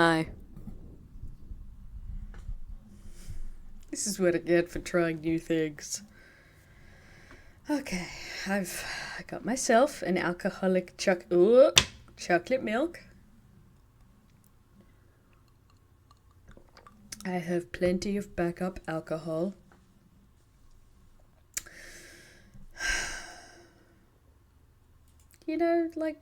Hi. This is what I get for trying new things. Okay, I got myself an alcoholic chocolate milk. I have plenty of backup alcohol. You know, like,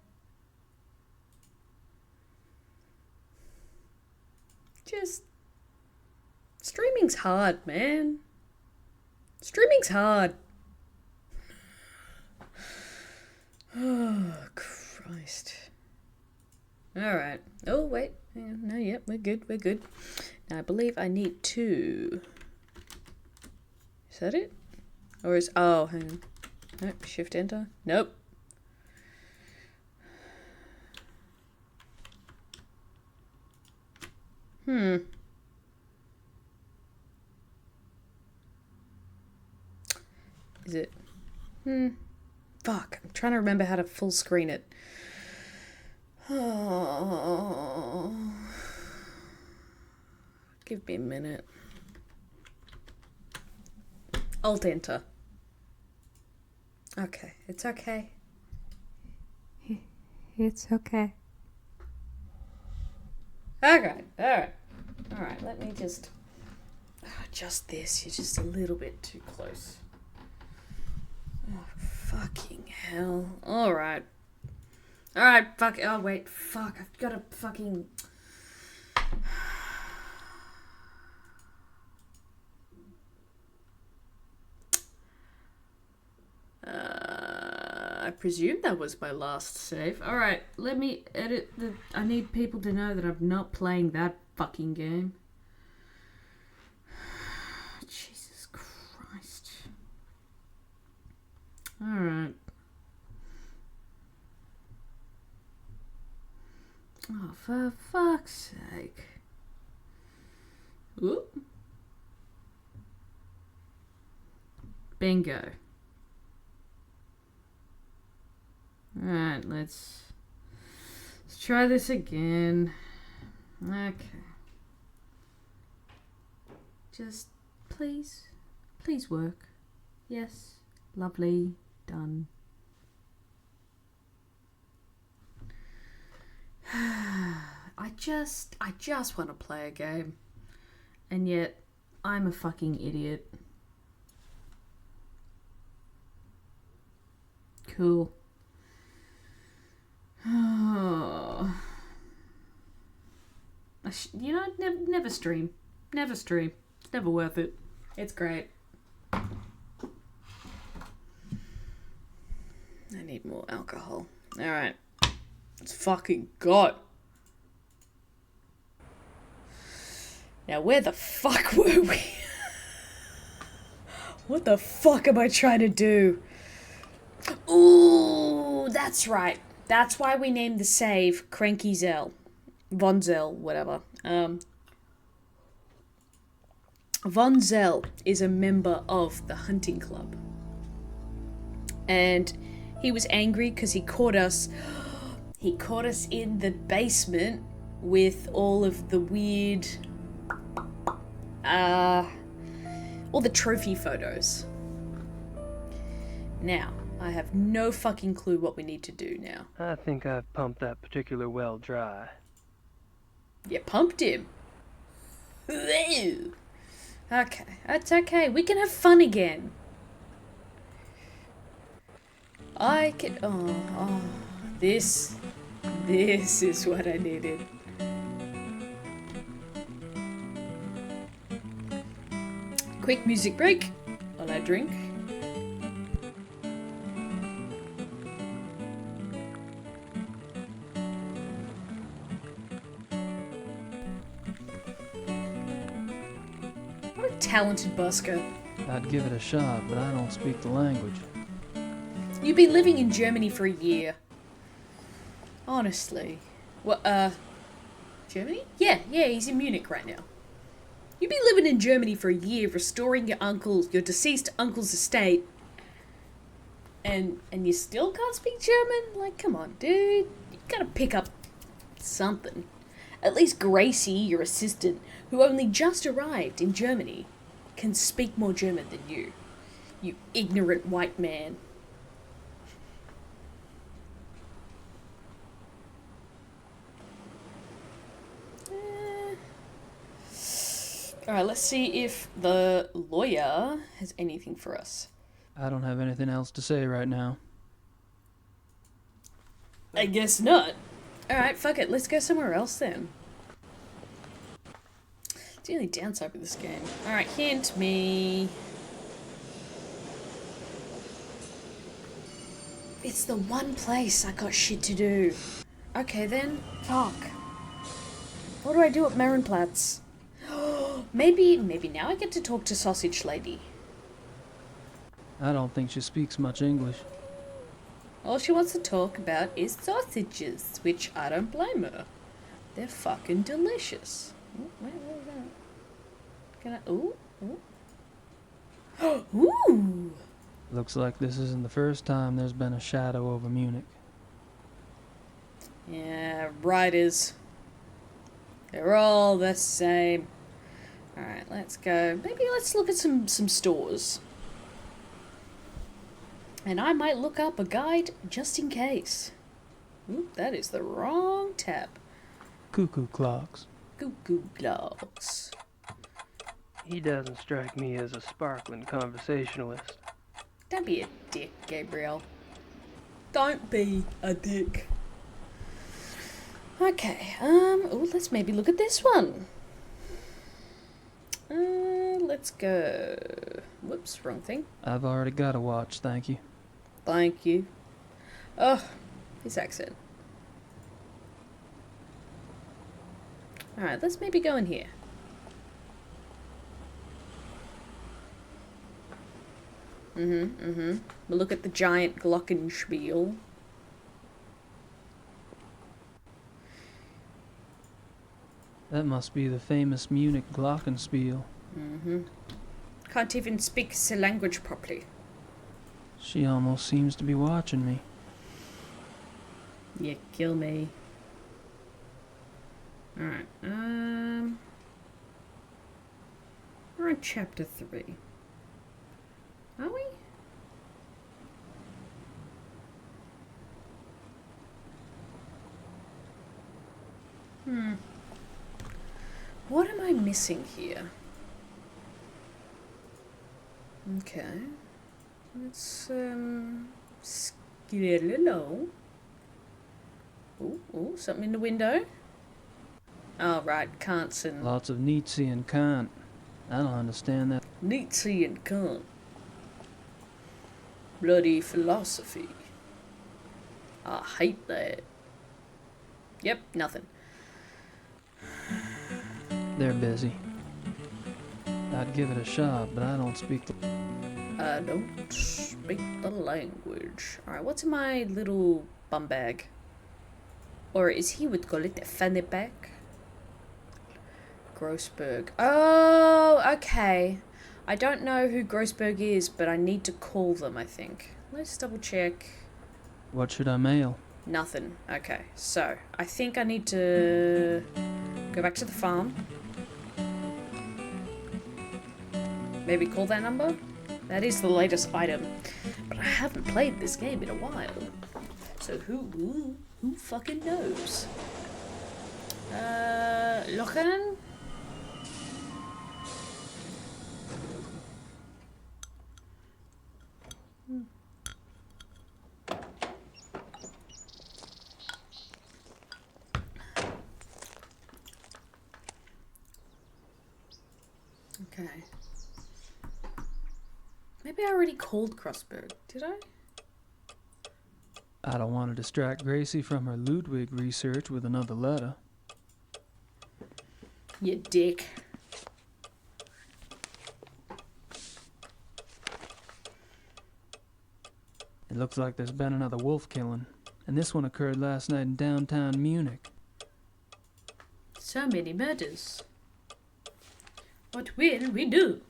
just streaming's hard, man. Streaming's hard. Oh, Christ. Alright. Oh, wait. No, yep, we're good. Now, I believe I need 2. Is that it? Or is... Oh, hang on. Nope, shift enter. Nope. Is it? Fuck, I'm trying to remember how to full screen it. Oh. Give me a minute. Alt enter. Okay, it's okay. It's okay. Alright, let me just adjust this. You're just a little bit too close. Oh, fucking hell. Alright, fuck. Oh, wait, fuck. I've got to fucking... I presume that was my last save. Alright, let me edit the... I need people to know that I'm not playing that fucking game. Jesus Christ. Alright. Oh, for fuck's sake. Oop. Bingo. Alright, let's try this again. Okay. Just please work. Yes. Lovely. Done. I just want to play a game. And yet, I'm a fucking idiot. Cool. Oh. You know, never stream. Never stream. It's never worth it. It's great. I need more alcohol. Alright. It's fucking God. Now, where the fuck were we? What the fuck am I trying to do? Ooh, that's right. That's why we named the save Cranky Zell. Von Zell, whatever. Von Zell is a member of the hunting club. And he was angry because he caught us in the basement with all of the weird... all the trophy photos. Now, I have no fucking clue what we need to do now. I think I've pumped that particular well dry. You pumped him? Okay, that's okay. We can have fun again. I can... Oh, this is what I needed. Quick music break while I drink. What a talented busker. I'd give it a shot, but I don't speak the language. You've been living in Germany for a year. Honestly. Well, Germany? Yeah, he's in Munich right now. You've been living in Germany for a year, restoring your deceased uncle's estate, and you still can't speak German? Like, come on, dude. You gotta pick up something. At least Gracie, your assistant, who only just arrived in Germany, can speak more German than you. You ignorant white man. Alright, let's see if the lawyer has anything for us. I don't have anything else to say right now. I guess not. Alright, fuck it. Let's go somewhere else then. It's the only downside with this game. Alright, hint me. It's the one place I got shit to do. Okay then. Fuck. What do I do at Marienplatz? maybe now I get to talk to Sausage Lady. I don't think she speaks much English. All she wants to talk about is sausages, which I don't blame her. They're fucking delicious. Ooh, wait, what was that? Can I? Ooh, ooh. Ooh. Looks like this isn't the first time there's been a shadow over Munich. Yeah, writers. They're all the same. Alright, let's go. Maybe let's look at some stores. And I might look up a guide just in case. Oop, that is the wrong tab. Cuckoo clocks. Cuckoo clocks. He doesn't strike me as a sparkling conversationalist. Don't be a dick, Gabriel. Don't be a dick. Okay, let's maybe look at this one. Let's go. Whoops, wrong thing. I've already got a watch, thank you. Thank you. Oh, his accent. Alright, let's maybe go in here. We'll look at the giant glockenspiel. That must be the famous Munich glockenspiel. Can't even speak the language properly. She almost seems to be watching me. Yeah, kill me. Alright, we're on chapter 3. Are we? What am I missing here? Okay. Let's, get a low. Ooh, something in the window. Oh, right, Kant's and... Lots of Nietzsche and Kant. I don't understand that. Nietzsche and Kant. Bloody philosophy. I hate that. Yep, nothing. They're busy. I'd give it a shot, but I don't speak the... I don't speak the language. Alright, what's in my little bum bag? Or as he would call it, a fanny bag? Grossberg. Oh, okay. I don't know who Grossberg is, but I need to call them, I think. Let's double check. What should I mail? Nothing. Okay, so I think I need to go back to the farm. Maybe call that number? That is the latest item. But I haven't played this game in a while. So who fucking knows? Lochen? Okay. Maybe I already called Crossberg. Did I? I don't want to distract Gracie from her Ludwig research with another letter. You dick. It looks like there's been another wolf killing, and this one occurred last night in downtown Munich. So many murders. What will we do?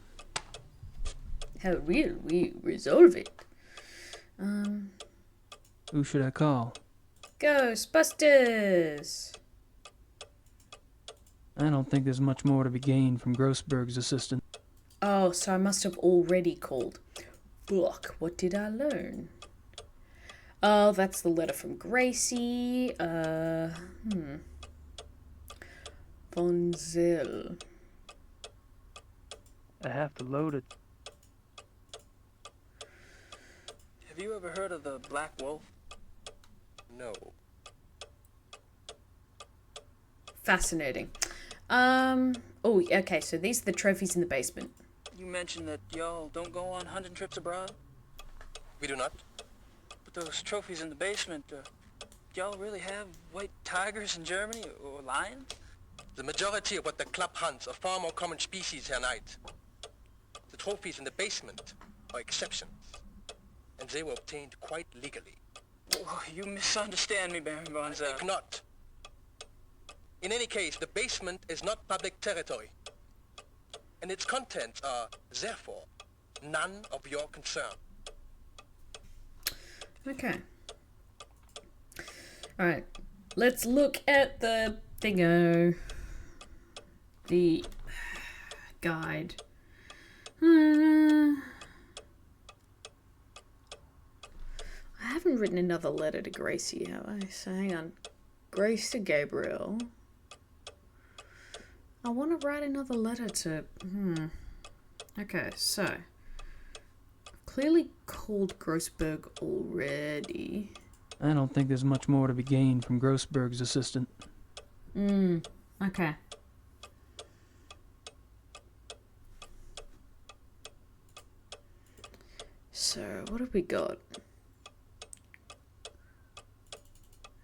How will we resolve it? Who should I call? Ghostbusters! I don't think there's much more to be gained from Grossberg's assistant. Oh, so I must have already called. Look, what did I learn? Oh, that's the letter from Gracie. Von Zell. I have to load it. Have you ever heard of the Black Wolf? No. Fascinating. Oh, okay, so these are the trophies in the basement. You mentioned that y'all don't go on hunting trips abroad? We do not. But those trophies in the basement, y'all really have white tigers in Germany or lions? The majority of what the club hunts are far more common species, Herr Knight. The trophies in the basement are exceptions, and they were obtained quite legally. Oh, you misunderstand me, Baron von Zell. If not. In any case, the basement is not public territory, and its contents are, therefore, none of your concern. Okay. Alright. Let's look at the thingo. The guide. I haven't written another letter to Gracie, have I? So hang on. Grace to Gabriel. I want to write another letter to... Okay, so... I've clearly called Grossberg already. I don't think there's much more to be gained from Grossberg's assistant. Okay. So, what have we got?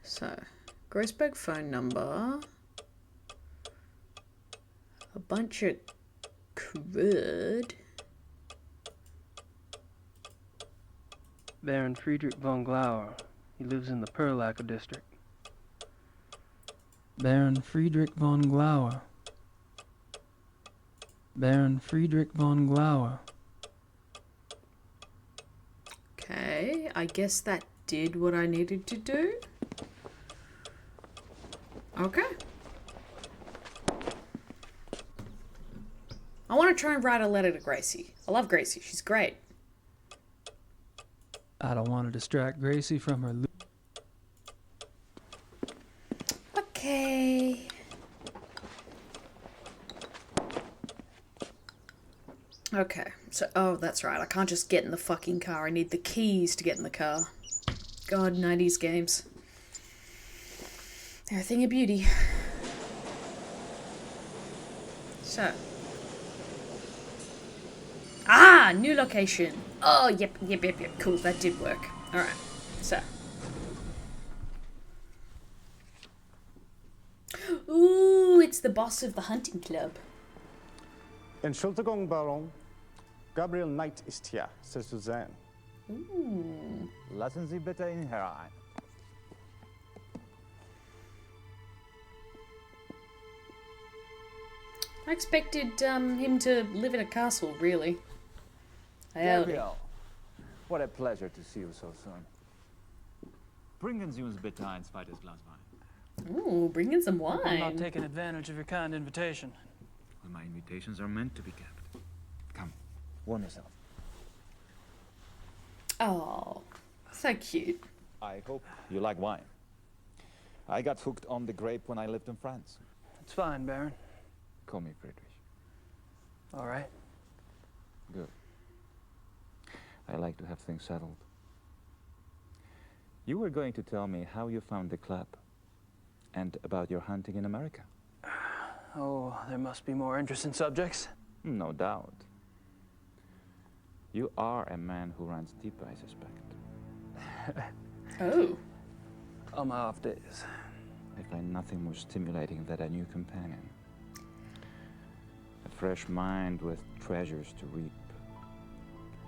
So, Grossberg phone number. A bunch of crud. Baron Friedrich von Glauer. He lives in the Perlacker district. Baron Friedrich von Glauer. Baron Friedrich von Glauer. Okay, I guess that did what I needed to do. Okay. I want to try and write a letter to Gracie. I love Gracie. She's great. I don't want to distract Gracie from her Okay. Okay, so, oh, that's right. I can't just get in the fucking car. I need the keys to get in the car. God, 90s games. They're a thing of beauty. So. Ah, new location. Oh, yep. Cool, that did work. Alright, so. Ooh, it's the boss of the hunting club. Entschuldigung, Baron. Gabriel Knight ist hier, c'est Suzanne. Ooh. Lassen Sie bitte ihn herein. I expected him to live in a castle, really. Howdy. Gabriel, what a pleasure to see you so soon. Bringen Sie uns bitte ein zweites Glas Wein. Ooh, bring in some I'm not wine. taking advantage of your kind invitation. Well, my invitations are meant to be kept. Come, warm yourself. Oh, so cute. I hope you like wine. I got hooked on the grape when I lived in France. It's fine, Baron. Call me Friedrich. All right. Good. I like to have things settled. You were going to tell me how you found the club and about your hunting in America. Oh, there must be more interesting subjects. No doubt. You are a man who runs deep, I suspect. Oh. On my off days. I find nothing more stimulating than a new companion. A fresh mind with treasures to reap.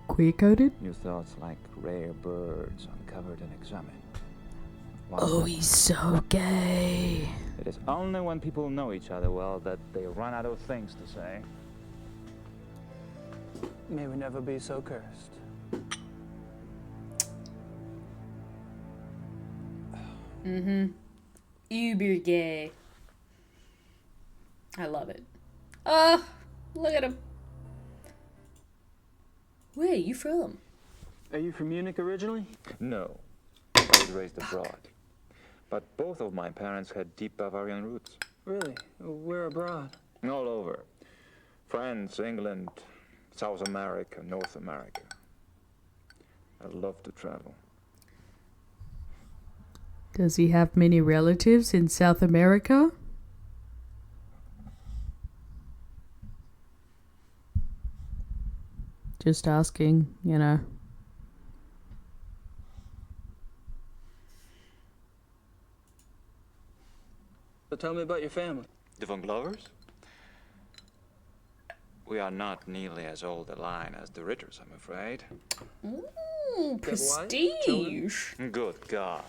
Queer-coded? New thoughts like rare birds uncovered and examined. Oh, he's so gay. It is only when people know each other well that they run out of things to say. May we never be so cursed. Mm-hmm. Uber gay. I love it. Oh, look at him. Where are you from? Are you from Munich originally? No, I was raised abroad. But both of my parents had deep Bavarian roots. Really? Where abroad? All over. France, England, South America, North America. I love to travel. Does he have many relatives in South America? Just asking, you know. So tell me about your family. The Von Glovers? We are not nearly as old a line as the Ritters, I'm afraid. Ooh, prestige. Good God.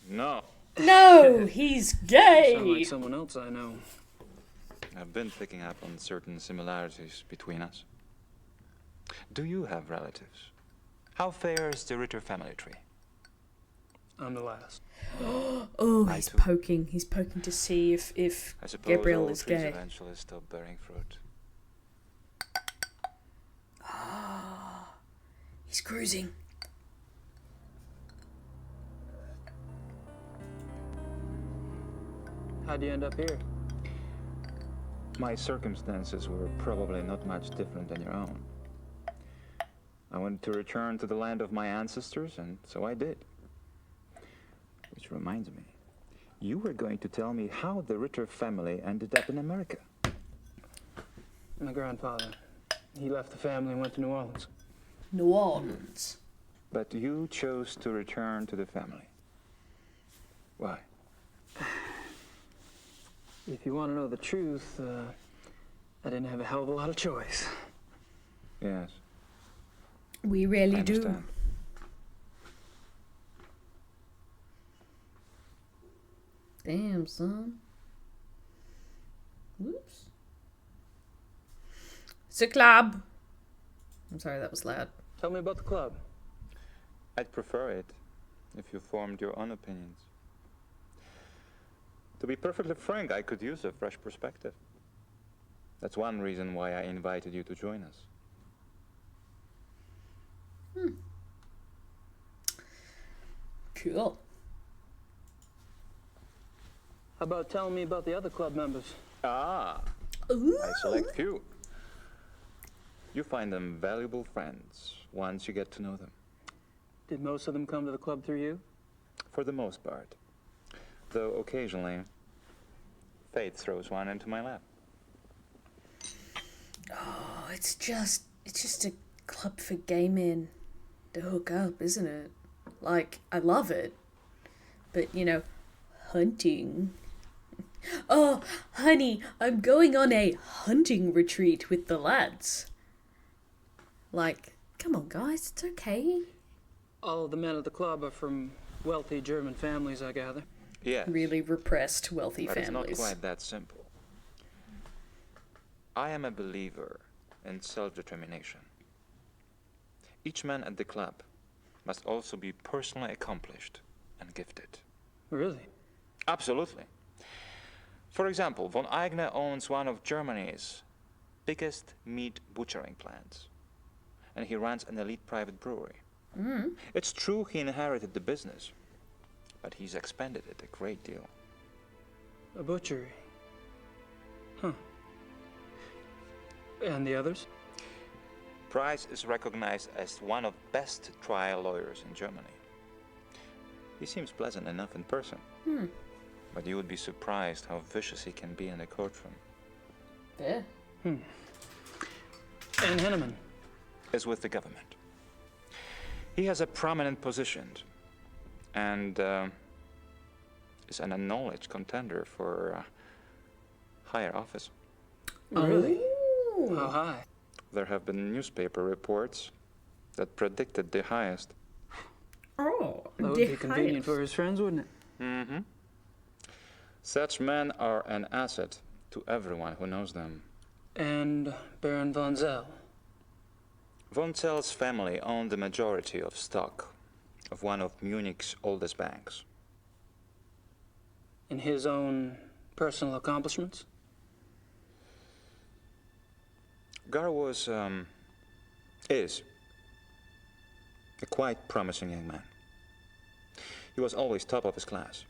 No. No, he's Sound gay. like someone else I know. I've been picking up on certain similarities between us. Do you have relatives? How fares the Ritter family tree? I'm the last. Oh, I he's too. poking. He's poking to see if I suppose Gabriel all is trees gay. eventually stop bearing fruit. He's cruising. How'd you end up here? My circumstances were probably not much different than your own. I wanted to return to the land of my ancestors, and so I did. Which reminds me, you were going to tell me how the Ritter family ended up in America. My grandfather. He left the family and went to New Orleans. New Orleans. But you chose to return to the family. Why? If you want to know the truth, I didn't have a hell of a lot of choice. Yes, We I really do. understand. Damn, son. Whoops. It's a club. I'm sorry, that was loud. Tell me about the club. I'd prefer it if you formed your own opinions. To be perfectly frank, I could use a fresh perspective. That's one reason why I invited you to join us. Cool. How about telling me about the other club members? Ah, Ooh. I select few. You find them valuable friends once you get to know them. Did most of them come to the club through you? For the most part. Though occasionally, fate throws one into my lap. Oh, it's just a club for gay men to hook up, isn't it? Like, I love it. But, you know, hunting. Oh, honey, I'm going on a hunting retreat with the lads. Like, come on, guys, it's okay. All of the men at the club are from wealthy German families, I gather. Yes, Really repressed, wealthy but it's not families. quite that simple. I am a believer in self-determination. Each man at the club must also be personally accomplished and gifted. Really? Absolutely. For example, von Eigner owns one of Germany's biggest meat butchering plants, and he runs an elite private brewery. It's true he inherited the business, but he's expanded it a great deal. A butchery. Huh. And the others? Price is recognized as one of the best trial lawyers in Germany. He seems pleasant enough in person, but you would be surprised how vicious he can be in the courtroom. Yeah. And Henneman. Is with the government. He has a prominent position and is an acknowledged contender for higher office. Really? Ooh. How high? There have been newspaper reports that predicted the highest. Oh, That would be convenient for his friends, wouldn't it? Mm-hmm. Such men are an asset to everyone who knows them. And Baron von Zell. Von Zell's family owned the majority of stock of one of Munich's oldest banks. In his own personal accomplishments? Gar was, is a quite promising young man. He was always top of his class,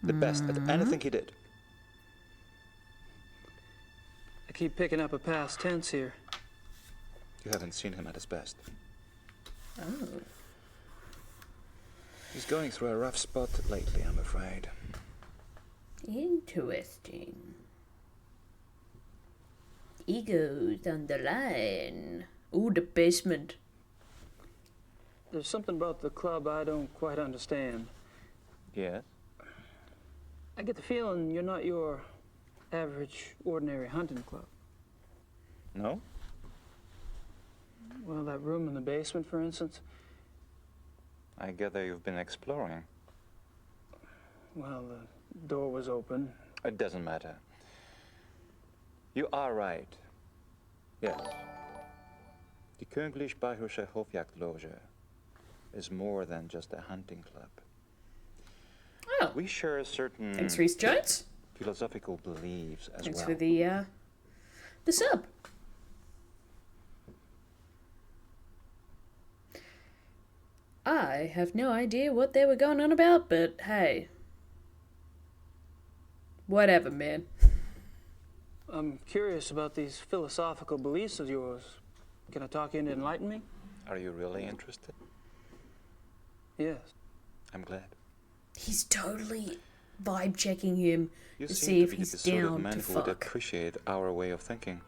the best at anything he did. I keep picking up a past tense here. You haven't seen him at his best. Oh. He's going through a rough spot lately, I'm afraid. Interesting. Egos on the line. Ooh, the basement. There's something about the club I don't quite understand. Yes? I get the feeling you're not your average, ordinary hunting club. No? Well, that room in the basement, for instance. I gather you've been exploring. Well, the door was open. It doesn't matter. You are right. Yes. The Königlich Bayerische Hofjagdloge is more than just a hunting club. Oh. We share certain Thanks, Rhys Jones. philosophical beliefs as Thanks well. for the sub. I have no idea what they were going on about, but hey. Whatever, man. I'm curious about these philosophical beliefs of yours. Can I talk you into enlighten me? Are you really interested? Yes. I'm glad. He's totally vibe checking him You to seem see to if be he's the sort of down man to who would fuck. appreciate our way of thinking.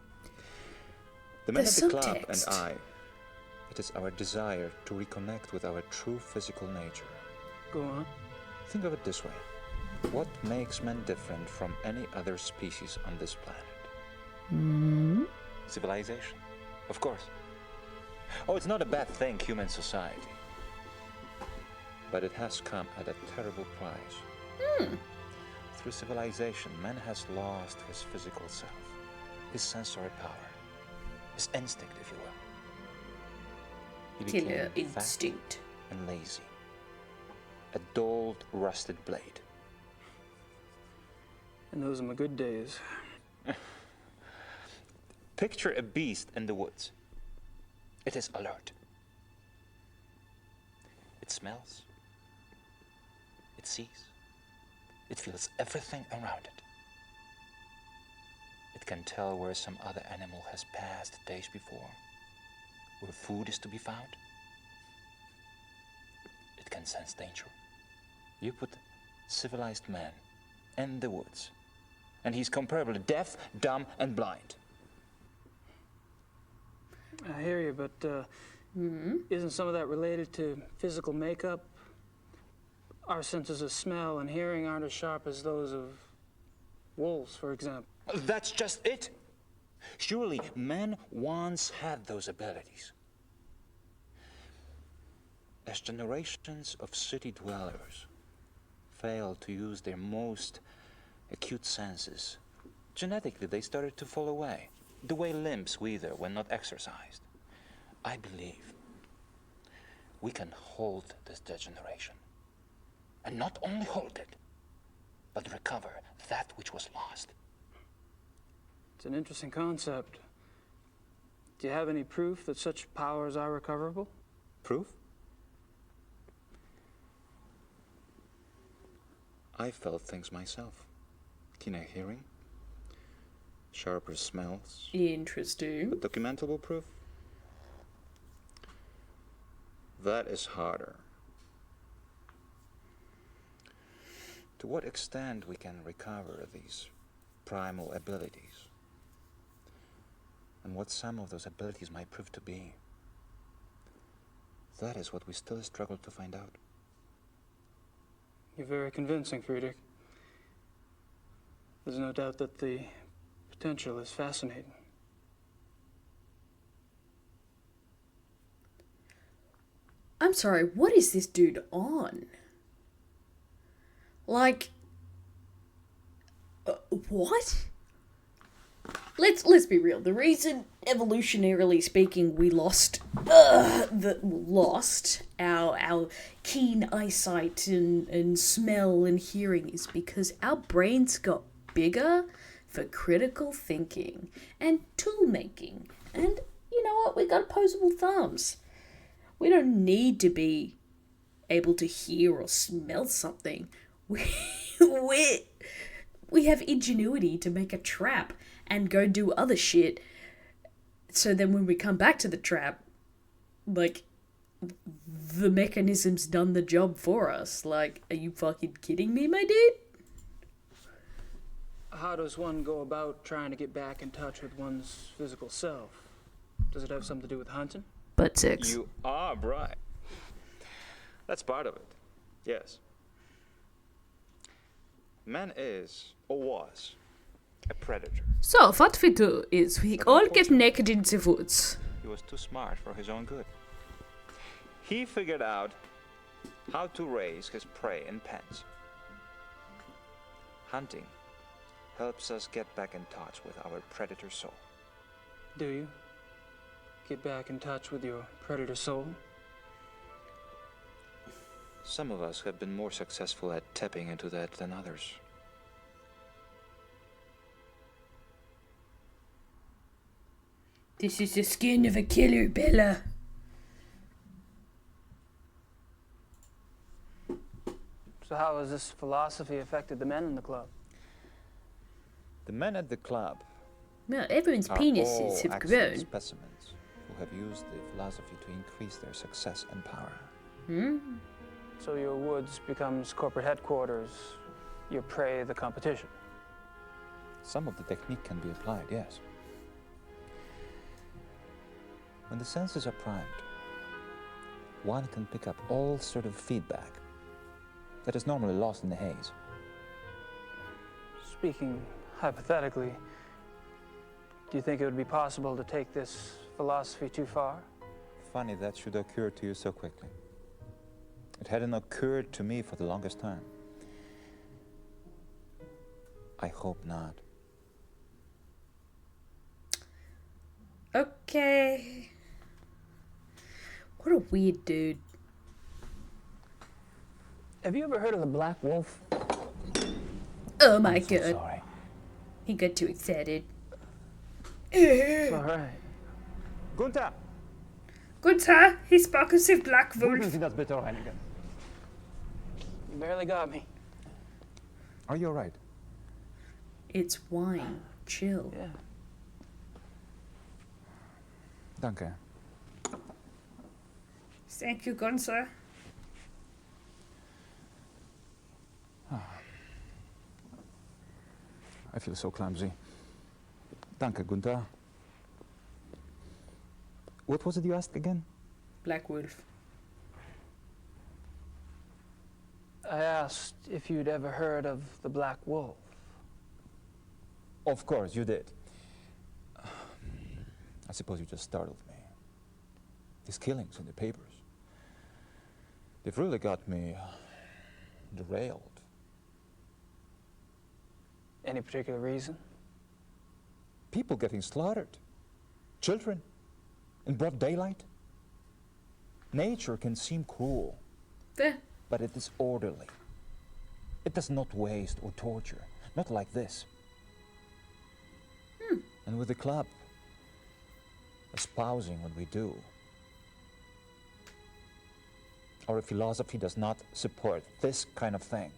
The men The at the club and subtext. I, it is our desire to reconnect with our true physical nature. Go on. Think of it this way. What makes men different from any other species on this planet? Civilization, of course. Oh, it's not a bad thing, human society. But it has come at a terrible price. Through civilization, man has lost his physical self, his sensory power, his instinct, if you will. He Killer became fat instinct. and lazy. A dulled, rusted blade. And those are my good days. Picture a beast in the woods. It is alert. It smells. It sees. It feels everything around it. It can tell where some other animal has passed days before, where food is to be found. It can sense danger. You put civilized man in the woods, and he's comparably deaf, dumb, and blind. I hear you, but isn't some of that related to physical makeup? Our senses of smell and hearing aren't as sharp as those of wolves, for example. That's just it. Surely men once had those abilities. As generations of city dwellers failed to use their most acute senses, genetically they started to fall away, the way limbs wither when not exercised. I believe we can hold this degeneration. And not only hold it, but recover that which was lost. It's an interesting concept. Do you have any proof that such powers are recoverable? Proof? I felt things myself. Keener hearing, sharper smells. Interesting. But documentable proof? That is harder. To what extent we can recover these primal abilities, and what some of those abilities might prove to be, that is what we still struggle to find out. You're very convincing, Friedrich. There's no doubt that the potential is fascinating. I'm sorry, what is this dude on? Like, what? Let's be real. The reason, evolutionarily speaking, we lost our keen eyesight and smell and hearing is because our brains got bigger for critical thinking and tool making And you know what? We got opposable thumbs. We don't need to be able to hear or smell something. We have ingenuity to make a trap and go do other shit. So then when we come back to the trap, like, the mechanism's done the job for us. Like, are you fucking kidding me, my dude? How does one go about trying to get back in touch with one's physical self? Does it have something to do with hunting? Butt sex. You are right. That's part of it. Yes. Man is, or was, a predator. So, what we do is we all get naked in the woods. He was too smart for his own good. He figured out how to raise his prey in pens. Hunting helps us get back in touch with our predator soul. Do you? Get back in touch with your predator soul? Some of us have been more successful at tapping into that than others. This is the skin of a killer, Bella. So how has this philosophy affected the men in the club? The men at the club Well, everyone's are penises all have excellent grown. specimens who have used the philosophy to increase their success and power. So your woods becomes corporate headquarters, your prey the competition. Some of the technique can be applied, yes. When the senses are primed, one can pick up all sort of feedback that is normally lost in the haze. Speaking hypothetically, do you think it would be possible to take this philosophy too far? Funny that should occur to you so quickly. It hadn't occurred to me for the longest time. I hope not. Okay. What a weird dude. Have you ever heard of the Black Wolf? Oh my I'm so god. sorry. He got too excited. It's all right. Gunther, Good sir, he sparkles of black wolf. Sie das bitte reinigen? You barely got me. Are you all right? It's wine. Chill. Yeah. Danke. Thank you, Gunther. I feel so clumsy. Danke, Gunther. What was it you asked again? Black wolf. I asked if you'd ever heard of the Black Wolf. Of course, you did. I suppose you just startled me. These killings in the papers, they've really got me derailed. Any particular reason? People getting slaughtered. Children. In broad daylight. Nature can seem cruel, There. but it is orderly. It does not waste or torture. Not like this. And with the club espousing what we do, our philosophy does not support this kind of thing.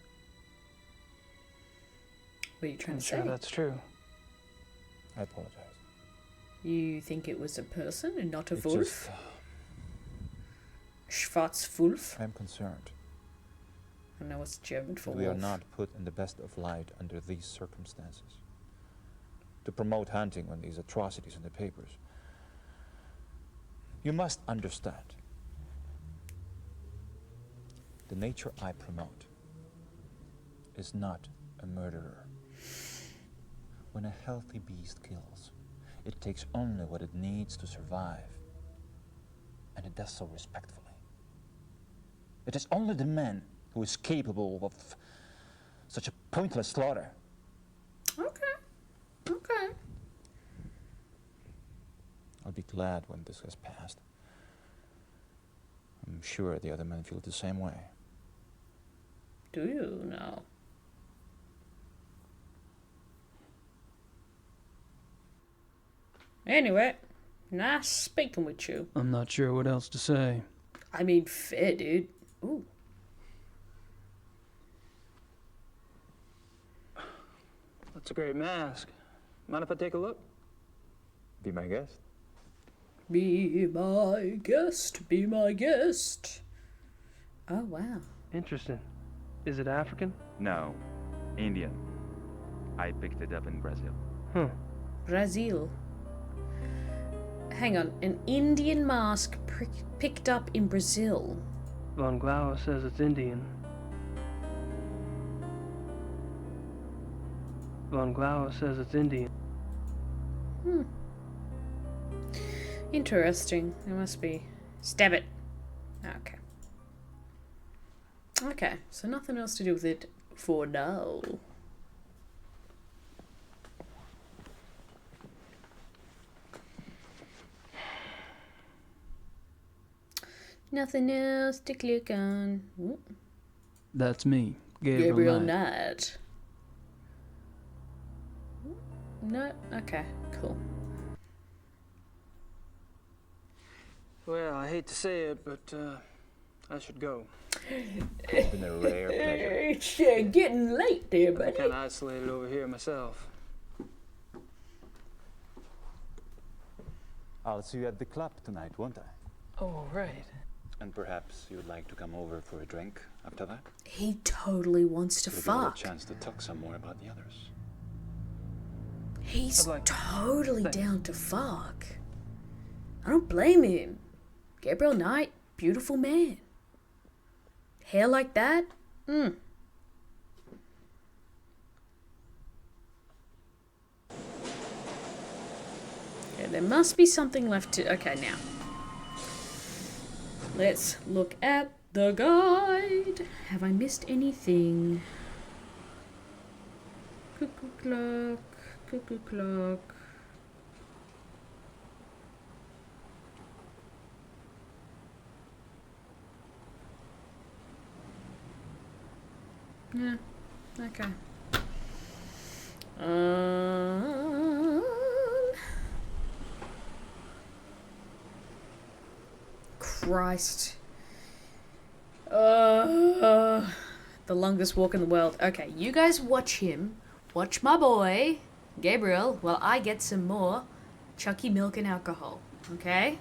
What are you trying I'm to sure say? that's true. I apologize. You think it was a person and not a It wolf? just, Schwarzwolf? I'm concerned. I know it's German for We are wolf. not put in the best of light under these circumstances. To promote hunting when these atrocities in the papers. You must understand. The nature I promote is not a murderer. When a healthy beast kills, it takes only what it needs to survive. And it does so respectfully. It is only the man who is capable of such a pointless slaughter. Okay. Okay. I'll be glad when this has passed. I'm sure the other men feel the same way. Do you now? Anyway, Nice speaking with you. I'm not sure what else to say. I mean, fair, dude. Ooh. That's a great mask. Mind if I take a look? Be my guest. Be my guest, be my guest. Oh, wow. Interesting. Is it African? No, Indian. I picked it up in Brazil. Huh. Brazil. Hang on, an Indian mask picked up in Brazil. Von Glauer says it's Indian. Von Glauer says it's Indian. Hmm. Interesting. It must be. Stab it. Okay. Okay, so nothing else to do with it for now. Nothing else to click on. Ooh. That's me, Gabriel Knight. Knight. No? Okay, cool. Well, I hate to say it, but I should go. It's been a rare pleasure. It's getting late there, I'm buddy. kind of isolated over here myself. I'll see you at the club tonight, won't I? Oh, right. And perhaps you would like to come over for a drink after that? He totally wants to We'll give it a fuck. chance to talk some more about the others. He's I'd like- totally Thanks. down to fuck. I don't blame him. Gabriel Knight, beautiful man. Hair like that? Mm. Okay, there must be something left to... Okay, now. Let's look at the guide. Have I missed anything? Cuckoo clock. Cuckoo clock. Yeah, okay. Christ. The longest walk in the world. Okay, you guys watch him. Watch my boy, Gabriel, while I get some more Chucky milk and alcohol. Okay?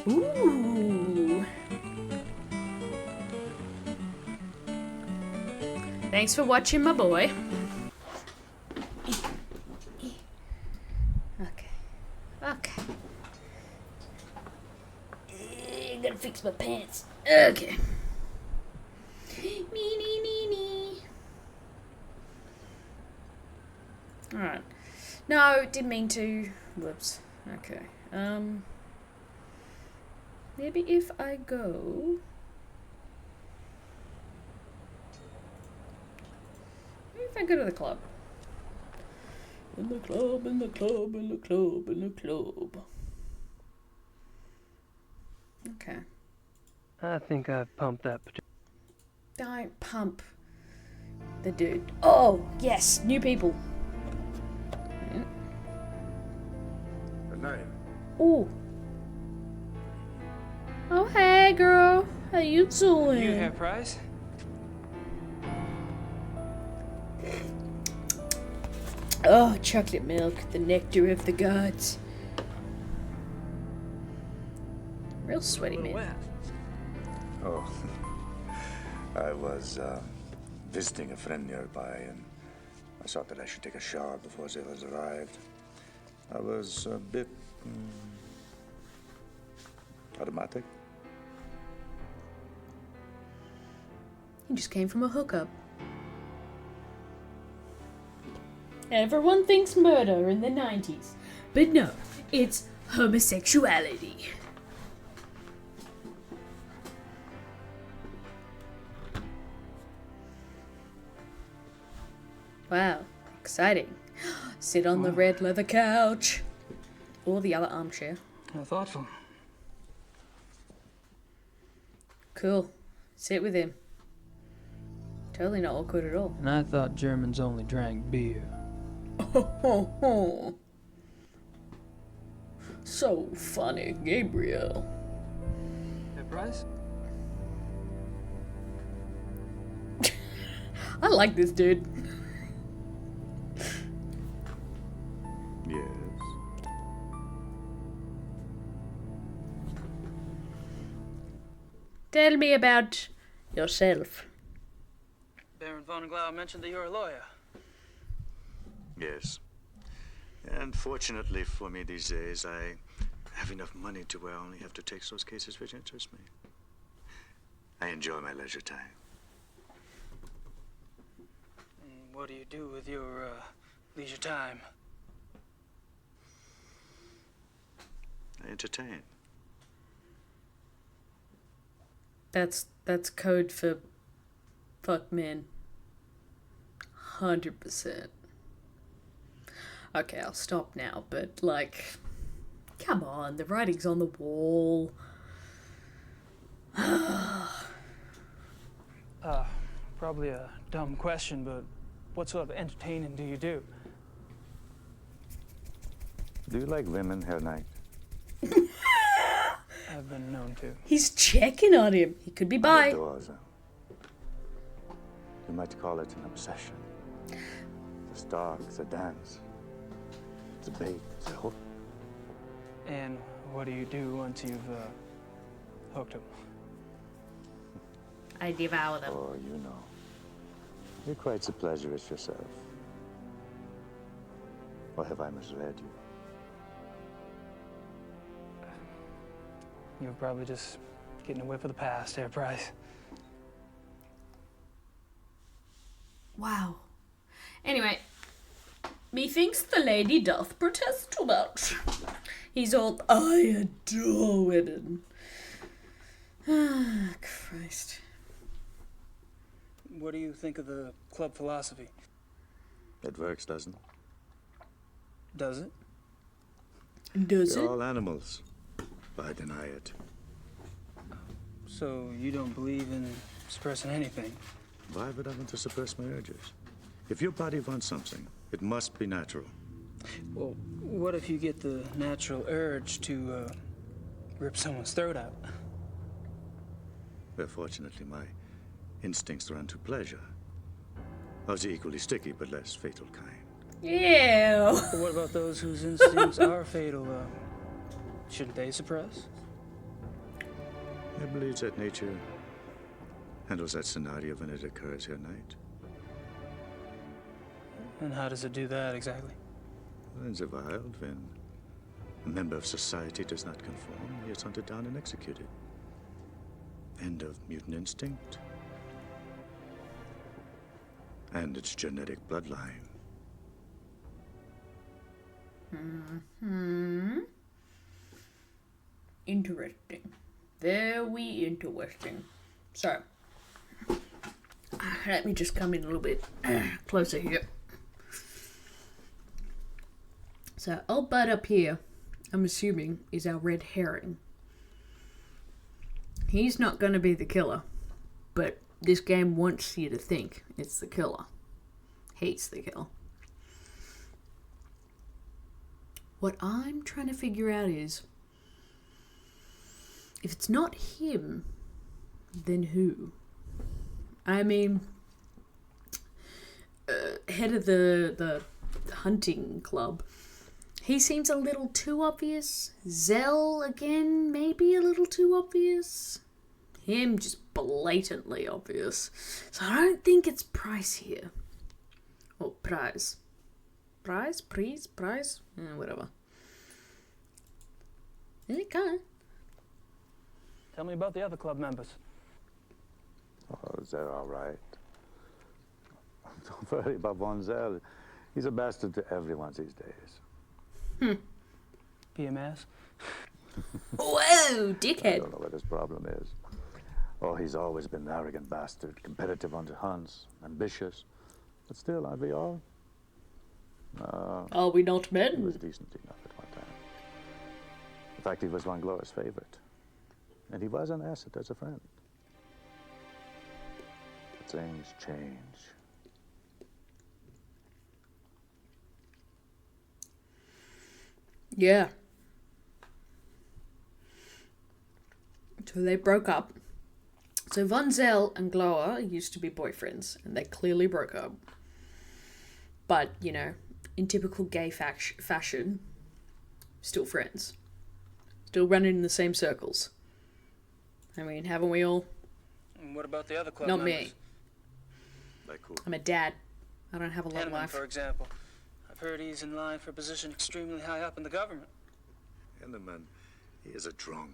Ooh. Thanks for watching, my boy. Okay. Okay. Gotta fix my pants. Okay. Nee. Alright. No, didn't mean to. Whoops. Okay. Maybe if I go... Maybe if I go to the club. In the club, in the club, in the club, in the club. Okay. I think I've pumped that. Don't pump the dude. Oh, yes, new people. Good night. Ooh. Oh, hey, girl. How you doing? You have prize? Oh, chocolate milk, the nectar of the gods. Real sweaty, man. Oh, I was visiting a friend nearby, and I thought that I should take a shower before sailors arrived. I was a bit automatic. He just came from a hookup. Everyone thinks murder in the 90s. But no, it's homosexuality. Wow, exciting. Sit on the red leather couch. Or the other armchair. How thoughtful. Cool. Sit with him. Totally not awkward at all. And I thought Germans only drank beer. So funny, Gabriel. Hey, Bryce? I like this dude. Yes. Tell me about yourself. Baron von Glau mentioned that you're a lawyer. Yes. And fortunately for me these days, I have enough money to where I only have to take those cases which interest me. I enjoy my leisure time. And what do you do with your leisure time? I entertain. That's code for fuck men. 100%. Okay, I'll stop now, but like, come on, the writing's on the wall. Probably a dumb question, but what sort of entertaining do you do? Do you like women, Herr Knight? I've been known to. He's checking on him. He could be I bi. adore them. You might call it an obsession. The stalk, the dance, the bait, the hook. And what do you do once you've hooked him? I devour them. Oh, you know. You're quite the pleasurist yourself. Or have I misled you? You were probably just getting a whiff of the past, Herr Price. Wow. Anyway, methinks the lady doth protest too much. He's all, I adore women. Ah, Christ. What do you think of the club philosophy? It works, doesn't it? Does it? Does We're it? all animals, but I deny it. So you don't believe in suppressing anything? Why would I want to suppress my urges? If your body wants something, it must be natural. Well, what if you get the natural urge to rip someone's throat out? Well, fortunately, my instincts run to pleasure. Of the equally sticky but less fatal kind. Ew. But what about those whose instincts are fatal? Shouldn't they suppress? I believe that nature handles that scenario when it occurs here at night. And how does it do that exactly? In the wild, when a member of society does not conform, he is hunted down and executed. End of mutant instinct. And its genetic bloodline. Interesting. Very interesting. So, let me just come in a little bit closer here. So, old bud up here, I'm assuming, is our red herring. He's not going to be the killer, but this game wants you to think it's the killer. Hates the killer. What I'm trying to figure out is, if it's not him, then who? I mean, head of the hunting club, he seems a little too obvious. Zell, again, maybe a little too obvious. Him, just blatantly obvious. So I don't think it's Price here. Or Prize. Prize? Prize? Whatever. It kind of. Tell me about the other club members. Oh, they're all right. Don't worry about Von Zell. He's a bastard to everyone these days. PMS? Whoa, I dickhead. don't know what his problem is. Oh, he's always been an arrogant bastard, competitive on the hunts, ambitious. But still, aren't we all? Are we not He men? was decent enough at one time. In fact, he was Von Glora's favorite. And he was an asset as a friend. But things change. Yeah. So they broke up. So Von Zell and Glower used to be boyfriends, and they clearly broke up. But, you know, in typical gay fashion, still friends. Still running in the same circles. I mean, haven't we all? And what about the other club Not members? me. Like who? I'm a dad. I don't have a love Henneman, life. for example. I've heard he's in line for a position extremely high up in the government. Henneman, he is a drunk.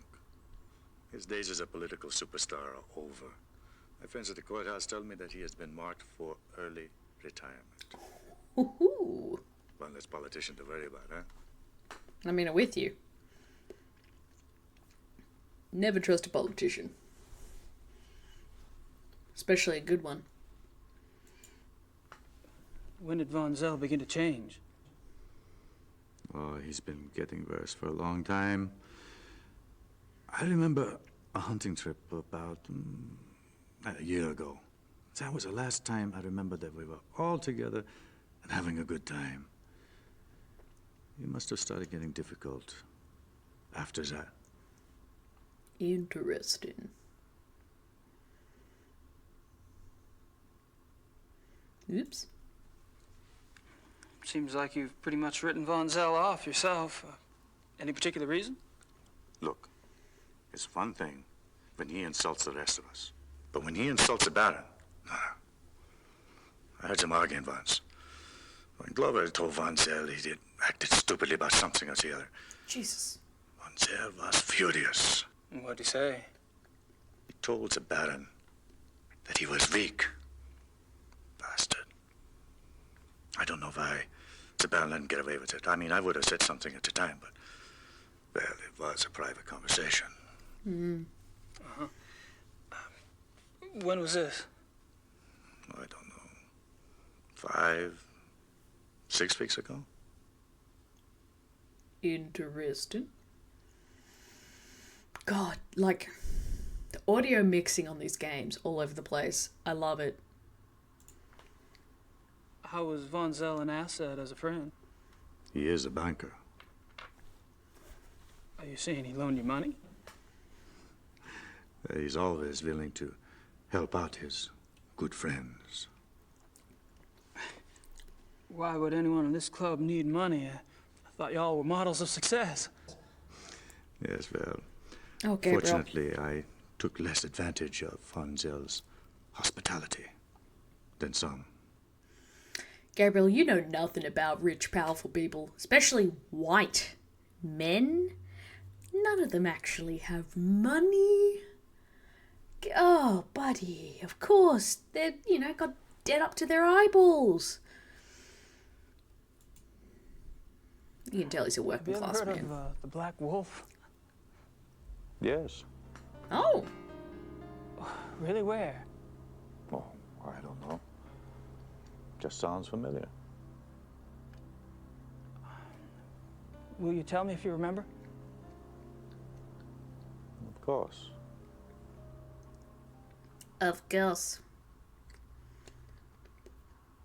His days as a political superstar are over. My friends at the courthouse tell me that he has been marked for early retirement. Woohoo! One less politician to worry about, huh? I mean, I'm with you. Never trust a politician. Especially a good one. When did Von Zell begin to change? Oh, he's been getting worse for a long time. I remember a hunting trip about a year ago. That was the last time I remember that we were all together and having a good time. He must have started getting difficult after that. Interesting. Oops. Seems like you've pretty much written Von Zell off yourself. Any particular reason? Look, it's one thing when he insults the rest of us. But when he insults the Baron, no. I heard him arguing once. When Glover told Von Zell he did acted stupidly about something or the other. Jesus. Von Zell was furious. What'd he say? He told the Baron that he was weak. Bastard. I don't know why the Baron let him get away with it. I mean, I would have said something at the time, but, well, it was a private conversation. Uh-huh. When was this? I don't know. 5, 6 weeks ago? Interesting. God, like, the audio mixing on these games all over the place. I love it. How was Von Zell an asset as a friend? He is a banker. Are you saying he loaned you money? He's always willing to help out his good friends. Why would anyone in this club need money? I thought y'all were models of success. Yes, well, Oh, Gabriel. fortunately, I took less advantage of Von Zell's hospitality than some. Gabriel, you know nothing about rich, powerful people, especially white men. None of them actually have money. Oh, buddy, of course. They're, got debt up to their eyeballs. You can tell he's a Have working you ever class heard man. of the Black Wolf? Yes. Oh, Really, where? Oh, I don't know. Just sounds familiar. Will you tell me if you remember? Of course. of course.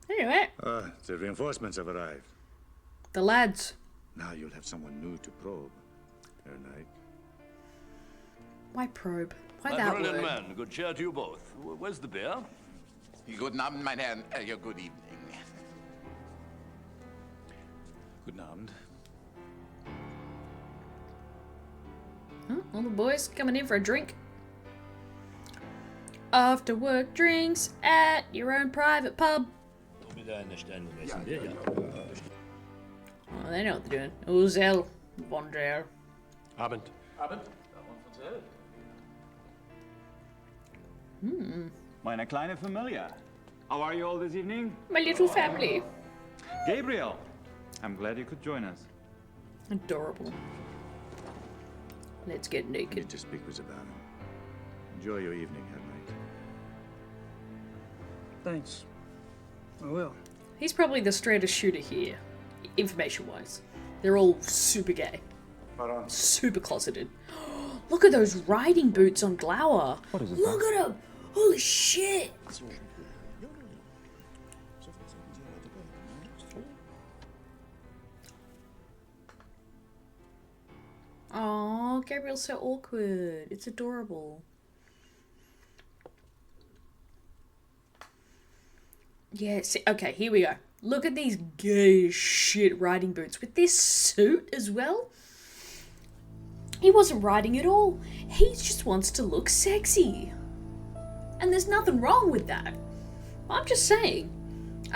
Anyway, The reinforcements have arrived. the lads. Now you'll have someone new to probe, Herr Knight. Why probe? Why My that brilliant word? man, good cheer to you both. Where's the beer? Guten Abend, meine Herren. Good evening. Guten Abend. Huh? All the boys coming in for a drink. After work drinks at your own private pub. Oh, they know what they're doing. Uzel, Von Zell. Abend. Abend. Meine kleine Familie. How are you all this evening? My little family. Gabriel, I'm glad you could join us. Adorable. Let's get I need naked. to speak with about him. Enjoy your evening, Herr Knight. Thanks. I will. He's probably the straightest shooter here, information-wise. They're all super gay. Super closeted. Look at those riding boots on Glower. What is it? Look at them. Holy shit. Oh, Gabriel's so awkward. It's adorable. Yeah, see, okay, here we go. Look at these gay as shit riding boots with this suit as well. He wasn't riding at all. He just wants to look sexy. And there's nothing wrong with that. I'm just saying.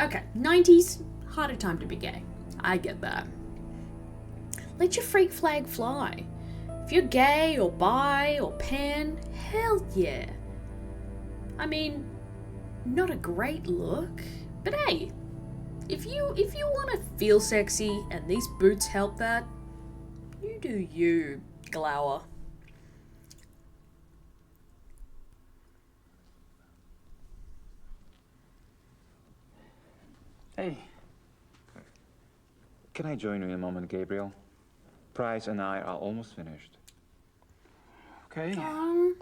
Okay, 90s, harder time to be gay. I get that. Let your freak flag fly. If you're gay or bi or pan, hell yeah. I mean, not a great look, but hey, if you want to feel sexy and these boots help that, you do you, Glower. Hey. Can I join you in a moment, Gabriel? Price and I are almost finished. Okay. I'll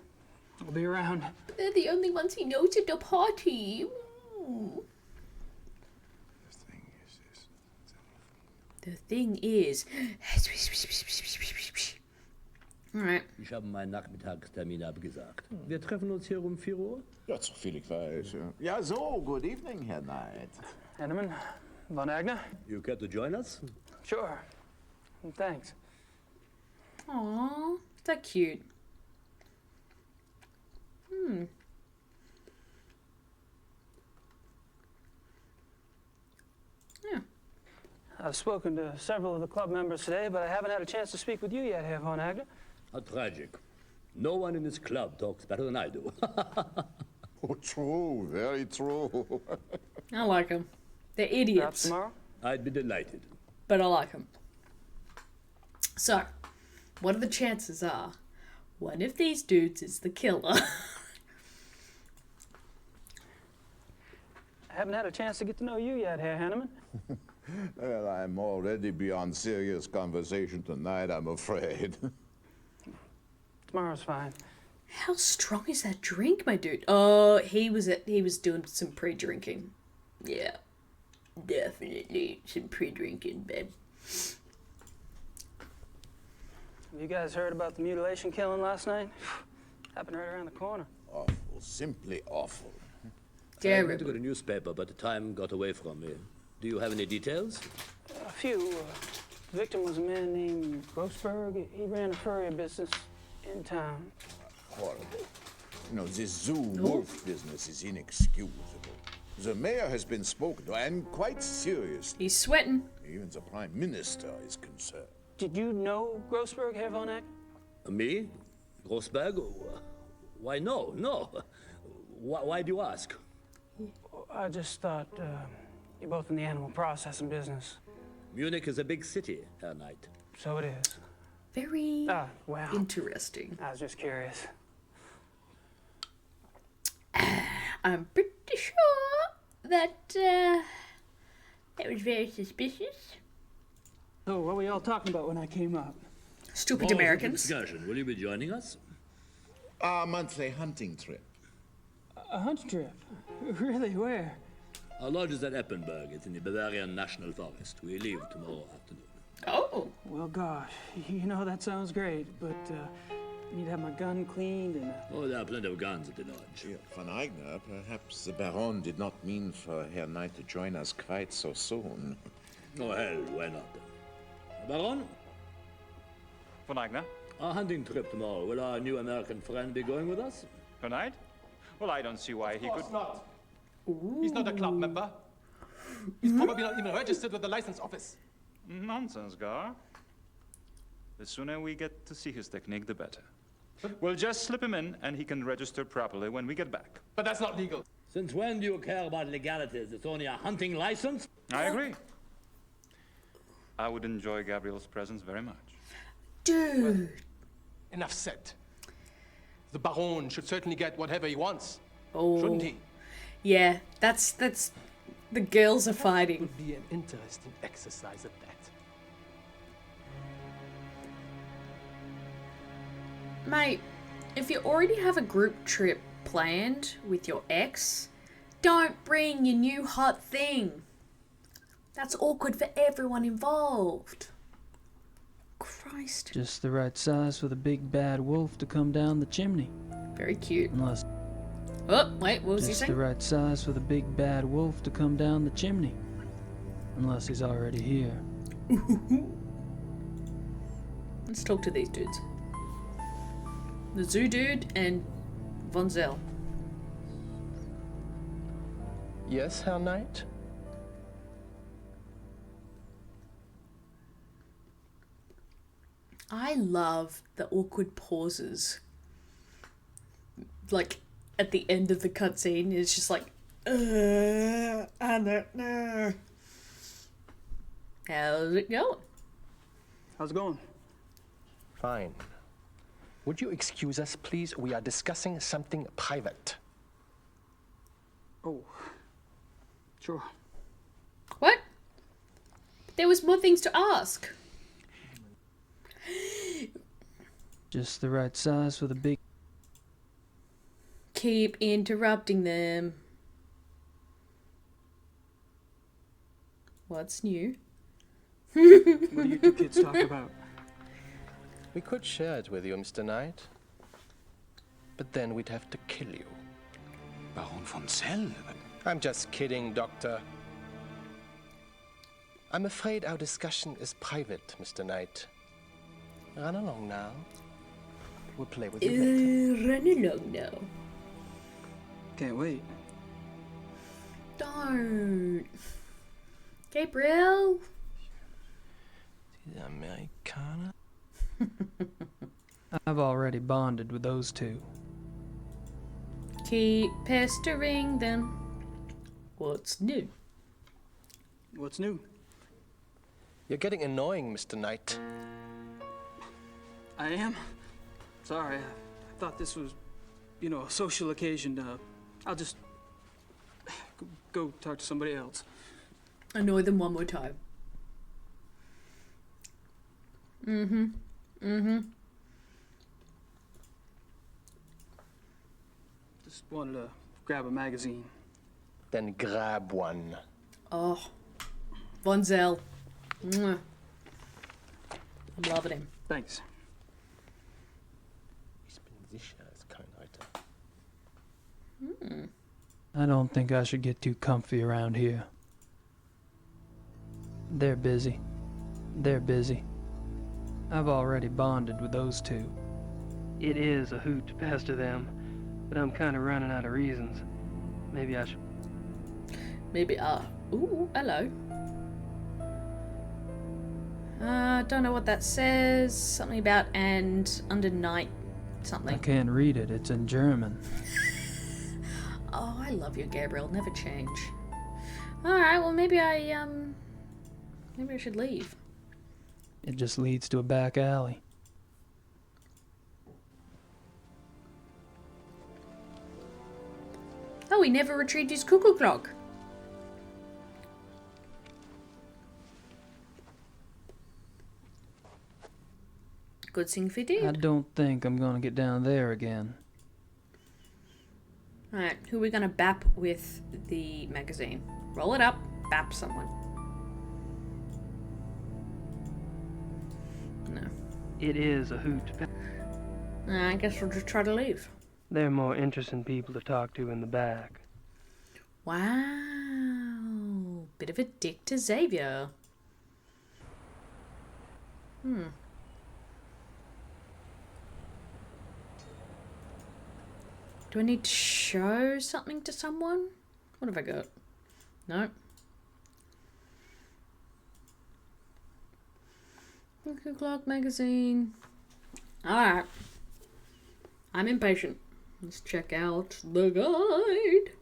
be around. They're the only ones he knows at the party. Ooh. The thing is... Alright. Ich habe meinen Nachmittagstermin abgesagt. Wir treffen uns hier um 4 Uhr? Ja, so viel ich weiß, ja. Ja, so, good evening, Herr Knight. Henneman, Von Agner? You care to join us? Sure. Thanks. Aww, that cute. Yeah. I've spoken to several of the club members today, but I haven't had a chance to speak with you yet, Herr Von Agner. How tragic. No one in this club talks better than I do. Oh, true, very true. I like them. They're Perhaps idiots, tomorrow? I'd be delighted. but I like them. So, what are the chances are one of these dudes is the killer? I haven't had a chance to get to know you yet, Herr Henneman. Well, I'm already beyond serious conversation tonight, I'm afraid. Tomorrow's fine. How strong is that drink, my dude? Oh, he was doing some pre-drinking. Yeah, definitely some pre-drinking, babe. Have you guys heard about the mutilation killing last night? Happened right around the corner. Awful, simply awful. I went to get a newspaper, but the time got away from me. Do you have any details? A few. The victim was a man named Grossberg. He ran a furrier business in town. Horrible. You know, this zoo wolf business is inexcusable. The mayor has been spoken to, and quite seriously. He's sweating. Even the prime minister is concerned. Did you know Grossberg, Herr Von Eck? Me? Grossberg? Why, no. Why do you ask? I just thought you're both in the animal processing business. Munich is a big city, Herr Knight. So it is. Very wow. interesting. I was just curious. I'm pretty sure that that was very suspicious. So what were y'all talking about when I came up? Stupid More Americans. Discussion. Will you be joining us? Our monthly hunting trip. A hunt trip? Really? Where? Our lodge is at Eppenberg. It's in the Bavarian National Forest. We leave tomorrow afternoon. Oh. Well, gosh, you know, that sounds great, but I need to have my gun cleaned and... Oh, there are plenty of guns at the lodge. Yeah, Von Eigner, perhaps the Baron did not mean for Herr Knight to join us quite so soon. Oh, hell, why not? Baron? Von Eigner? Our hunting trip tomorrow. Will our new American friend be going with us? Tonight? Well, I don't see why he could... not. He's not a club member. He's probably not even registered with the license office. Nonsense, Gar. The sooner we get to see his technique, the better. We'll just slip him in, and he can register properly when we get back. But that's not legal. Since when do you care about legalities? It's only a hunting license? I agree. I would enjoy Gabriel's presence very much. Dude. Enough said. The Baron should certainly get whatever he wants. Oh. Shouldn't he? Yeah, that's the girls are fighting. Would be an interesting exercise at that. Mate, if you already have a group trip planned with your ex, don't bring your new hot thing. That's awkward for everyone involved. Christ. Just the right size for the big bad wolf to come down the chimney. Very cute. Unless... Oh, wait, what was he Just saying? the right size for the big bad wolf to come down the chimney. Unless he's already here. Let's talk to these dudes. The zoo dude and Von Zell. Yes, Herr Knight? I love the awkward pauses. Like, at the end of the cutscene, it's just like, I don't know. How's it going? How's it going? Fine. Would you excuse us, please? We are discussing something private. Oh. Sure. What? There was more things to ask. Just the right size for the big... Keep interrupting them. What's new? What do you two kids talk about? We could share it with you, Mr. Knight. But then we'd have to kill you. Baron von Zell? I'm just kidding, Doctor. I'm afraid our discussion is private, Mr. Knight. Run along now. We'll play with you later. Run along now. Can't wait. Don't. Gabriel. The Americana? I've already bonded with those two. Keep pestering them. What's new? What's new? You're getting annoying, Mr. Knight. I am? Sorry, I thought this was, you know, a social occasion. I'll just go talk to somebody else. Annoy them one more time. Just wanted to grab a magazine. Then grab one. Oh. Von Zell. Mwah. I'm loving him. Thanks. Ich bin sicher, es kann heute. I don't think I should get too comfy around here. They're busy. They're busy. I've already bonded with those two. It is a hoot to pester them, but I'm kind of running out of reasons. Maybe I should... Maybe, ooh, hello. Don't know what that says. Something about and under night something. I can't read it. It's in German. Oh, I love you, Gabriel. Never change. Alright, well maybe I should leave. It just leads to a back alley. Oh, he never retrieved his cuckoo clock. Good thing for I you. don't think I'm gonna get down there again. Alright, who are we gonna bap with the magazine? Roll it up, bap someone. No. It is a hoot. I guess we'll just try to leave. There are more interesting people to talk to in the back. Wow. Bit of a dick to Xavier. Do I need to show something to someone? What have I got? No. Cuckoo Clock magazine. Alright. I'm impatient. Let's check out the guide.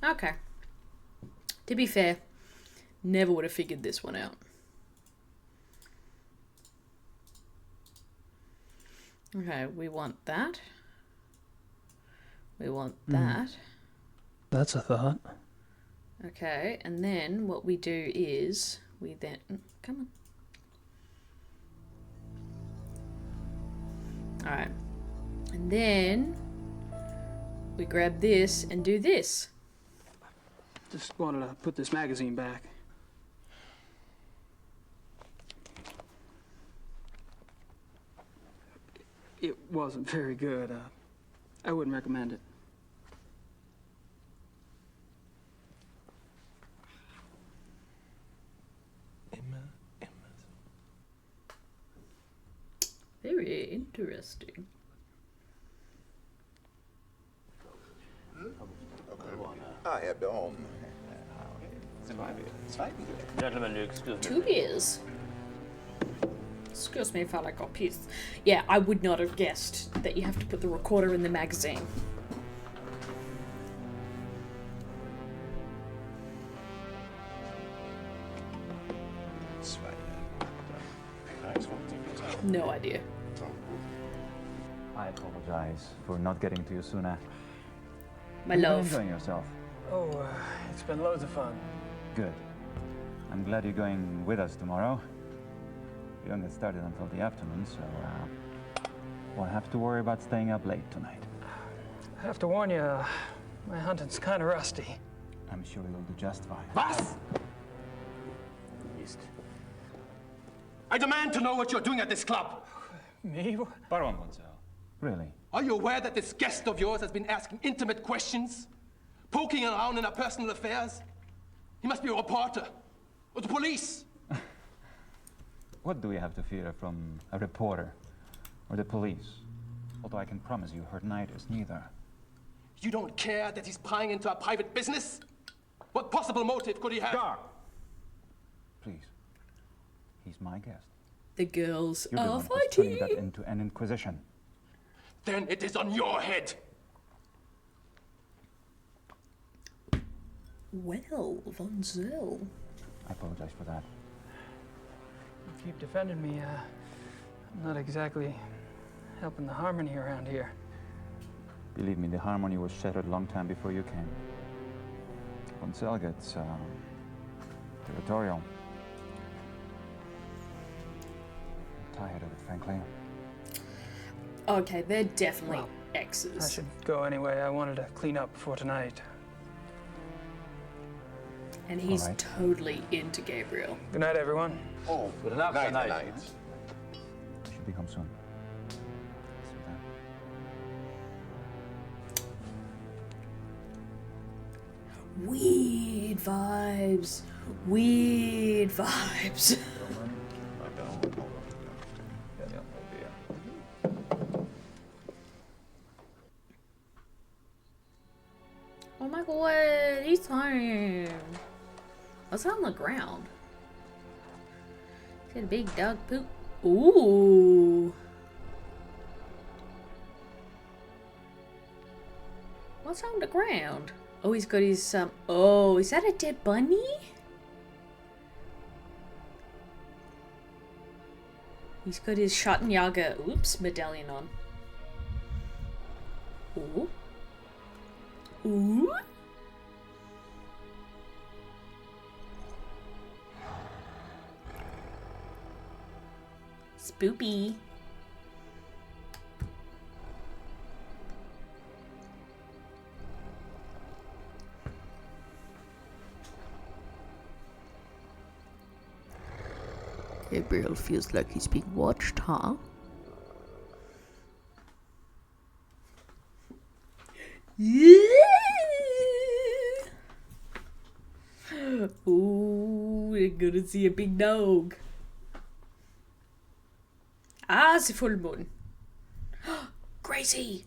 Okay. To be fair, never would have figured this one out. Okay, we want that. We want that. That's a thought. Okay, and then what we do is we then come on. Alright. And then we grab this and do this. Just wanted to put this magazine back. It wasn't very good. I wouldn't recommend it. Very interesting. Ah, Herr Baum. Gentlemen, you excuse me. 2 beers. Excuse me if I got pissed. Yeah, I would not have guessed that you have to put the recorder in the magazine. No idea. I apologize for not getting to you sooner. My Have you been love. enjoying yourself? Oh, it's been loads of fun. Good. I'm glad you're going with us tomorrow. We don't get started until the afternoon, so won't have to worry about staying up late tonight. I have to warn you, my hunting's kind of rusty. I'm sure you'll do just fine. Was? I demand to know what you're doing at this club. Me? Baron Gonzalo. Really? Are you aware that this guest of yours has been asking intimate questions? Poking around in our personal affairs? He must be a reporter. Or the police. What do we have to fear from a reporter or the police? Although I can promise you her Knight is neither. You don't care that he's prying into our private business? What possible motive could he have? Gar! Please. He's my guest. The girls You're the are one who's turning fighting. that into an inquisition. Then it is on your head. Well, Von Zell. I apologize for that. You keep defending me. I'm not exactly helping the harmony around here. Believe me, the harmony was shattered a long time before you came. Gonzalo gets territorial. I'm tired of it, frankly. Okay, they're definitely I exes. should go anyway. I wanted to clean up before tonight. And he's Alright. totally into Gabriel. Good night, everyone. Oh, Good night, night, night. night. Should be home soon. See you then. Weird vibes. Weird vibes. Oh my god, he's home. What's that on the ground? Is it a big dog poop? Ooh. What's on the ground? Oh, he's got his, oh, is that a dead bunny? He's got his Schattenjager, oops, medallion on. Ooh. Ooh. Spoopy. Gabriel feels like he's being watched, huh? Ooh, we're gonna see a big dog. Ah, it's a full moon. Gracie!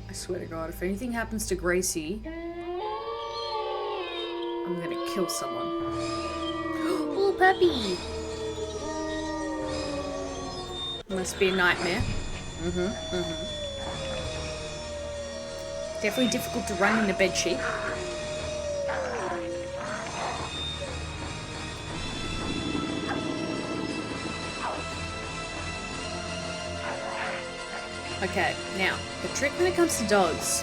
I swear to God, if anything happens to Gracie, I'm gonna kill someone. Oh, puppy! Must be a nightmare. Definitely difficult to run in a bedsheet. Okay, now, the trick when it comes to dogs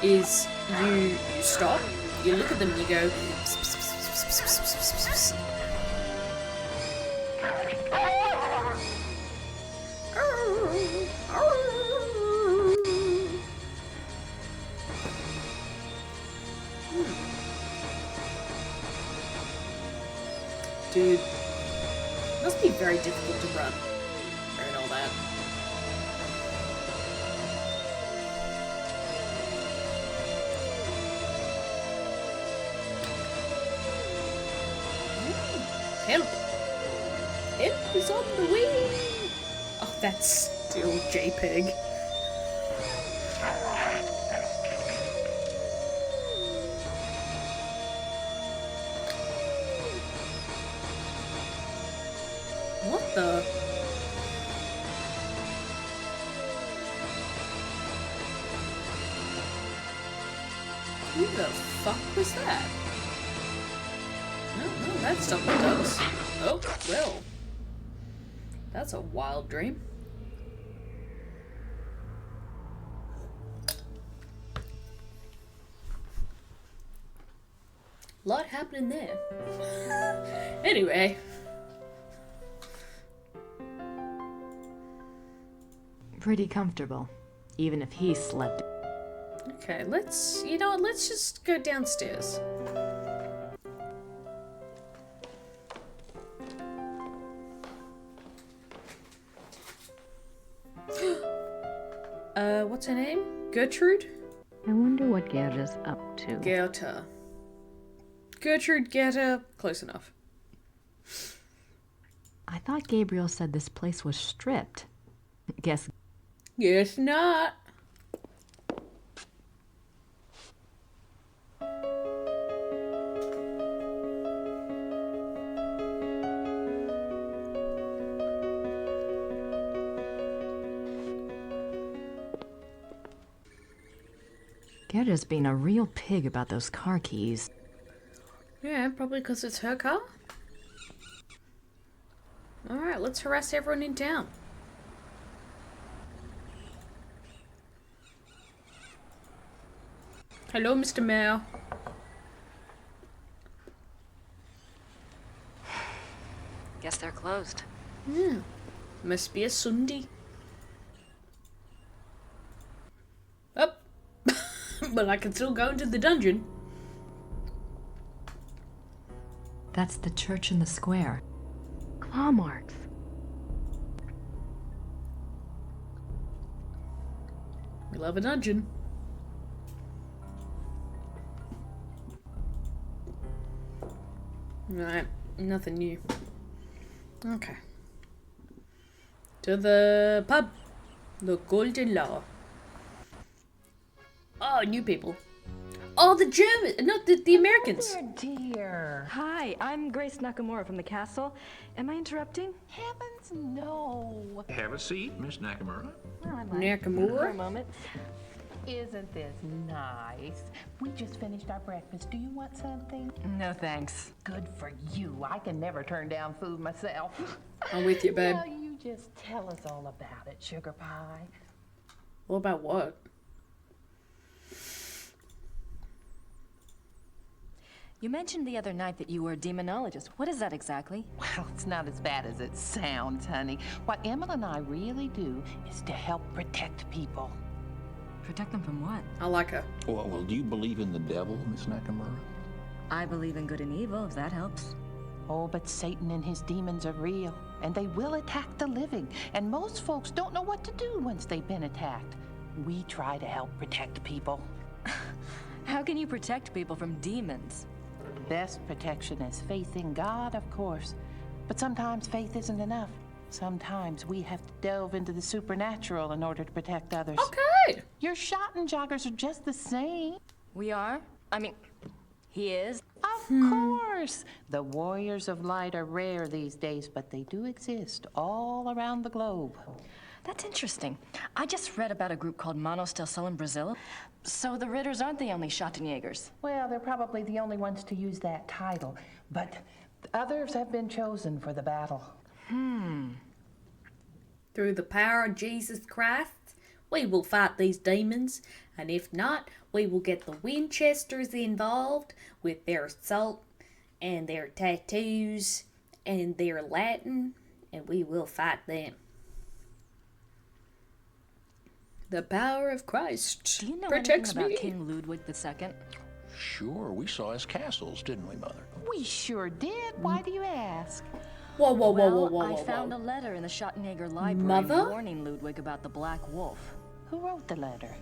is you stop, you look at them and you go... Pss, pss, pss, pss, pss, pss, pss, pss, pss. Dude, it must be very difficult to run. Hearing all that. Help! Help is on the way! Oh, that's still JPEG. What the? Who the fuck was that? No, that's not the ducks. Oh, well. That's a wild dream. Lot happening there. Anyway. Pretty comfortable, even if he slept. Okay, you know what, let's just go downstairs. What's her name? Gertrude? I wonder what Gerda's up to. Gerda. Gertrude, Gerda, close enough. I thought Gabriel said this place was stripped. Guess not. Gerda's being a real pig about those car keys. Yeah, probably because it's her car. Alright, let's harass everyone in town. Hello, Mr. Mayor. Guess they're closed. Yeah, must be a Sunday. Up. But I can still go into the dungeon. That's the church in the square. Claw marks. We love a dungeon. Right, nothing new. Okay. To the pub. The Golden Law. Oh, new people. Oh, the Germans, not the Americans. Oh, dear. Hi, I'm Grace Nakamura from the castle. Am I interrupting? Heavens, no. Have a seat, Miss Nakamura. Well, I Nakamura? For a moment. Isn't this nice? We just finished our breakfast. Do you want something? No, thanks. Good for you. I can never turn down food myself. I'm with you, babe. Well, you just tell us all about it, sugar pie. All about what? You mentioned the other night that you were a demonologist. What is that exactly? Well, it's not as bad as it sounds, honey. What Emma and I really do is to help protect people. Protect them from what? I like her. Well, do you believe in the devil, Miss Nakamura? I believe in good and evil, if that helps. Oh, but Satan and his demons are real, and they will attack the living. And most folks don't know what to do once they've been attacked. We try to help protect people. How can you protect people from demons? The best protection is faith in God, of course. But sometimes faith isn't enough. Sometimes we have to delve into the supernatural in order to protect others. Okay. Your shot and joggers are just the same. We are? I mean, He is? Of course. The warriors of light are rare these days, but they do exist all around the globe. That's interesting. I just read about a group called Manos del Sol in Brazil. So the Ritters aren't the only Schottenjägers. Well, they're probably the only ones to use that title, but others have been chosen for the battle. Through the power of Jesus Christ, we will fight these demons, and if not, we will get the Winchesters involved with their salt and their tattoos and their Latin, and we will fight them. The power of Christ Do you know protects anything me. about King Ludwig II? Sure, we saw his castles, didn't we, Mother? We sure did. Why do you ask? Whoa, whoa, whoa, whoa, whoa, I whoa, found whoa. a letter in the Schottenjäger library Mother? warning Ludwig about the Black Wolf. Who wrote the letter?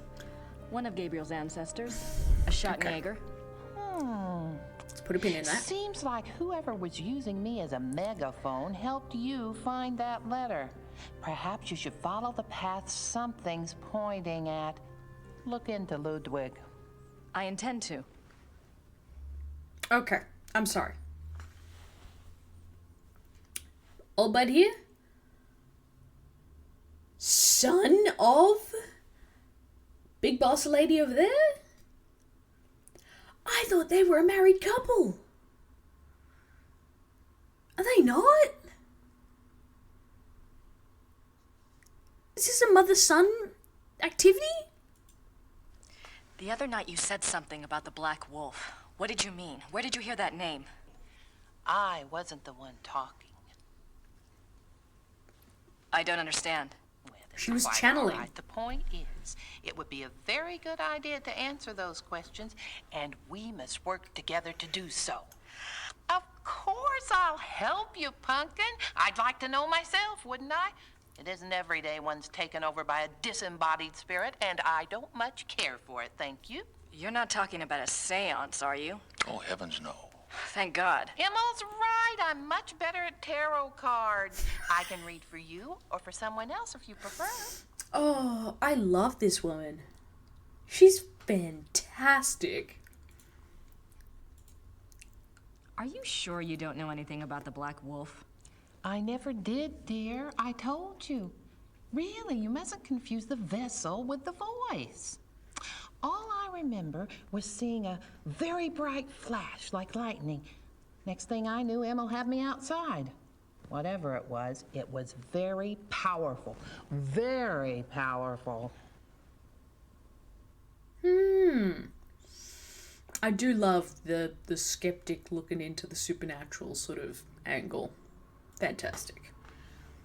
One of Gabriel's ancestors, a Schottenjäger. Let's put a pin in that. Seems like whoever was using me as a megaphone helped you find that letter. Perhaps you should follow the path something's pointing at. Look into Ludwig. I intend to. Okay, I'm sorry. Old bud here? Son of big boss lady over there? I thought they were a married couple. Are they not? Is this a mother-son activity? The other night you said something about the Black Wolf. What did you mean? Where did you hear that name? I wasn't the one talking. I don't understand. She was Quite channeling. all right. The point is, it would be a very good idea to answer those questions, and we must work together to do so. Of course I'll help you, Pumpkin. I'd like to know myself, wouldn't I? It isn't every day one's taken over by a disembodied spirit, and I don't much care for it, thank you. You're not talking about a seance, are you? Oh, heavens no. Thank God. Emil's right. I'm much better at tarot cards. I can read for you or for someone else if you prefer. Oh, I love this woman. She's fantastic. Are you sure you don't know anything about the Black Wolf? I never did, dear. I told you. Really, you mustn't confuse the vessel with the voice. All I remember was seeing a very bright flash like lightning. Next thing I knew, Emil had me outside. Whatever it was very powerful. Very powerful. I do love the skeptic looking into the supernatural sort of angle. Fantastic.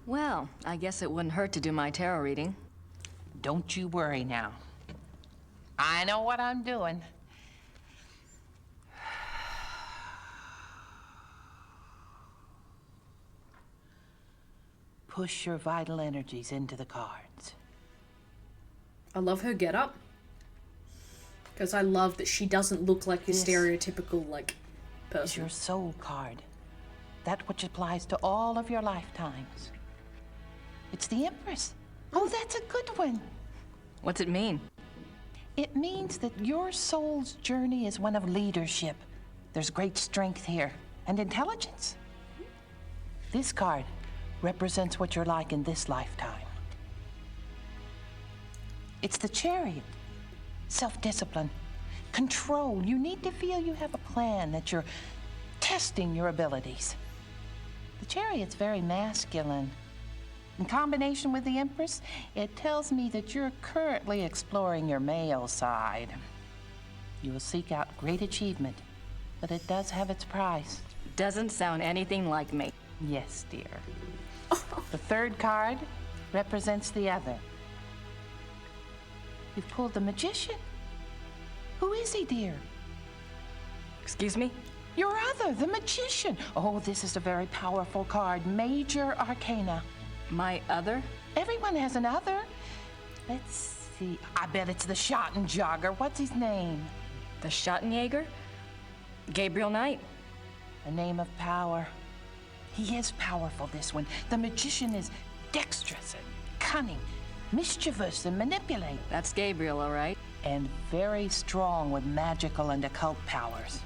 Well, I guess it wouldn't hurt to do my tarot reading. Don't you worry now. I know what I'm doing. Push your vital energies into the cards. I love her getup. Because I love that she doesn't look like your This stereotypical, like, Is person. your soul card. That which applies to all of your lifetimes. It's the Empress. Oh, that's a good one. What's it mean? It means that your soul's journey is one of leadership. There's great strength here and intelligence. This card represents what you're like in this lifetime. It's the Chariot. Self-discipline, control. You need to feel you have a plan, that you're testing your abilities. The Chariot's very masculine. In combination with the Empress, it tells me that you're currently exploring your male side. You will seek out great achievement, but it does have its price. Doesn't sound anything like me. Yes, dear. The third card represents the other. You've pulled the Magician. Who is he, dear? Excuse me? Your other, the Magician. Oh, this is a very powerful card. Major Arcana. My other? Everyone has an other. Let's see. I bet it's the Schottenjäger. What's his name? The Schottenjäger? Gabriel Knight. A name of power. He is powerful, this one. The Magician is dexterous and cunning, mischievous and manipulate. That's Gabriel, all right. And very strong with magical and occult powers.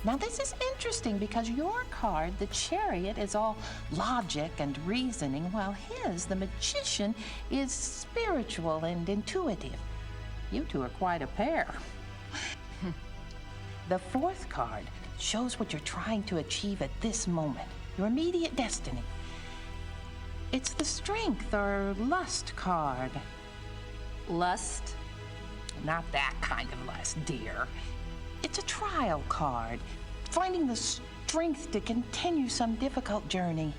Now, this is interesting because your card, the Chariot, is all logic and reasoning, while his, the Magician, is spiritual and intuitive. You two are quite a pair. The fourth card shows what you're trying to achieve at this moment, your immediate destiny. It's the Strength or Lust card. Lust? Not that kind of lust, dear. It's a trial card, finding the strength to continue some difficult journey.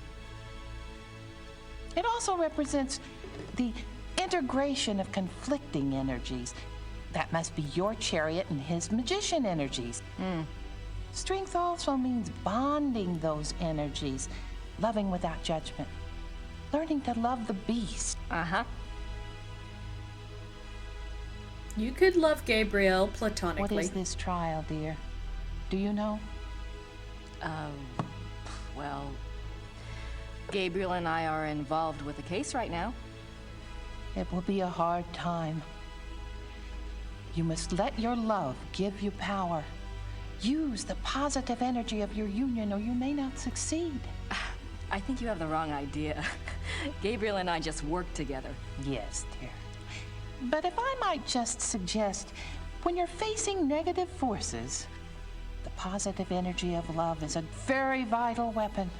It also represents the integration of conflicting energies. That must be your Chariot and his Magician energies. Strength also means bonding those energies, loving without judgment, learning to love the beast. Uh-huh. You could love Gabriel platonically. What is this trial, dear? Do you know? Well, Gabriel and I are involved with a case right now. It will be a hard time. You must let your love give you power. Use the positive energy of your union, or you may not succeed. I think you have the wrong idea. Gabriel and I just work together. Yes, dear. But if I might just suggest, when you're facing negative forces, the positive energy of love is a very vital weapon.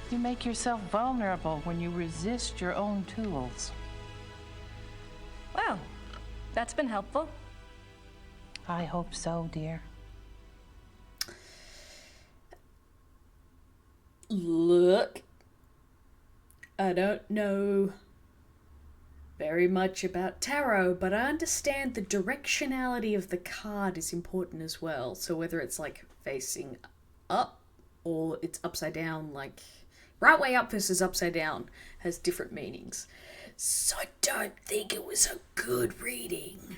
You make yourself vulnerable when you resist your own tools. Well, that's been helpful. I hope so, dear. Look, I don't know very much about tarot, but I understand the directionality of the card is important as well. So whether it's like facing up or it's upside down, like right way up versus upside down has different meanings. So I don't think it was a good reading.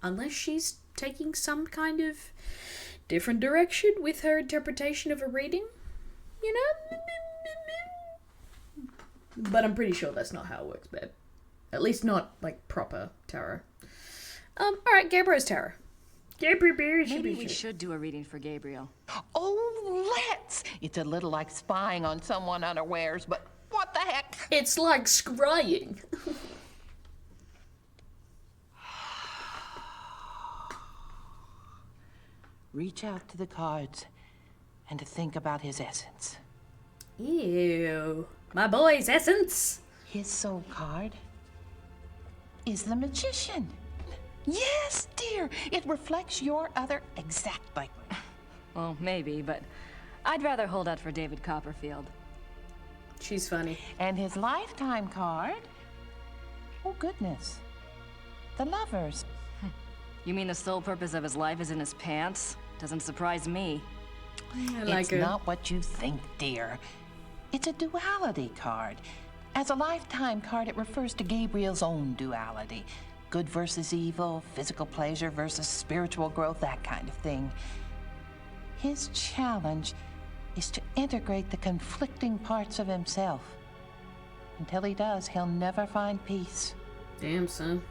Unless she's taking some kind of different direction with her interpretation of a reading, you know? But I'm pretty sure that's not how it works, babe. At least not, like, proper tarot. Alright, Gabriel's tarot. Maybe we should do a reading for Gabriel. Oh, let's! It's a little like spying on someone unawares, but what the heck? It's like scrying. Reach out to the cards and to think about his essence. Ew. My boy's essence. His soul card is the Magician. Yes, dear. It reflects your other exactly. Well, maybe, but I'd rather hold out for David Copperfield. She's funny. And his lifetime card? Oh, goodness. The Lovers. You mean the sole purpose of his life is in his pants? Doesn't surprise me. It's not what you think, dear. It's a duality card. As a lifetime card, it refers to Gabriel's own duality. Good versus evil, physical pleasure versus spiritual growth, that kind of thing. His challenge is to integrate the conflicting parts of himself. Until he does, he'll never find peace. Damn, son.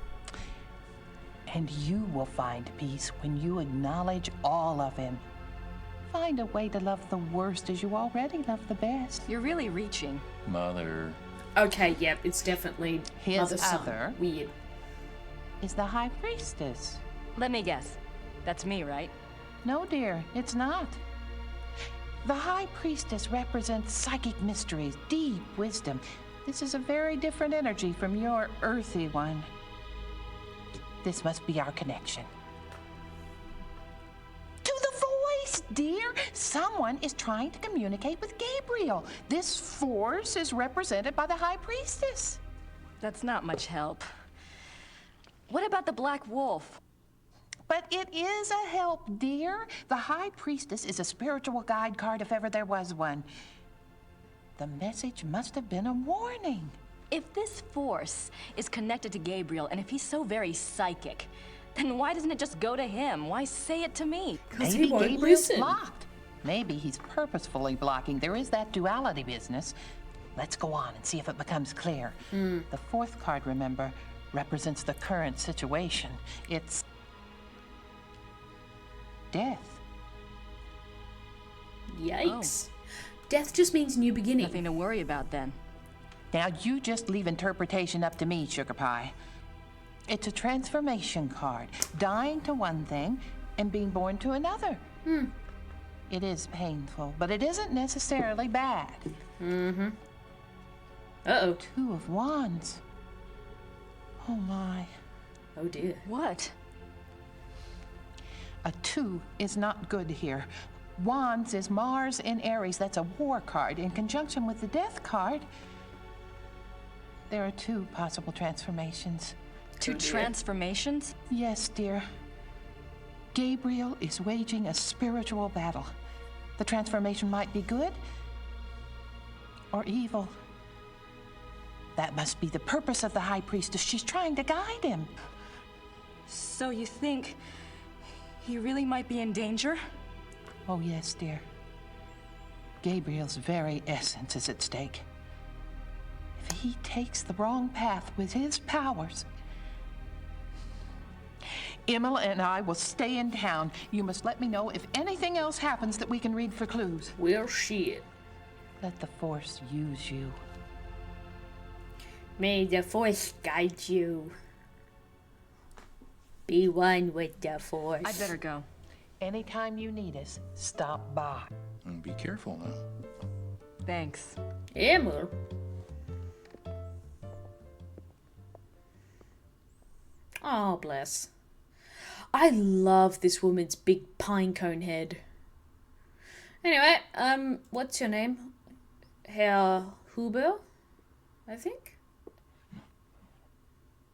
And you will find peace when you acknowledge all of him. Find a way to love the worst as you already love the best. You're really reaching. Mother. Okay, yep, it's definitely His mother-son. other Weird. Is the High Priestess. Let me guess. That's me, right? No, dear, it's not. The High Priestess represents psychic mysteries, deep wisdom. This is a very different energy from your earthy one. This must be our connection. To the voice, dear! Someone is trying to communicate with Gabriel. This force is represented by the High Priestess. That's not much help. What about the Black Wolf? But it is a help, dear. The High Priestess is a spiritual guide card if ever there was one. The message must have been a warning. If this force is connected to Gabriel, and if he's so very psychic, then why doesn't it just go to him? Why say it to me? Maybe Gabriel's blocked. Maybe he's purposefully blocking. There is that duality business. Let's go on and see if it becomes clear. The fourth card, remember, represents the current situation. It's death. Yikes. Death just means new beginning. Nothing to worry about then. Now, you just leave interpretation up to me, Sugar Pie. It's a transformation card. Dying to one thing and being born to another. It is painful, but it isn't necessarily bad. Mm-hmm. Uh-oh. 2 of Wands. Oh, my. Oh, dear. What? A 2 is not good here. Wands is Mars in Aries. That's a war card. In conjunction with the Death card, there are 2 possible transformations. 2 transformations? Yes, dear. Gabriel is waging a spiritual battle. The transformation might be good or evil. That must be the purpose of the High Priestess. She's trying to guide him. So you think he really might be in danger? Oh, yes, dear. Gabriel's very essence is at stake. If he takes the wrong path with his powers, Imola and I will stay in town. You must let me know if anything else happens that we can read for clues. Well, shit. Let the Force use you. May the Force guide you. Be one with the Force. I'd better go. Anytime you need us, stop by. And be careful now. Thanks. Emil. Oh, bless. I love this woman's big pinecone head. Anyway, what's your name? Herr Huber, I think?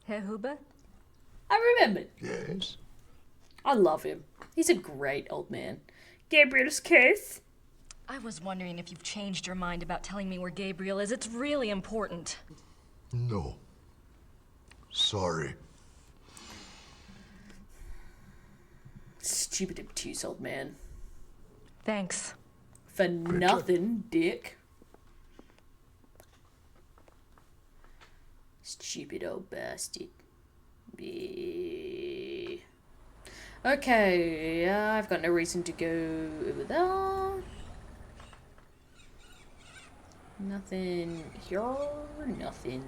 Herr Huber? I remembered. Yes? I love him. He's a great old man. Gabriel's case. I was wondering if you've changed your mind about telling me where Gabriel is. It's really important. No. Sorry. Stupid obtuse old man. Thanks. For nothing, dick. Stupid old bastard. Yeah. Okay, I've got no reason to go over there. Nothing here, nothing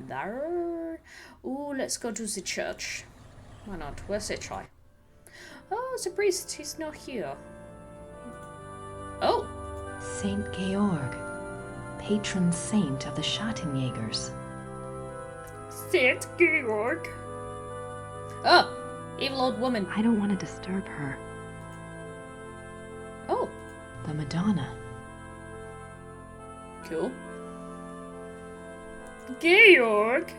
there. Ooh, let's go to the church. Why not? Where's the try? Oh, the priest, he's not here. Oh! Saint Georg, patron saint of the Schattenjägers. Saint Georg! Oh! Evil old woman. I don't want to disturb her. Oh. The Madonna. Cool. Georg!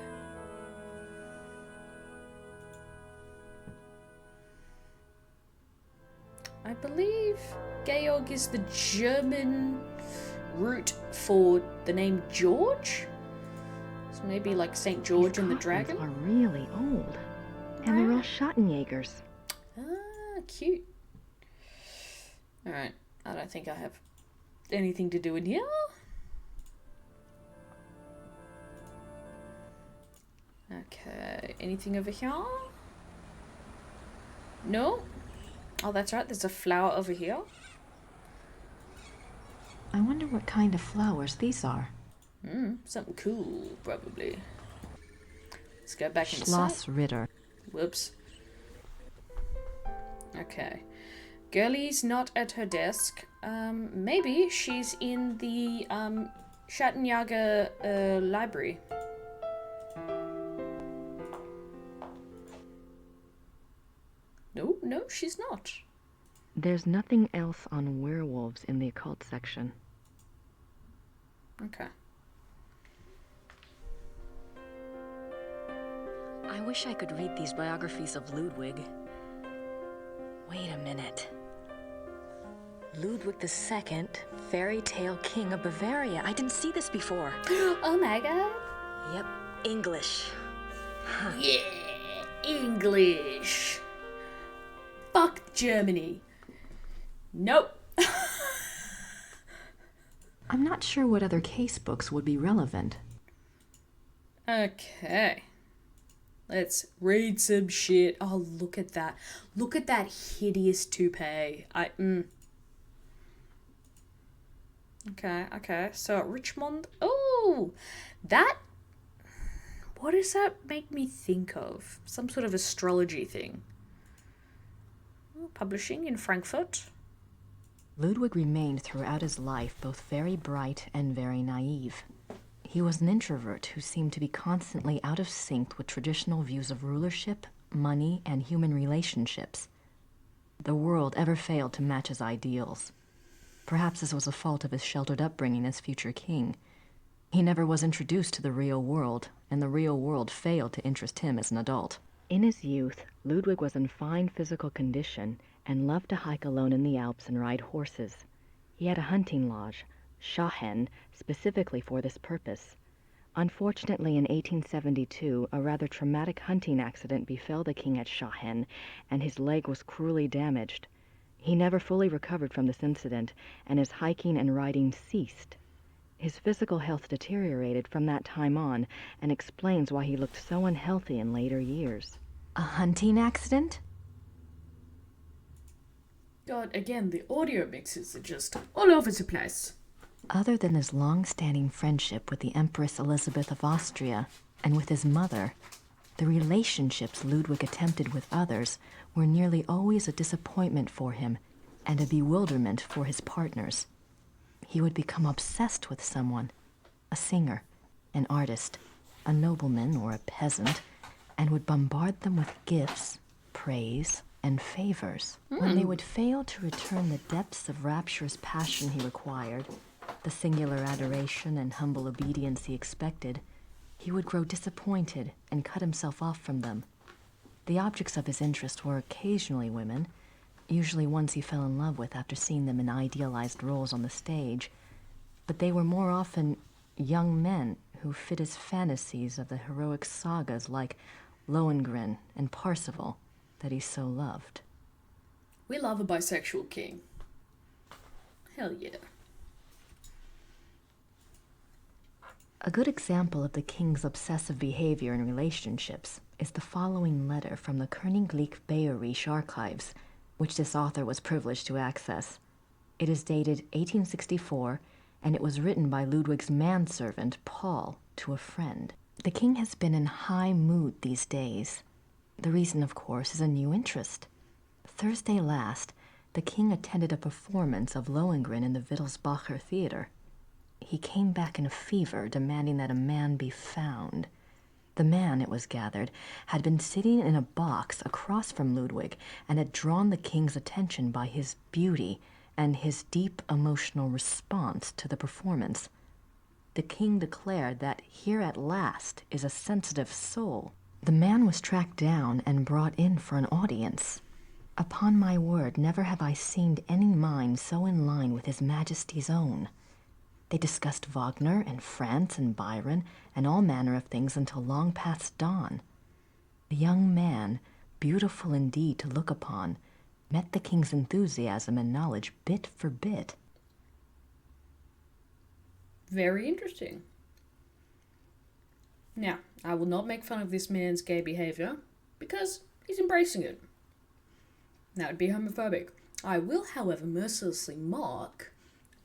I believe Georg is the German root for the name George? So maybe like St. George and the Dragon? Are really old. And they're all Schattenjägers. Ah, cute. Alright, I don't think I have anything to do in here. Okay, anything over here? No? Oh, that's right, there's a flower over here. I wonder what kind of flowers these are. Something cool, probably. Let's go back inside. Schloss Ritter. Whoops. Okay. Girlie's not at her desk. Maybe she's in the Schattenjäger library. No, she's not. There's nothing else on werewolves in the occult section. Okay. I wish I could read these biographies of Ludwig. Wait a minute. Ludwig II, fairy tale king of Bavaria. I didn't see this before. Oh my god. Yep, English. Yeah, English. Fuck Germany. Nope. I'm not sure what other case books would be relevant. Okay. Let's read some shit. Oh, look at that. Look at that hideous toupee. Okay. So Richmond. Oh, that. What does that make me think of? Some sort of astrology thing. Oh, publishing in Frankfurt. Ludwig remained throughout his life both very bright and very naive. He was an introvert who seemed to be constantly out of sync with traditional views of rulership, money, and human relationships. The world ever failed to match his ideals. Perhaps this was a fault of his sheltered upbringing as future king. He never was introduced to the real world, and the real world failed to interest him as an adult. In his youth, Ludwig was in fine physical condition and loved to hike alone in the Alps and ride horses. He had a hunting lodge, Schahen, specifically for this purpose. Unfortunately, in 1872, a rather traumatic hunting accident befell the king at Schahen, and his leg was cruelly damaged. He never fully recovered from this incident, and his hiking and riding ceased. His physical health deteriorated from that time on, and explains why he looked so unhealthy in later years. A hunting accident? God, again, the audio mixes are just all over the place. Other than his long-standing friendship with the Empress Elizabeth of Austria and with his mother, the relationships Ludwig attempted with others were nearly always a disappointment for him and a bewilderment for his partners. He would become obsessed with someone, a singer, an artist, a nobleman or a peasant, and would bombard them with gifts, praise, and favors. When they would fail to return the depths of rapturous passion he required, the singular adoration and humble obedience he expected, he would grow disappointed and cut himself off from them. The objects of his interest were occasionally women, usually ones he fell in love with after seeing them in idealized roles on the stage, but they were more often young men who fit his fantasies of the heroic sagas like Lohengrin and Parsifal that he so loved. We love a bisexual king. Hell yeah. A good example of the king's obsessive behavior in relationships is the following letter from the Königlich Bayerische archives, which this author was privileged to access. It is dated 1864, and it was written by Ludwig's manservant, Paul, to a friend. The king has been in high mood these days. The reason, of course, is a new interest. Thursday last, the king attended a performance of Lohengrin in the Wittelsbacher Theater. He came back in a fever, demanding that a man be found. The man, it was gathered, had been sitting in a box across from Ludwig and had drawn the king's attention by his beauty and his deep emotional response to the performance. The king declared that here at last is a sensitive soul. The man was tracked down and brought in for an audience. Upon my word, never have I seen any mind so in line with His Majesty's own. They discussed Wagner and France and Byron and all manner of things until long past dawn. The young man, beautiful indeed to look upon, met the king's enthusiasm and knowledge bit for bit. Very interesting. Now, I will not make fun of this man's gay behavior because he's embracing it. That would be homophobic. I will, however, mercilessly mock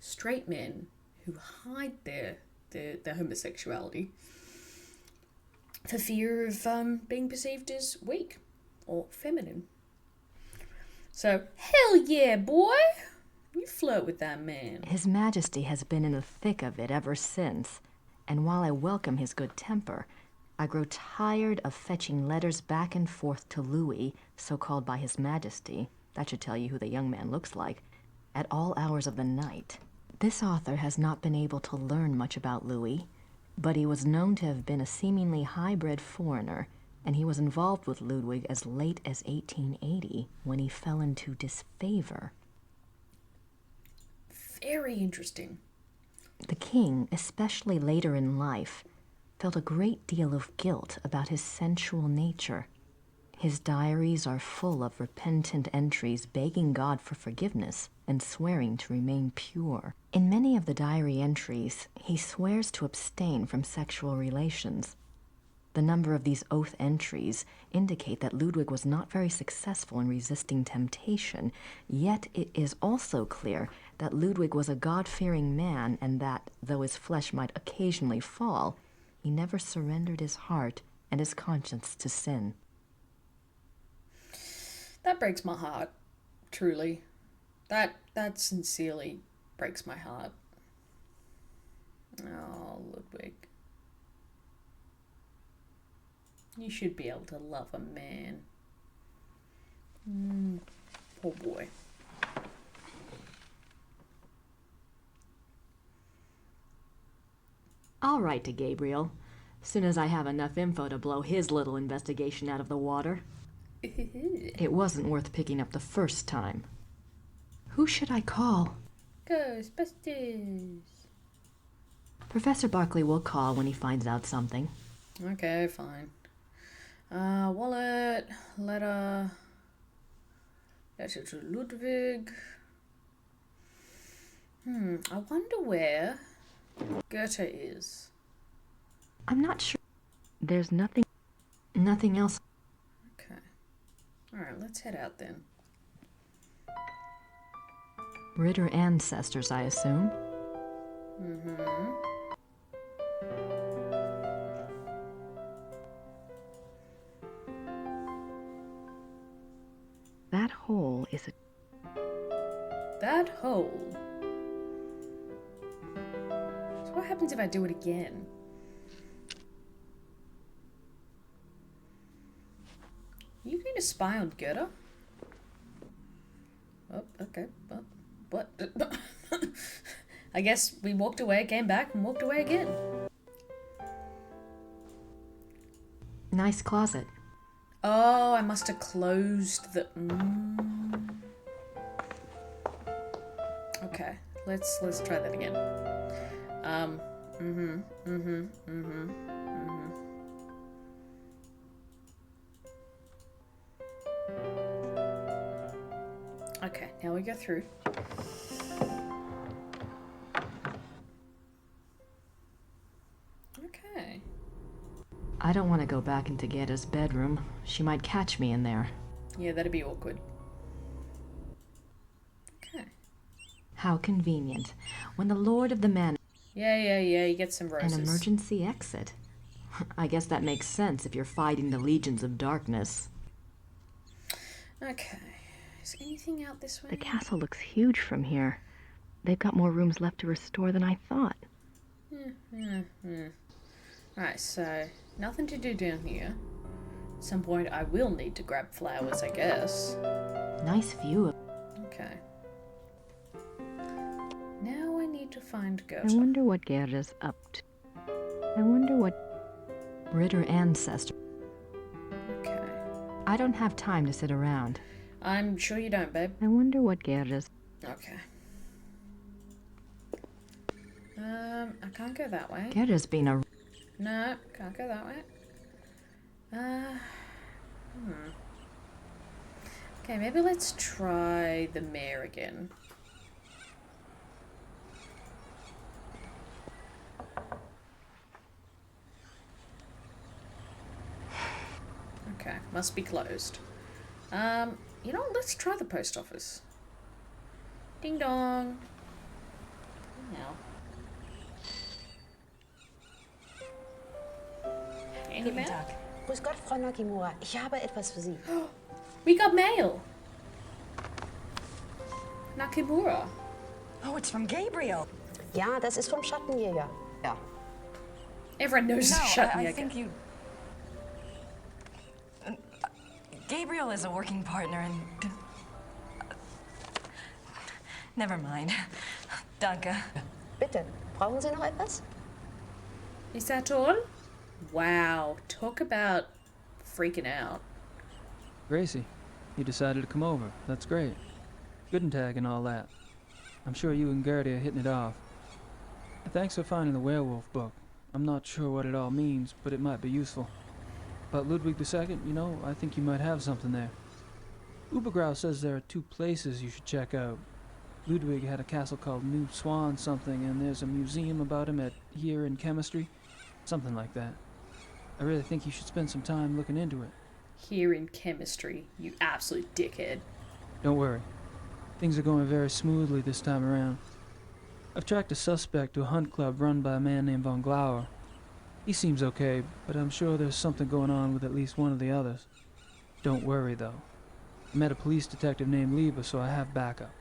straight men who hide their homosexuality for fear of being perceived as weak or feminine. So, hell yeah, boy! You flirt with that man. His Majesty has been in the thick of it ever since, and while I welcome his good temper, I grow tired of fetching letters back and forth to Louis, so called by His Majesty, that should tell you who the young man looks like, at all hours of the night. This author has not been able to learn much about Louis, but he was known to have been a seemingly high-bred foreigner, and he was involved with Ludwig as late as 1880, when he fell into disfavor. Very interesting. The king, especially later in life, felt a great deal of guilt about his sensual nature. His diaries are full of repentant entries begging God for forgiveness and swearing to remain pure. In many of the diary entries, he swears to abstain from sexual relations. The number of these oath entries indicate that Ludwig was not very successful in resisting temptation, yet it is also clear that Ludwig was a God-fearing man and that, though his flesh might occasionally fall, he never surrendered his heart and his conscience to sin. That breaks my heart, truly. That sincerely breaks my heart. Oh, Ludwig. You should be able to love a man. Poor boy. I'll write to Gabriel, soon as I have enough info to blow his little investigation out of the water. It wasn't worth picking up the first time. Who should I call? Ghostbusters. Professor Barkley will call when he finds out something. Okay, fine. Wallet, letter, letter to Ludwig. I wonder where Goethe is. I'm not sure. There's nothing else. Okay. Alright, let's head out then. Ritter ancestors, I assume. That hole is a... That hole? So what happens if I do it again? You going to spy on Goethe? Oh, okay. Well, what? I guess we walked away, came back, and walked away again. Nice closet. Oh, I must have closed the... Okay, let's try that again. Okay, now we go through. Okay. I don't want to go back into Gerda's bedroom. She might catch me in there. Yeah, that'd be awkward. Okay. How convenient. When the Lord of the Manor... Yeah, you get some roses. An emergency exit. I guess that makes sense if you're fighting the legions of darkness. Okay. Is anything out this way? The castle looks huge from here. They've got more rooms left to restore than I thought. Right, so nothing to do down here. At some point I will need to grab flowers, I guess. Nice view. Okay. Now I need to find I Goethe. wonder what Gerda's up to. I wonder what... Ritter ancestor. Okay. I don't have time to sit around. I'm sure you don't, babe. I wonder what Gerda's... Okay. I can't go that way. Gerda's been a... No, can't go that way. Okay, maybe let's try the mayor again. Okay, must be closed. You know, let's try the post office. Ding dong. Now. Any mail? Grüß Gott, Frau Nakimura. Ich habe etwas für Sie. We got mail. Nakimura. Oh, it's from Gabriel. Ja, das ist vom Schattenjäger. Ja. Everyone knows No, Schattenjäger. I think you... Gabriel is a working partner and... Never mind. Danke. Bitte, brauchen Sie noch etwas? Is that all? Wow, talk about freaking out. Gracie, you decided to come over. That's great. Good and tag and all that. I'm sure you and Gertie are hitting it off. Thanks for finding the werewolf book. I'm not sure what it all means, but it might be useful. About Ludwig II, you know, I think you might have something there. Ubergrau says there are 2 places you should check out. Ludwig had a castle called New Swan something, and there's a museum about him here in chemistry. Something like that. I really think you should spend some time looking into it. Here in chemistry, you absolute dickhead. Don't worry. Things are going very smoothly this time around. I've tracked a suspect to a hunt club run by a man named Von Glauer. He seems okay, but I'm sure there's something going on with at least one of the others. Don't worry, though. I met a police detective named Lieber, so I have backup.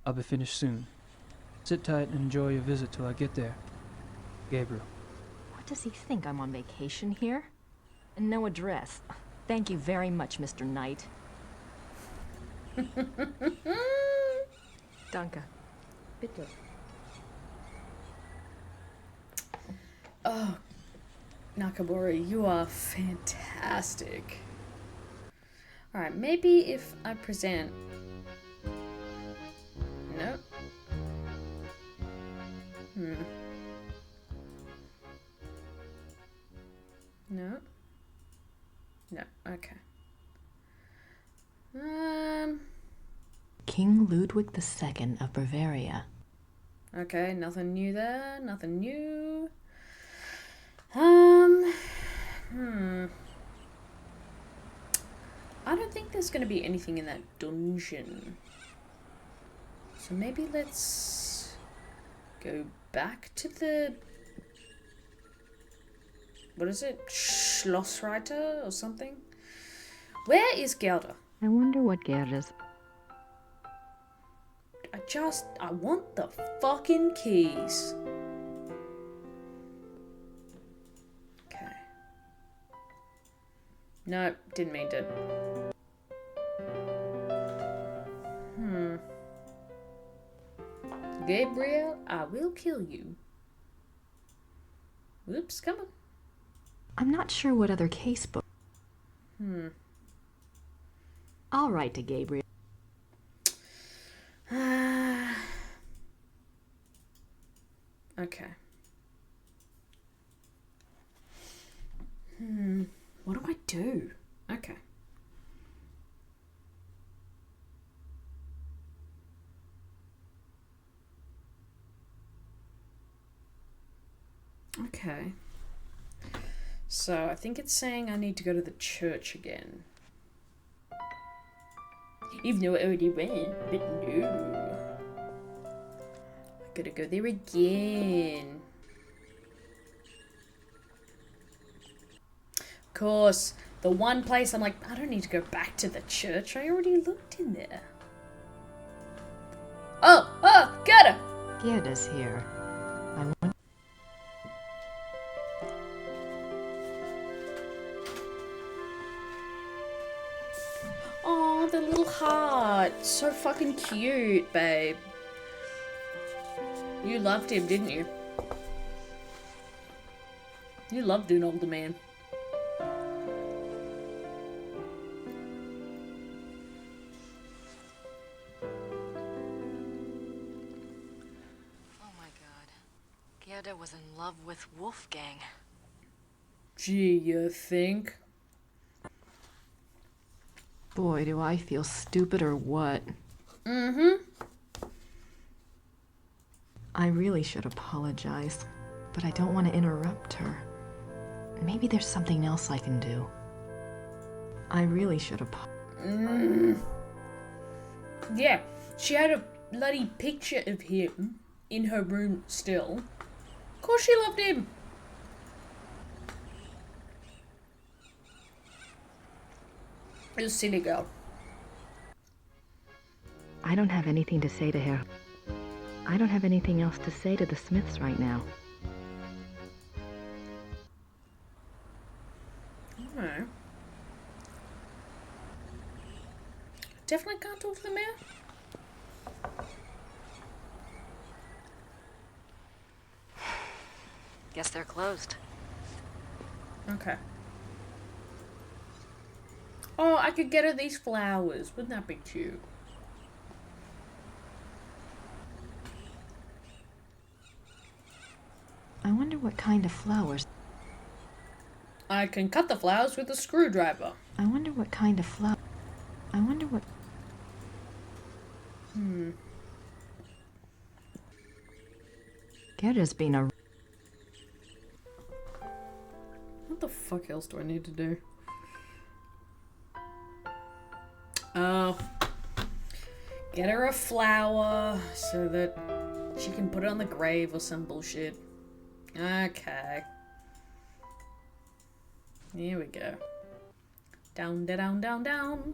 I'll be finished soon. Sit tight and enjoy your visit till I get there. Gabriel. What does he think? I'm on vacation here? And no address. Thank you very much, Mr. Knight. Danke. Bitte. Oh, Nakamura, you are fantastic. Alright, maybe if I present... No. No. No, okay. King Ludwig II of Bavaria. Okay, nothing new there, nothing new. I don't think there's gonna be anything in that dungeon. So maybe let's go back to the... What is it? Schlossreiter or something? Where is Gerda? I wonder what Gerda's... I want the fucking keys. Okay. Nope, didn't mean to. Gabriel, I will kill you. Oops, come on. I'm not sure what other casebook. I'll write to Gabriel. Okay. What do I do? Okay. Okay. So I think it's saying I need to go to the church again. Even though I already went, but no. I gotta go there again. Of course, the one place I'm like, I don't need to go back to the church. I already looked in there. Oh, Gerda! Gerda's here. I want... Oh, the little heart. So fucking cute, babe. You loved him, didn't you? You loved an older man. Oh my god. Gerda was in love with Wolfgang. Gee, you think? Boy, do I feel stupid or what? I really should apologize, but I don't want to interrupt her. Maybe there's something else I can do. I really should apologize. Yeah, she had a bloody picture of him in her room still. Of course she loved him. You silly girl. I don't have anything to say to her. I don't have anything else to say to the Smiths right now. Alright. Definitely can't talk to the mayor. Guess they're closed. Okay. Oh, I could get her these flowers. Wouldn't that be cute? I wonder what kind of flowers. I can cut the flowers with a screwdriver. I wonder what kind of flower. I wonder what. Gerda's been a. What the fuck else do I need to do? Oh. Get her a flower so that she can put it on the grave or some bullshit. Okay. Here we go. Down, down, down, down.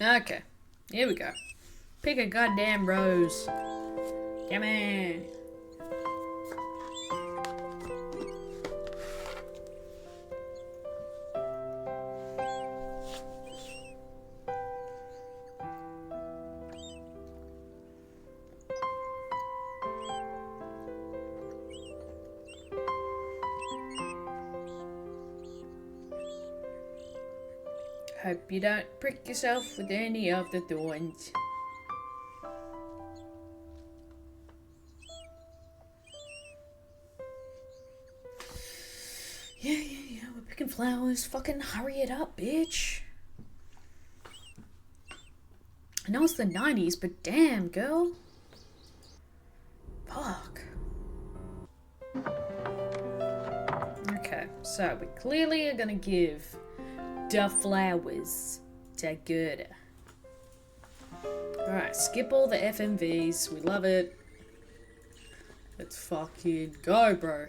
Okay. Here we go. Pick a goddamn rose. Come on. Hope you don't prick yourself with any of the thorns. Yeah, we're picking flowers. Fucking hurry it up, bitch. I know it's the 90s, but damn, girl. Fuck. Okay, so we clearly are gonna give the flowers to Gerda. Alright, skip all the FMVs. We love it. Let's fucking go, bro.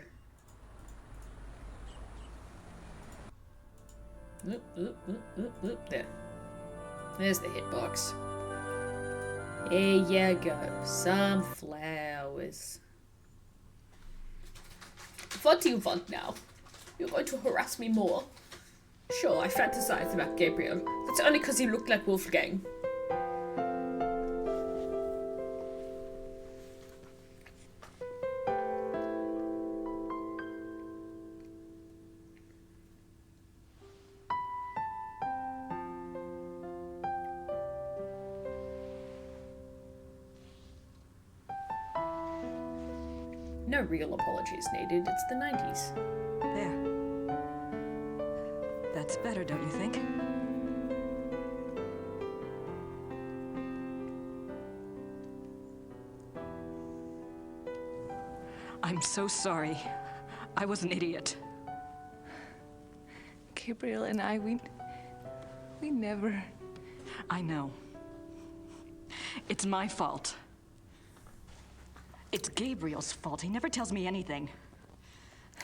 There. There's the hitbox. There you go. Some flowers. What do you want now? You're going to harass me more? Sure, I fantasize about Gabriel. That's only because he looked like Wolfgang. No real apologies needed. It's the 90s. There. That's better, don't you think? I'm so sorry. I was an idiot. Gabriel and I, we never... I know. It's my fault. It's Gabriel's fault. He never tells me anything.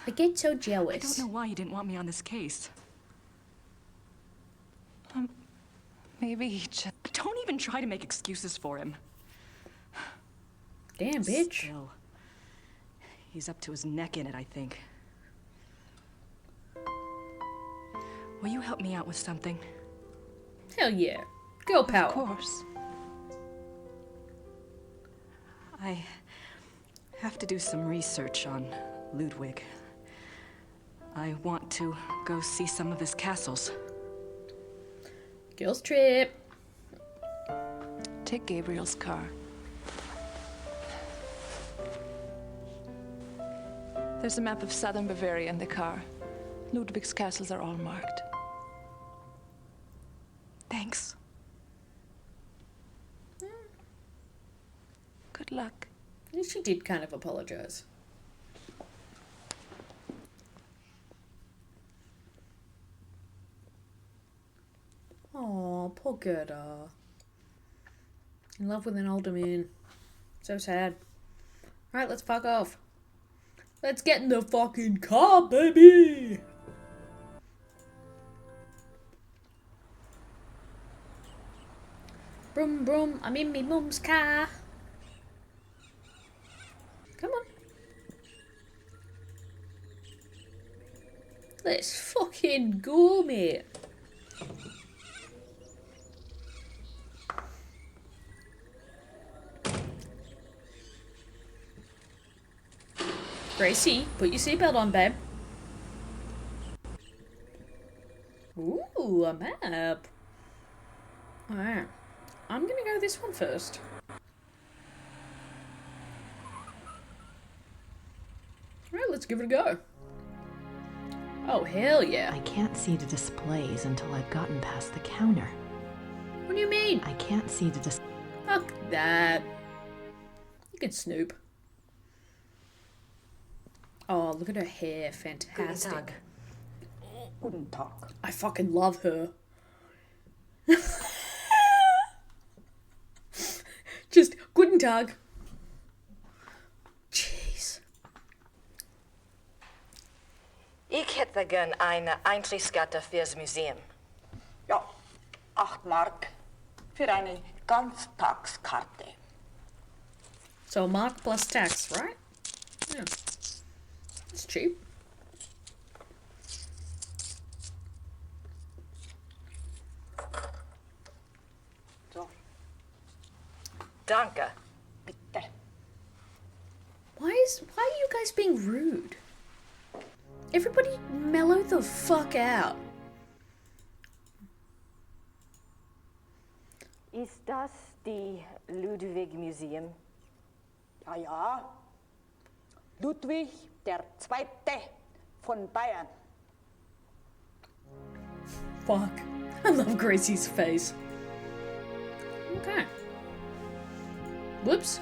I get so jealous. I don't know why he didn't want me on this case. Maybe he just... Don't even try to make excuses for him. Damn, bitch. Still, he's up to his neck in it, I think. Will you help me out with something? Hell yeah. Girl power. Of course. I have to do some research on Ludwig. I want to go see some of his castles. Girls trip. Take Gabriel's car. There's a map of southern Bavaria in the car. Ludwig's castles are all marked. Thanks. Good luck. She did kind of apologize. Oh, poor Gerda. In love with an older man. So sad. Alright, let's fuck off. Let's get in the fucking car, baby! Brum brum, I'm in me mum's car. Come on. Let's fucking go, mate. Gracie, put your seatbelt on, babe. Ooh, a map. Alright. I'm gonna go this one first. Alright, let's give it a go. Oh, hell yeah. I can't see the displays until I've gotten past the counter. What do you mean? I can't see the displays. Fuck that. You can snoop. Oh, look at her hair. Fantastic. Guten Tag. I fucking love her. Doug. Jeez. Ik hätte gern eine Eintrittskarte fürs Museum. Ja, 8 Mark für eine Ganztagskarte. So a mark plus tax, right? Yeah. It's cheap. So. Danke. Bitte. Why are you guys being rude? Everybody mellow the fuck out. Ist das die Ludwig Museum? Ja, ja. Ludwig der Zweite von Bayern. Fuck. I love Gracie's face. Okay. Whoops.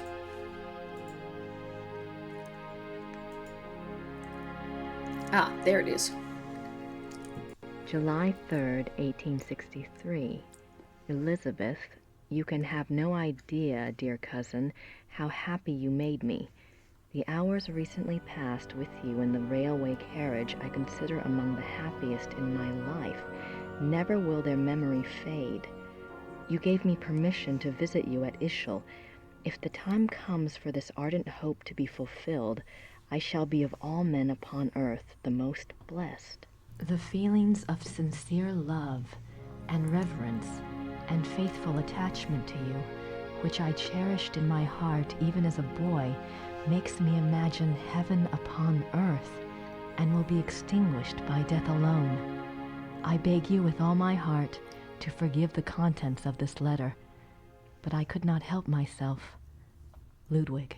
Ah, there it is. July 3rd, 1863. Elizabeth, you can have no idea, dear cousin, how happy you made me. The hours recently passed with you in the railway carriage I consider among the happiest in my life. Never will their memory fade. You gave me permission to visit you at Ischl. If the time comes for this ardent hope to be fulfilled, I shall be of all men upon earth the most blessed. The feelings of sincere love and reverence and faithful attachment to you, which I cherished in my heart even as a boy, makes me imagine heaven upon earth and will be extinguished by death alone. I beg you with all my heart to forgive the contents of this letter, but I could not help myself. Ludwig.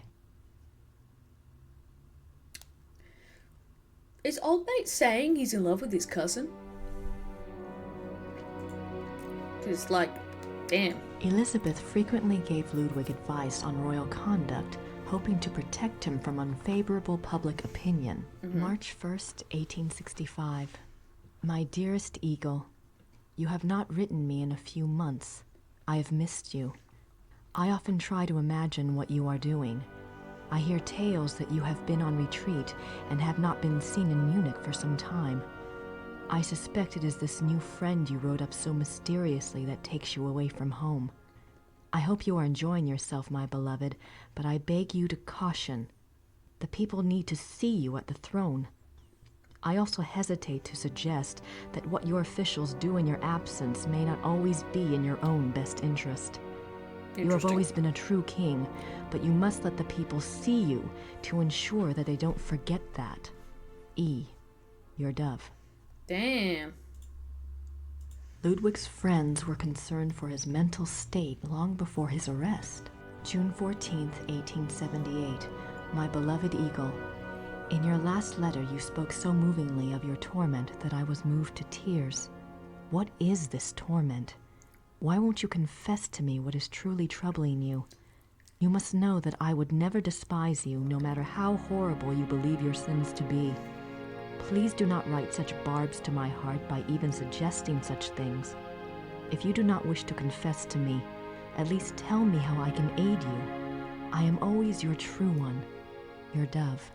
Is old mate saying he's in love with his cousin? Because, like, damn. Elizabeth frequently gave Ludwig advice on royal conduct, hoping to protect him from unfavorable public opinion. March 1st, 1865. My dearest Eagle, you have not written me in a few months. I have missed you. I often try to imagine what you are doing. I hear tales that you have been on retreat and have not been seen in Munich for some time. I suspect it is this new friend you wrote up so mysteriously that takes you away from home. I hope you are enjoying yourself, my beloved, but I beg you to caution. The people need to see you at the throne. I also hesitate to suggest that what your officials do in your absence may not always be in your own best interest. You have always been a true king, but you must let the people see you to ensure that they don't forget that. E. Your dove. Damn. Ludwig's friends were concerned for his mental state long before his arrest. June 14th, 1878. My beloved Eagle, in your last letter you spoke so movingly of your torment that I was moved to tears. What is this torment? Why won't you confess to me what is truly troubling you? You must know that I would never despise you, no matter how horrible you believe your sins to be. Please do not write such barbs to my heart by even suggesting such things. If you do not wish to confess to me, at least tell me how I can aid you. I am always your true one, your dove.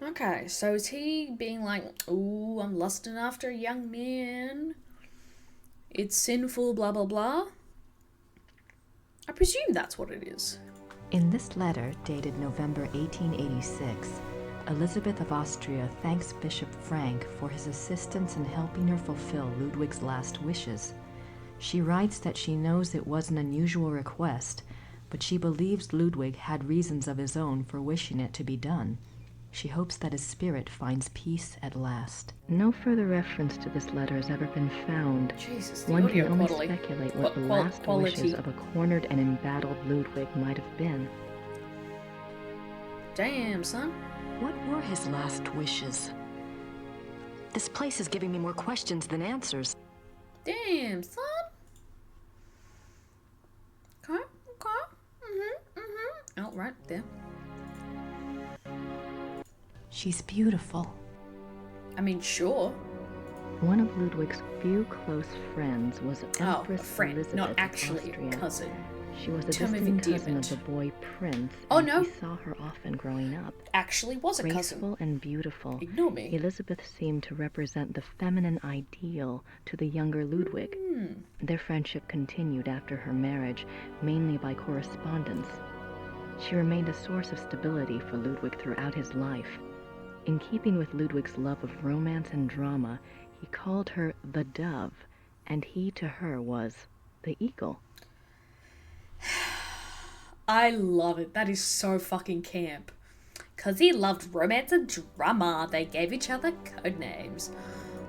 Okay, so is he being like, ooh, I'm lusting after a young man? It's sinful, blah, blah, blah? I presume that's what it is. In this letter, dated November 1886, Elizabeth of Austria thanks Bishop Frank for his assistance in helping her fulfill Ludwig's last wishes. She writes that she knows it was an unusual request, but she believes Ludwig had reasons of his own for wishing it to be done. She hopes that his spirit finds peace at last. No further reference to this letter has ever been found. Jesus, the One can audio only quality. speculate what the last wishes of a cornered and embattled Ludwig might have been. Damn, son. What were his last wishes? This place is giving me more questions than answers. Damn, son. Okay. Oh, right there. She's beautiful. I mean, sure. One of Ludwig's few close friends was Empress a friend, Elizabeth not of actually Austria. a cousin. She was a Term of distant cousin endearment. of the boy Prince, Oh, and no. he saw her often growing up. Actually was a cousin. Graceful and beautiful, Ignore me. Elizabeth seemed to represent the feminine ideal to the younger Ludwig. Their friendship continued after her marriage, mainly by correspondence. She remained a source of stability for Ludwig throughout his life. In keeping with Ludwig's love of romance and drama, he called her the Dove, and he to her was the Eagle. I love it. That is so fucking camp. Because he loved romance and drama, they gave each other code names.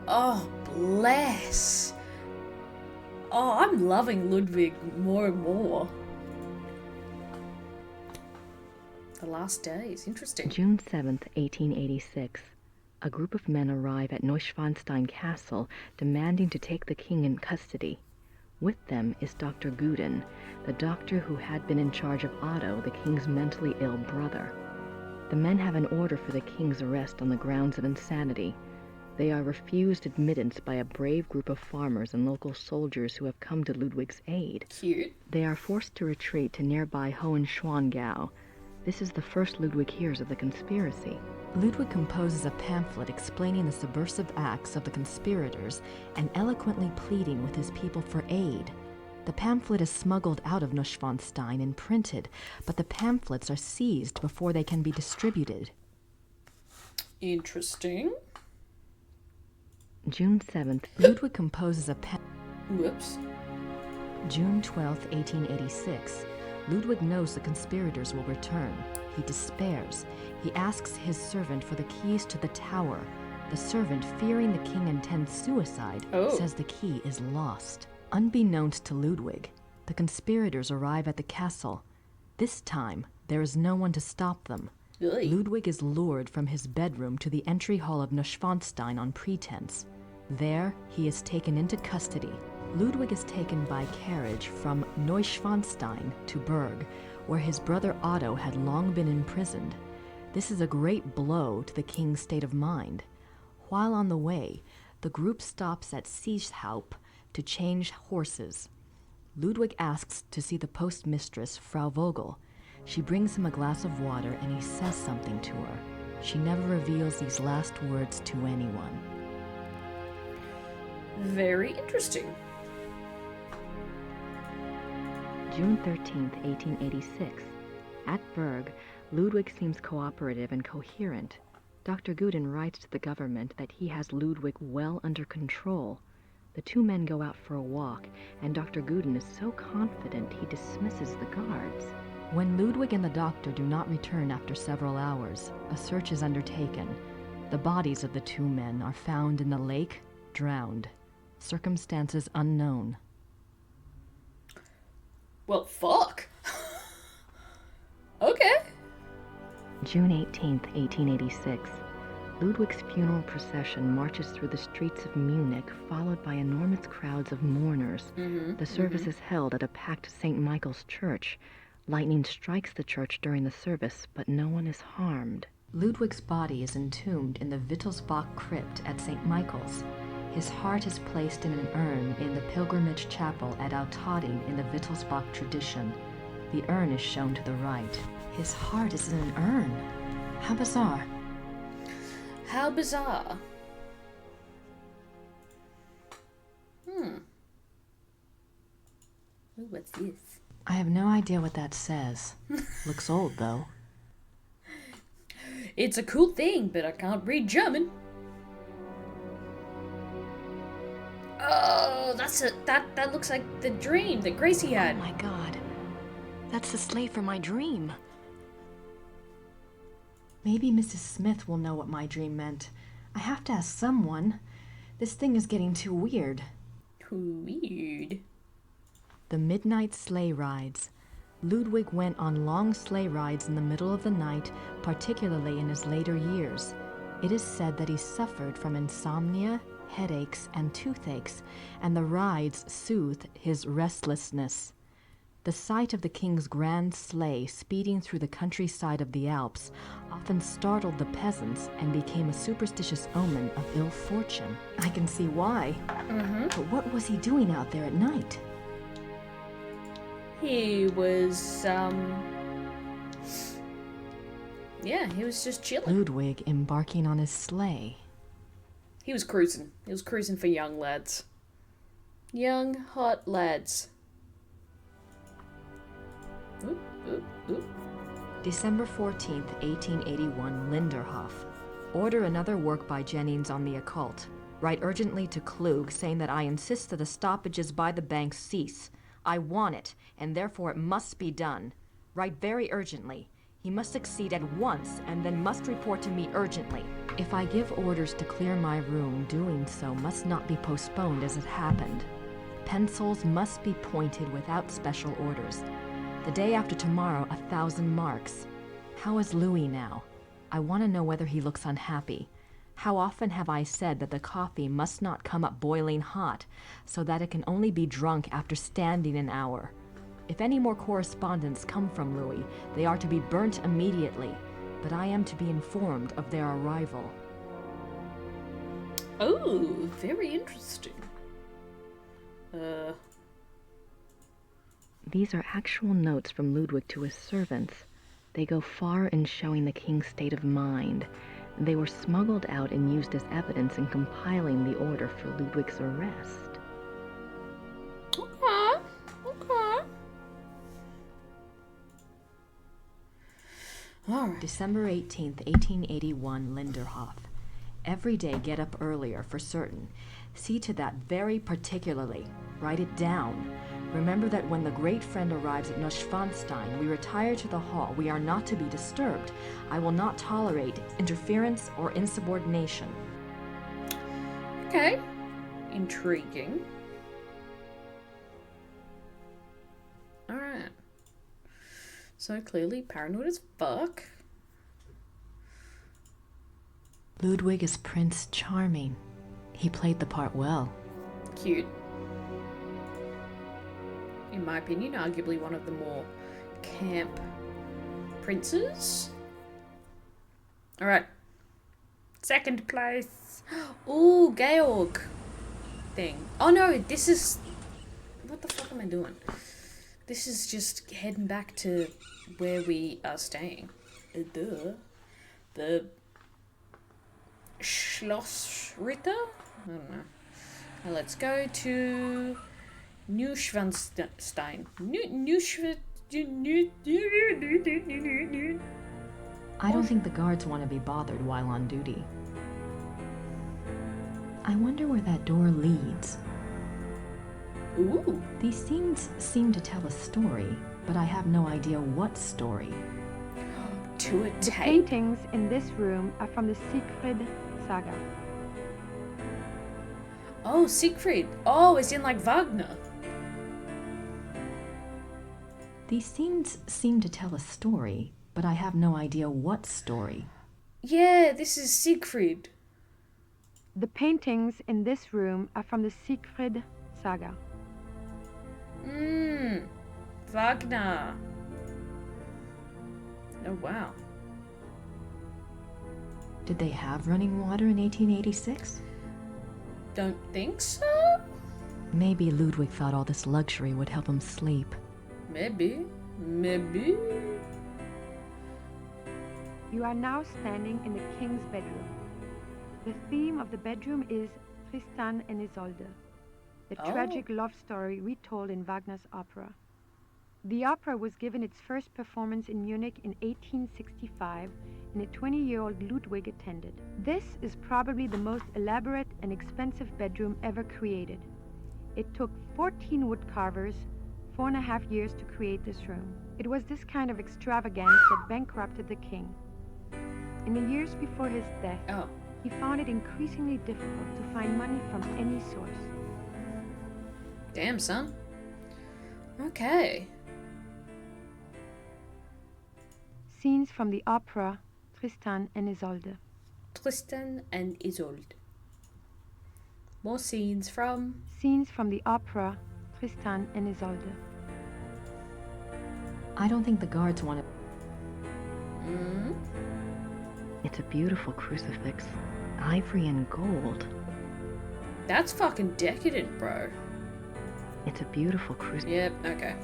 Oh, bless. Oh, I'm loving Ludwig more and more. The last days. Interesting. June 7th, 1886. A group of men arrive at Neuschwanstein Castle demanding to take the king in custody. With them is Dr. Guden, the doctor who had been in charge of Otto, the king's mentally ill brother. The men have an order for the king's arrest on the grounds of insanity. They are refused admittance by a brave group of farmers and local soldiers who have come to Ludwig's aid. Cute. They are forced to retreat to nearby Hohenschwangau. This is the first Ludwig hears of the conspiracy. Ludwig composes a pamphlet explaining the subversive acts of the conspirators and eloquently pleading with his people for aid. The pamphlet is smuggled out of Neuschwanstein and printed, but the pamphlets are seized before they can be distributed. Interesting. June 7th. Ludwig composes a Whoops. June 12th, 1886. Ludwig knows the conspirators will return. He despairs. He asks his servant for the keys to the tower. The servant, fearing the king intends suicide, says the key is lost. Unbeknownst to Ludwig, the conspirators arrive at the castle. This time, there is no one to stop them. Ludwig is lured from his bedroom to the entry hall of Neuschwanstein on pretense. There, he is taken into custody. Ludwig is taken by carriage from Neuschwanstein to Berg, where his brother Otto had long been imprisoned. This is a great blow to the king's state of mind. While on the way, the group stops at Sieshaupt to change horses. Ludwig asks to see the postmistress, Frau Vogel. She brings him a glass of water and he says something to her. She never reveals these last words to anyone. Very interesting. June 13th, 1886. At Berg, Ludwig seems cooperative and coherent. Dr. Guden writes to the government that he has Ludwig well under control. The two men go out for a walk, and Dr. Guden is so confident he dismisses the guards. When Ludwig and the doctor do not return after several hours, a search is undertaken. The bodies of the two men are found in the lake, drowned. Circumstances unknown. Well, fuck. Okay. June 18th, 1886. Ludwig's funeral procession marches through the streets of Munich, followed by enormous crowds of mourners. The service is held at a packed St. Michael's church. Lightning strikes the church during the service, but no one is harmed. Ludwig's body is entombed in the Wittelsbach crypt at St. Michael's. His heart is placed in an urn in the pilgrimage chapel at Altading in the Wittelsbach tradition. The urn is shown to the right. His heart is in an urn. How bizarre. How bizarre. Ooh, what's this? I have no idea what that says. Looks old, though. It's a cool thing, but I can't read German. Oh, that looks like the dream that Gracie had. Oh my god. That's the slave for my dream. Maybe Mrs. Smith will know what my dream meant. I have to ask someone. This thing is getting too weird. Weird. The midnight sleigh rides. Ludwig went on long sleigh rides in the middle of the night, particularly in his later years. It is said that he suffered from insomnia, headaches, and toothaches, and the rides soothed his restlessness. The sight of the king's grand sleigh speeding through the countryside of the Alps often startled the peasants and became a superstitious omen of ill fortune. I can see why. But what was he doing out there at night? He was, yeah, he was just chilling. Ludwig embarking on his sleigh. He was cruising. He was cruising for young lads. Young, hot lads. Oop, oop, oop. December 14th, 1881, Linderhof. Order another work by Jennings on the occult. Write urgently to Klug, saying that I insist that the stoppages by the bank cease. I want it, and therefore it must be done. Write very urgently. He must succeed at once, and then must report to me urgently. If I give orders to clear my room, doing so must not be postponed as it happened. Pencils must be pointed without special orders. The day after tomorrow, 1,000 marks. How is Louis now? I want to know whether he looks unhappy. How often have I said that the coffee must not come up boiling hot, so that it can only be drunk after standing an hour? If any more correspondence come from Louis, they are to be burnt immediately, but I am to be informed of their arrival. Oh, very interesting. These are actual notes from Ludwig to his servants. They go far in showing the king's state of mind. They were smuggled out and used as evidence in compiling the order for Ludwig's arrest. Okay, okay. Alright. December 18th, 1881, Linderhof. Every day get up earlier, for certain. See to that very particularly. Write it down. Remember that when the great friend arrives at Neuschwanstein, we retire to the hall. We are not to be disturbed. I will not tolerate interference or insubordination. Okay. Intriguing. Alright. So clearly paranoid as fuck. Ludwig is Prince Charming. He played the part well. Cute. In my opinion, arguably one of the more camp princes. Alright. Second place. Ooh, Georg thing. Oh no, this is... What the fuck am I doing? This is just heading back to where we are staying. Duh. The Schlossritter? I don't know. Now let's go to Neuschwanstein. I don't think the guards want to be bothered while on duty. I wonder where that door leads. Ooh. These scenes seem to tell a story, but I have no idea what story. To a The tape. paintings in this room are from the Siegfried saga. Oh, Siegfried. Oh, it's in like Wagner. These scenes seem to tell a story, but I have no idea what story. Yeah, this is Siegfried. The paintings in this room are from the Siegfried saga. Wagner. Oh, wow. Did they have running water in 1886? Don't think so? Maybe Ludwig thought all this luxury would help him sleep. Maybe. Maybe. You are now standing in the king's bedroom. The theme of the bedroom is Tristan and Isolde, the tragic love story retold in Wagner's opera. The opera was given its first performance in Munich in 1865, and a 20-year-old Ludwig attended. This is probably the most elaborate and expensive bedroom ever created. It took 14 wood carvers 4.5 years to create this room. It was this kind of extravagance that bankrupted the king. In the years before his death, he found it increasingly difficult to find money from any source. Damn, son. Okay. Scenes from the opera Tristan and Isolde. Tristan and Isolde. More scenes from... Scenes from the opera Tristan and Isolde. I don't think the guards want to... It's a beautiful crucifix. Ivory and gold. That's fucking decadent, bro. It's a beautiful crucifix. Yep, okay.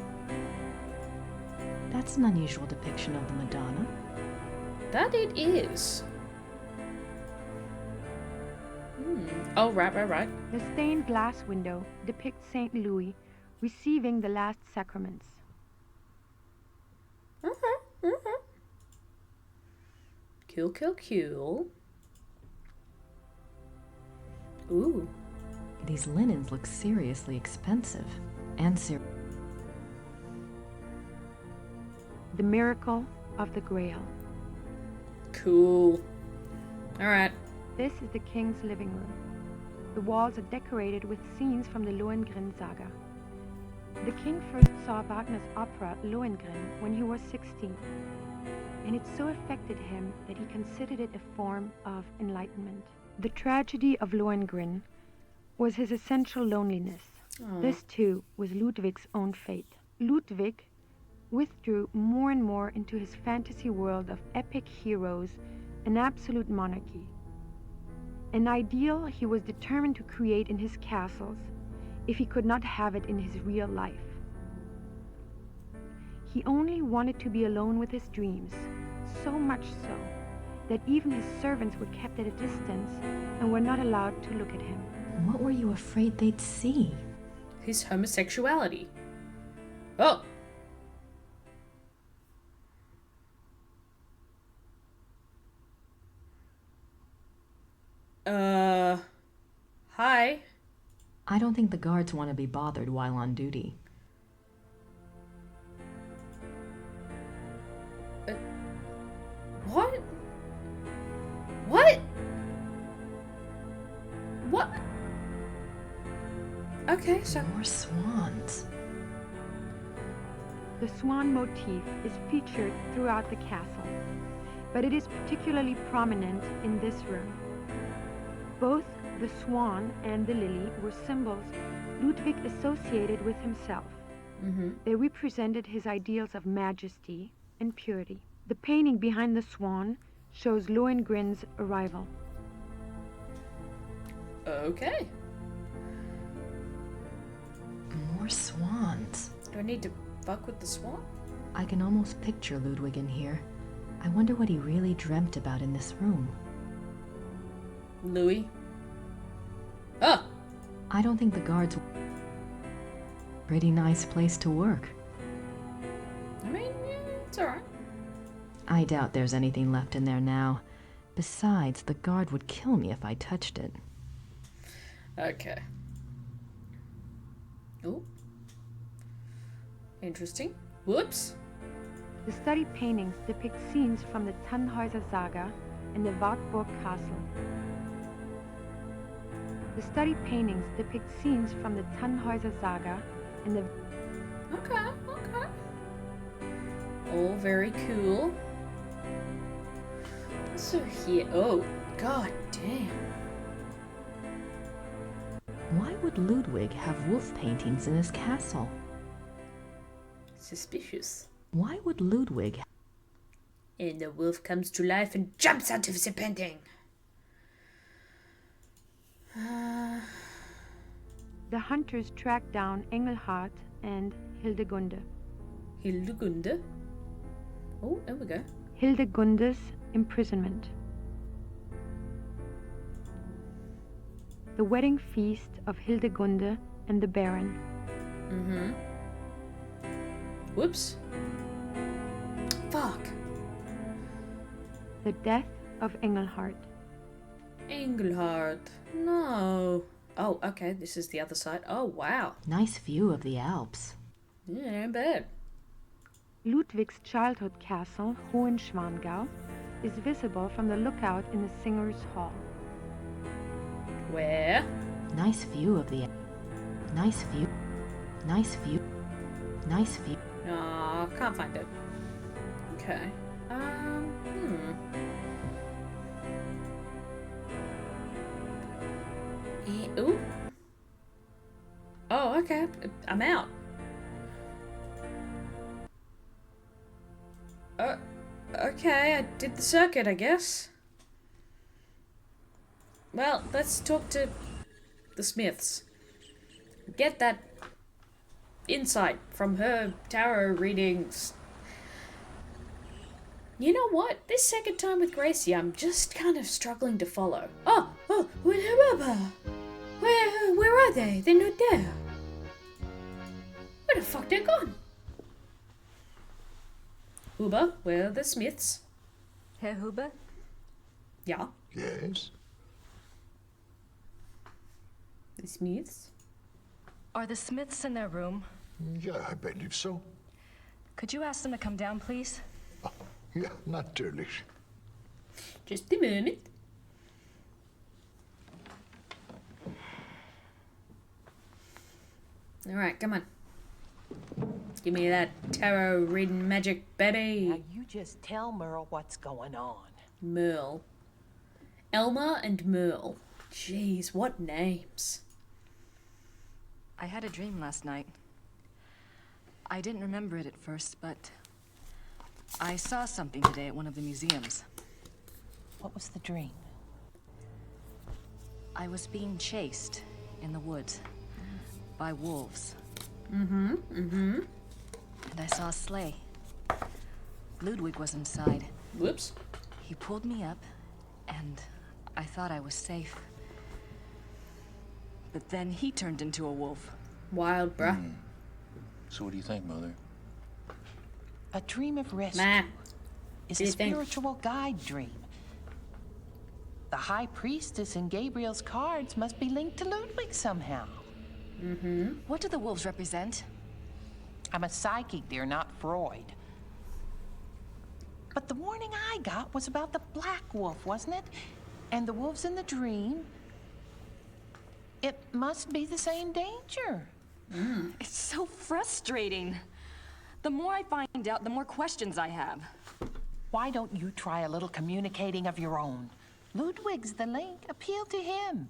That's an unusual depiction of the Madonna. That it is. Oh, right. The stained glass window depicts St. Louis receiving the last sacraments. Cool. Ooh. These linens look seriously expensive. And The miracle of the Grail. Cool. Alright. This is the king's living room. The walls are decorated with scenes from the Lohengrin saga. The king first saw Wagner's opera Lohengrin when he was 16, and it so affected him that he considered it a form of enlightenment. The tragedy of Lohengrin was his essential loneliness. This too was Ludwig's own fate. Ludwig withdrew more and more into his fantasy world of epic heroes and absolute monarchy. An ideal he was determined to create in his castles if he could not have it in his real life. He only wanted to be alone with his dreams, so much so that even his servants were kept at a distance and were not allowed to look at him. What were you afraid they'd see? His homosexuality. Oh! Hi. I don't think the guards want to be bothered while on duty. What? What? What? Okay, so... More swans. The swan motif is featured throughout the castle, but it is particularly prominent in this room. Both the swan and the lily were symbols Ludwig associated with himself. They represented his ideals of majesty and purity. The painting behind the swan shows Lohengrin's arrival. Okay. More swans. Do I need to fuck with the swan? I can almost picture Ludwig in here. I wonder what he really dreamt about in this room. Louis? Oh! I don't think the guards... Pretty nice place to work. I mean, yeah, it's alright. I doubt there's anything left in there now. Besides, the guard would kill me if I touched it. Okay. Oh. Interesting. Whoops. The study paintings depict scenes from the Tannhäuser Saga and the Wartburg Castle. The study paintings depict scenes from the Tannhäuser Saga and the... Okay. All very cool. So here... Oh, god damn. Why would Ludwig have wolf paintings in his castle? Suspicious. Why would Ludwig... And the wolf comes to life and jumps out of the painting. The hunters track down Engelhard and Hildegunde. Hildegunde? Oh, there we go. Hildegunde's imprisonment. The wedding feast of Hildegunde and the Baron. Whoops. Fuck. The death of Engelhard. Engelhard. No. Oh, okay, this is the other side. Oh, wow. Nice view of the Alps. Yeah, not bad. Ludwig's childhood castle, Hohenschwangau, is visible from the lookout in the Singers' Hall. Where? Nice view of the... Nice view. No, can't find it. Okay. Ooh. Oh, okay. I'm out. Okay, I did the circuit, I guess. Well, let's talk to the Smiths. Get that insight from her tarot readings. You know what? This second time with Gracie, I'm just kind of struggling to follow. Where are they? They're not there. Where the fuck they're gone? Huber, where are the Smiths? Herr Huber? Yeah. Yes? The Smiths? Are the Smiths in their room? Yeah, I believe so. Could you ask them to come down, please? Ja, natürlich. Just a moment. Alright, come on. Give me that tarot reading magic, baby. Now you just tell Merle what's going on. Merle. Elmer and Merle. Jeez, what names. I had a dream last night. I didn't remember it at first, but I saw something today at one of the museums. What was the dream? I was being chased in the woods by wolves. Mm-hmm. And I saw a sleigh. Ludwig was inside. Whoops. He pulled me up, and I thought I was safe. But then he turned into a wolf. Wild, bruh. So what do you think, Mother? A dream of rescue is a spiritual guide dream. The High Priestess in Gabriel's cards must be linked to Ludwig somehow. Mm-hmm. What do the wolves represent? I'm a psychic, dear, not Freud. But the warning I got was about the black wolf, wasn't it? And the wolves in the dream. It must be the same danger. It's so frustrating. The more I find out, the more questions I have. Why don't you try a little communicating of your own? Ludwig's the link. Appeal to him.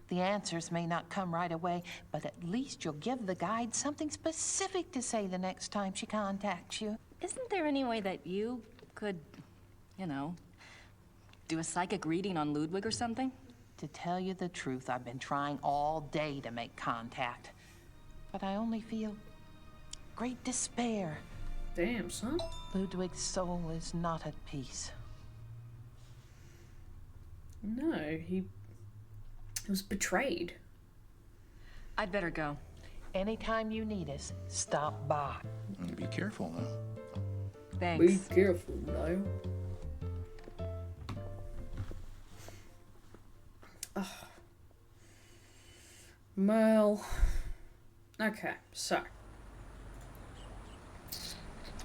The answers may not come right away, but at least you'll give the guide something specific to say the next time she contacts you. Isn't there any way that you could, you know, do a psychic reading on Ludwig or something? To tell you the truth, I've been trying all day to make contact. But I only feel great despair. Damn, son. Ludwig's soul is not at peace. No, he was betrayed. I'd better go. Anytime you need us, stop by. And be careful now. Thanks. Be careful now. Oh. Merle. Okay, so.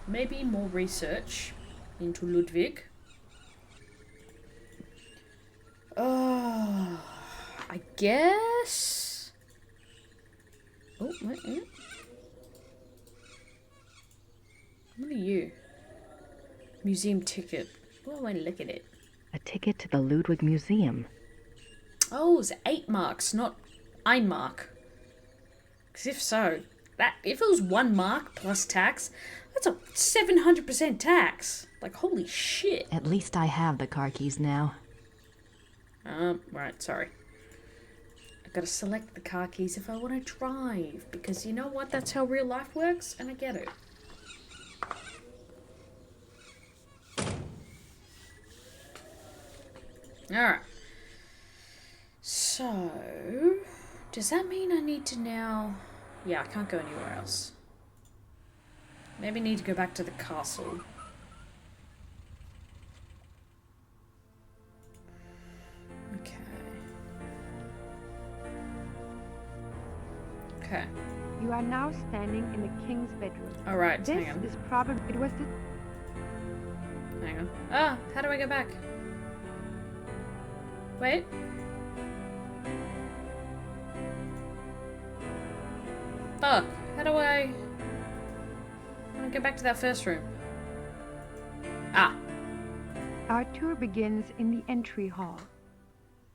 Maybe more research into Ludwig. I guess. Oh, wait. What are you? Museum ticket. Oh, I want to look at it. A ticket to the Ludwig Museum. Oh, it's 8 marks, not 1 mark. Because if so, if it was 1 mark plus tax, that's a 700% tax. Like, holy shit. At least I have the car keys now. Right, sorry. I gotta select the car keys if I want to drive, because you know what? That's how real life works, and I get it. Alright. So, does that mean I need to now... Yeah, I can't go anywhere else. Maybe need to go back to the castle. Okay. You are now standing in the king's bedroom. All right, this hang on. is probably it was the. Hang on. Ah, how do I go back? Wait. Fuck. How do I go back to that first room? Ah. Our tour begins in the entry hall.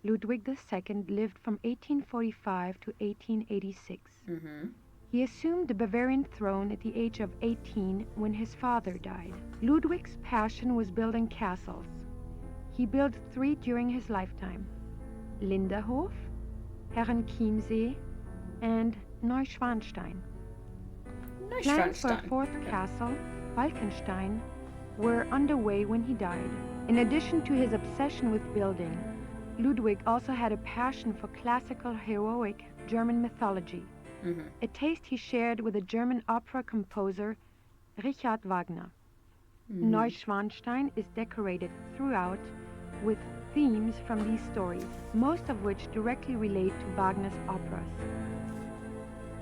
Ludwig II lived from 1845 to 1886. Mm-hmm. He assumed the Bavarian throne at the age of 18 when his father died. Ludwig's passion was building castles. He built 3 during his lifetime: Linderhof, Herrenchiemsee, and Neuschwanstein. Plans for a 4th castle, Falkenstein, were underway when he died. In addition to his obsession with building, Ludwig also had a passion for classical heroic German mythology, a taste he shared with the German opera composer Richard Wagner. Neuschwanstein is decorated throughout with themes from these stories, most of which directly relate to Wagner's operas.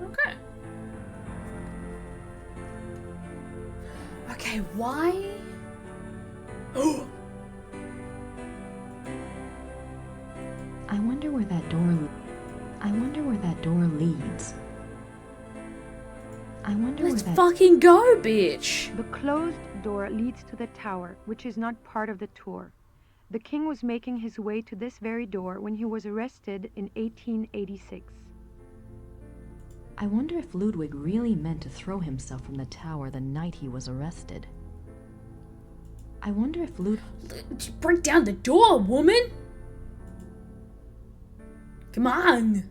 Okay. Okay, why? Oh! I wonder where that door leads. I wonder Let's where that... fucking go, bitch! The closed door leads to the tower, which is not part of the tour. The king was making his way to this very door when he was arrested in 1886. I wonder if Ludwig really meant to throw himself from the tower the night he was arrested. I wonder if Break down the door, woman! Come on!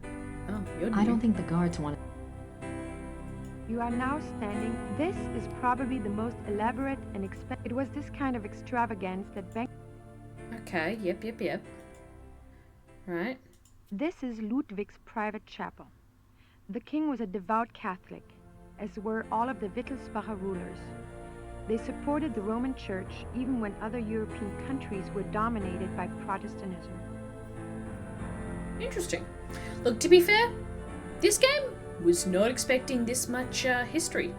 Oh, you're I don't think the guards wanted... You are now standing. This is probably the most elaborate and expensive. It was this kind of extravagance that bank. Okay, yep. Right. This is Ludwig's private chapel. The king was a devout Catholic, as were all of the Wittelsbacher rulers. They supported the Roman Church even when other European countries were dominated by Protestantism. Interesting. Look, to be fair, this game was not expecting this much history.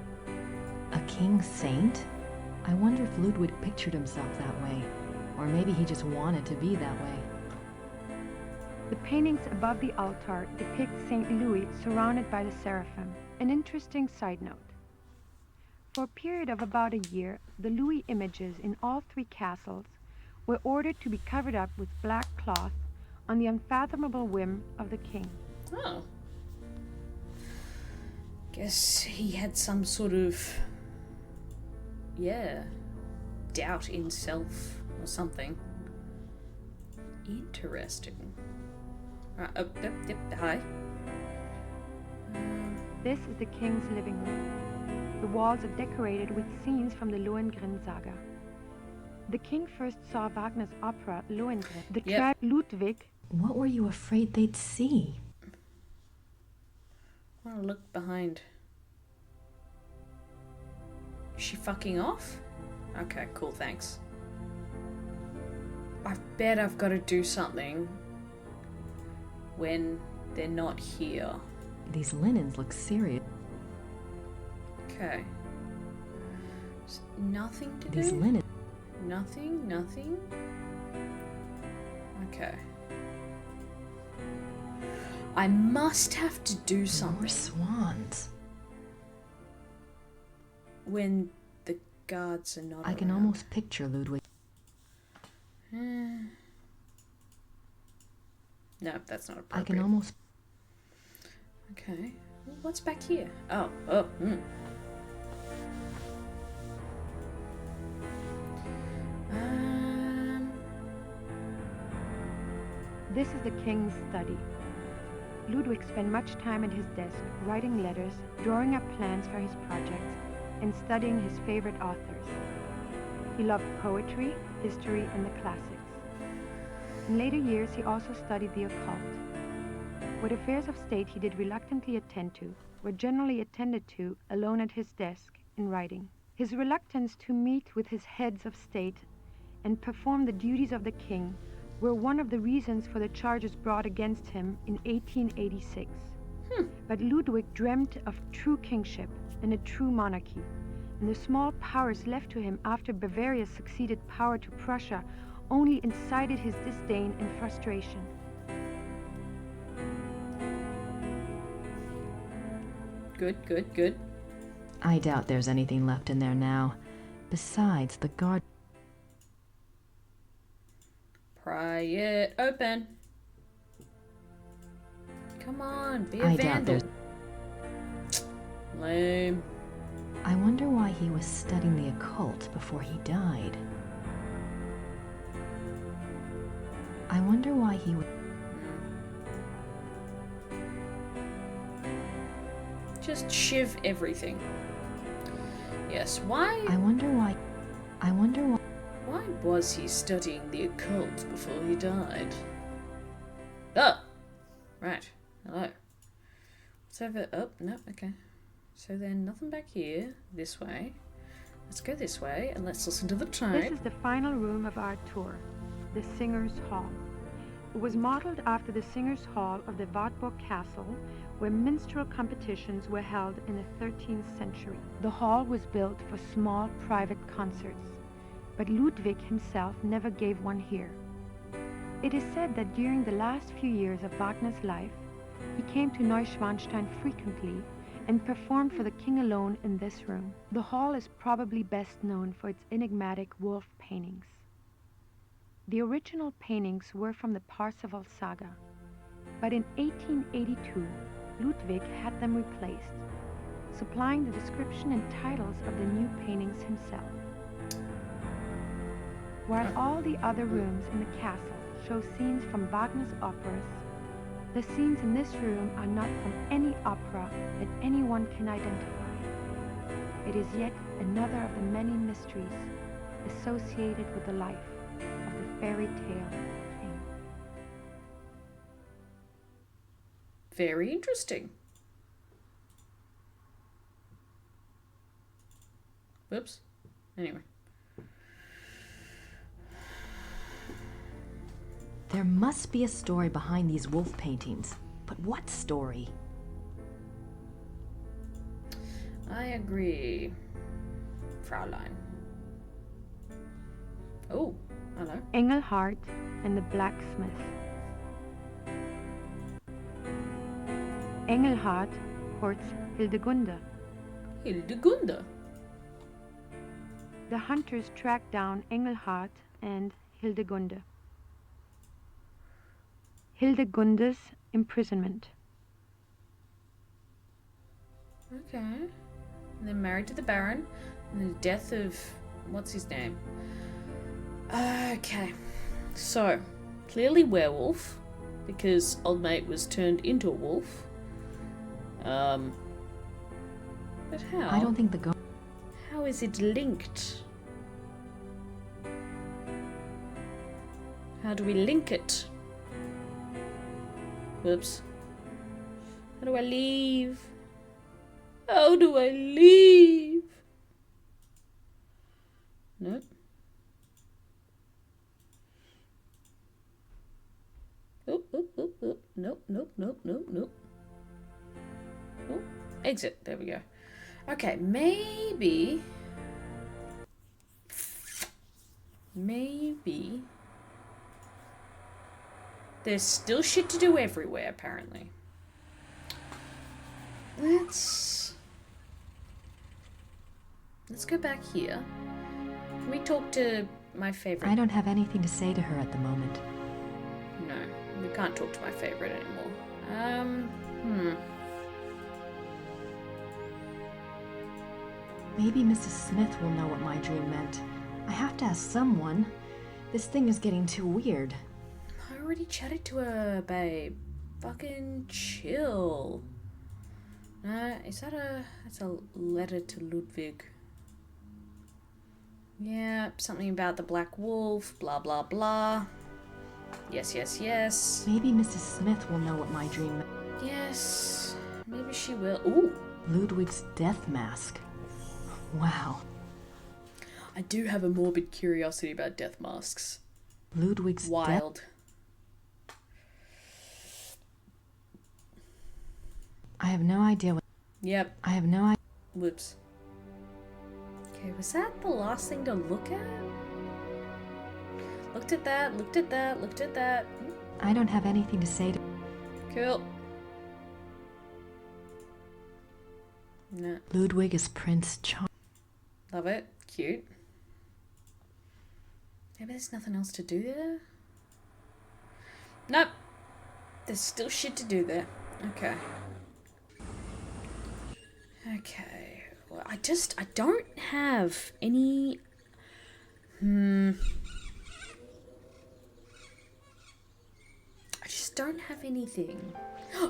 A king saint? I wonder if Ludwig pictured himself that way. Or maybe he just wanted to be that way. The paintings above the altar depict St. Louis surrounded by the seraphim. An interesting side note. For a period of about a year, the Louis images in all three castles were ordered to be covered up with black cloth on the unfathomable whim of the king. Oh. Guess he had some sort of, doubt in self or something. Interesting. Yep, hi. This is the king's living room. The walls are decorated with scenes from the Lohengrin saga. The king first saw Wagner's opera Lohengrin. The Ludwig. What were you afraid they'd see? I want to look behind. Is she fucking off? Okay, cool, thanks. I bet I've got to do something when they're not here. These linens look serious. Okay. Nothing to do? These linens. Nothing? Okay. I must have to do something. More swans. When the guards are not I can almost picture Ludwig. No, that's not appropriate. I can almost... Okay. Well, what's back here? Oh. This is the king's study. Ludwig spent much time at his desk, writing letters, drawing up plans for his projects, and studying his favorite authors. He loved poetry, history, and the classics. In later years, he also studied the occult. What affairs of state he did reluctantly attend to were generally attended to alone at his desk in writing. His reluctance to meet with his heads of state and perform the duties of the king were one of the reasons for the charges brought against him in 1886. But Ludwig dreamt of true kingship and a true monarchy, and the small powers left to him after Bavaria's succeeded power to Prussia only incited his disdain and frustration. Good. I doubt there's anything left in there now. Besides, the guard... Pry it open. Come on, be a I vandal. doubt there's... Lame. I wonder why he was studying the occult before he died. I wonder why he would... Just shiv everything. Yes, why? I wonder why. Why was he studying the occult before he died? Oh! Right. Hello. What's over... Oh, no, okay. So then nothing back here. This way. Let's go this way and let's listen to the tape. This is the final room of our tour, the Singers' Hall. It was modeled after the Singers' Hall of the Wartburg Castle, where minstrel competitions were held in the 13th century. The hall was built for small private concerts, but Ludwig himself never gave one here. It is said that during the last few years of Wagner's life, he came to Neuschwanstein frequently and performed for the king alone in this room. The hall is probably best known for its enigmatic wolf paintings. The original paintings were from the Parsifal saga, but in 1882, Ludwig had them replaced, supplying the description and titles of the new paintings himself. While all the other rooms in the castle show scenes from Wagner's operas, the scenes in this room are not from any opera that anyone can identify. It is yet another of the many mysteries associated with the life of the fairy tale king. Very interesting. Whoops. Anyway. There must be a story behind these wolf paintings. But what story? I agree, Fraulein. Oh, hello. Engelhart and the Blacksmith. Engelhart courts Hildegunde. Hildegunde? The hunters track down Engelhart and Hildegunde. Hildegunde's imprisonment. Okay. And then married to the Baron, and the death of... what's his name? Okay. So, clearly werewolf, because old mate was turned into a wolf. But how? I don't think the How is it linked? How do we link it? Whoops. How do I leave? How do I leave? Nope. Nope. Oh, exit. There we go. Okay, maybe there's still shit to do everywhere, apparently. Let's go back here. Can we talk to my favorite? I don't have anything to say to her at the moment. No, we can't talk to my favorite anymore. Maybe Mrs. Smith will know what my dream meant. I have to ask someone. This thing is getting too weird. I already chatted to her, babe. Fucking chill. Is that that's a letter to Ludwig. Yeah, something about the black wolf, blah blah blah. Yes. Maybe Mrs. Smith will know what my dream meant. Yes, maybe she will. Ooh. Ludwig's death mask. Wow. I do have a morbid curiosity about death masks. Ludwig's wild. I have no idea what... Yep. I have no idea... Whoops. Okay, was that the last thing to look at? Looked at that. I don't have anything to say to... Cool. No. Ludwig is Prince Charles. Love it. Cute. Maybe there's nothing else to do there? Nope. There's still shit to do there. Okay. Well, I don't have any... I just don't have anything.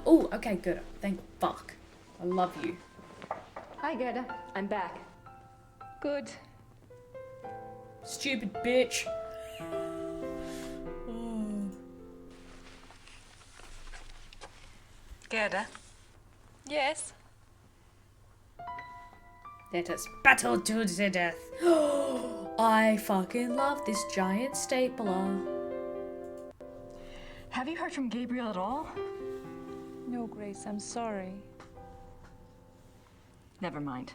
Oh, okay, good. Thank fuck. I love you. Hi, Gerda. I'm back. Good. Stupid bitch. Gerda? Yes? Let us battle to the death. I fucking love this giant stapler. Have you heard from Gabriel at all? No, Grace, I'm sorry. Never mind.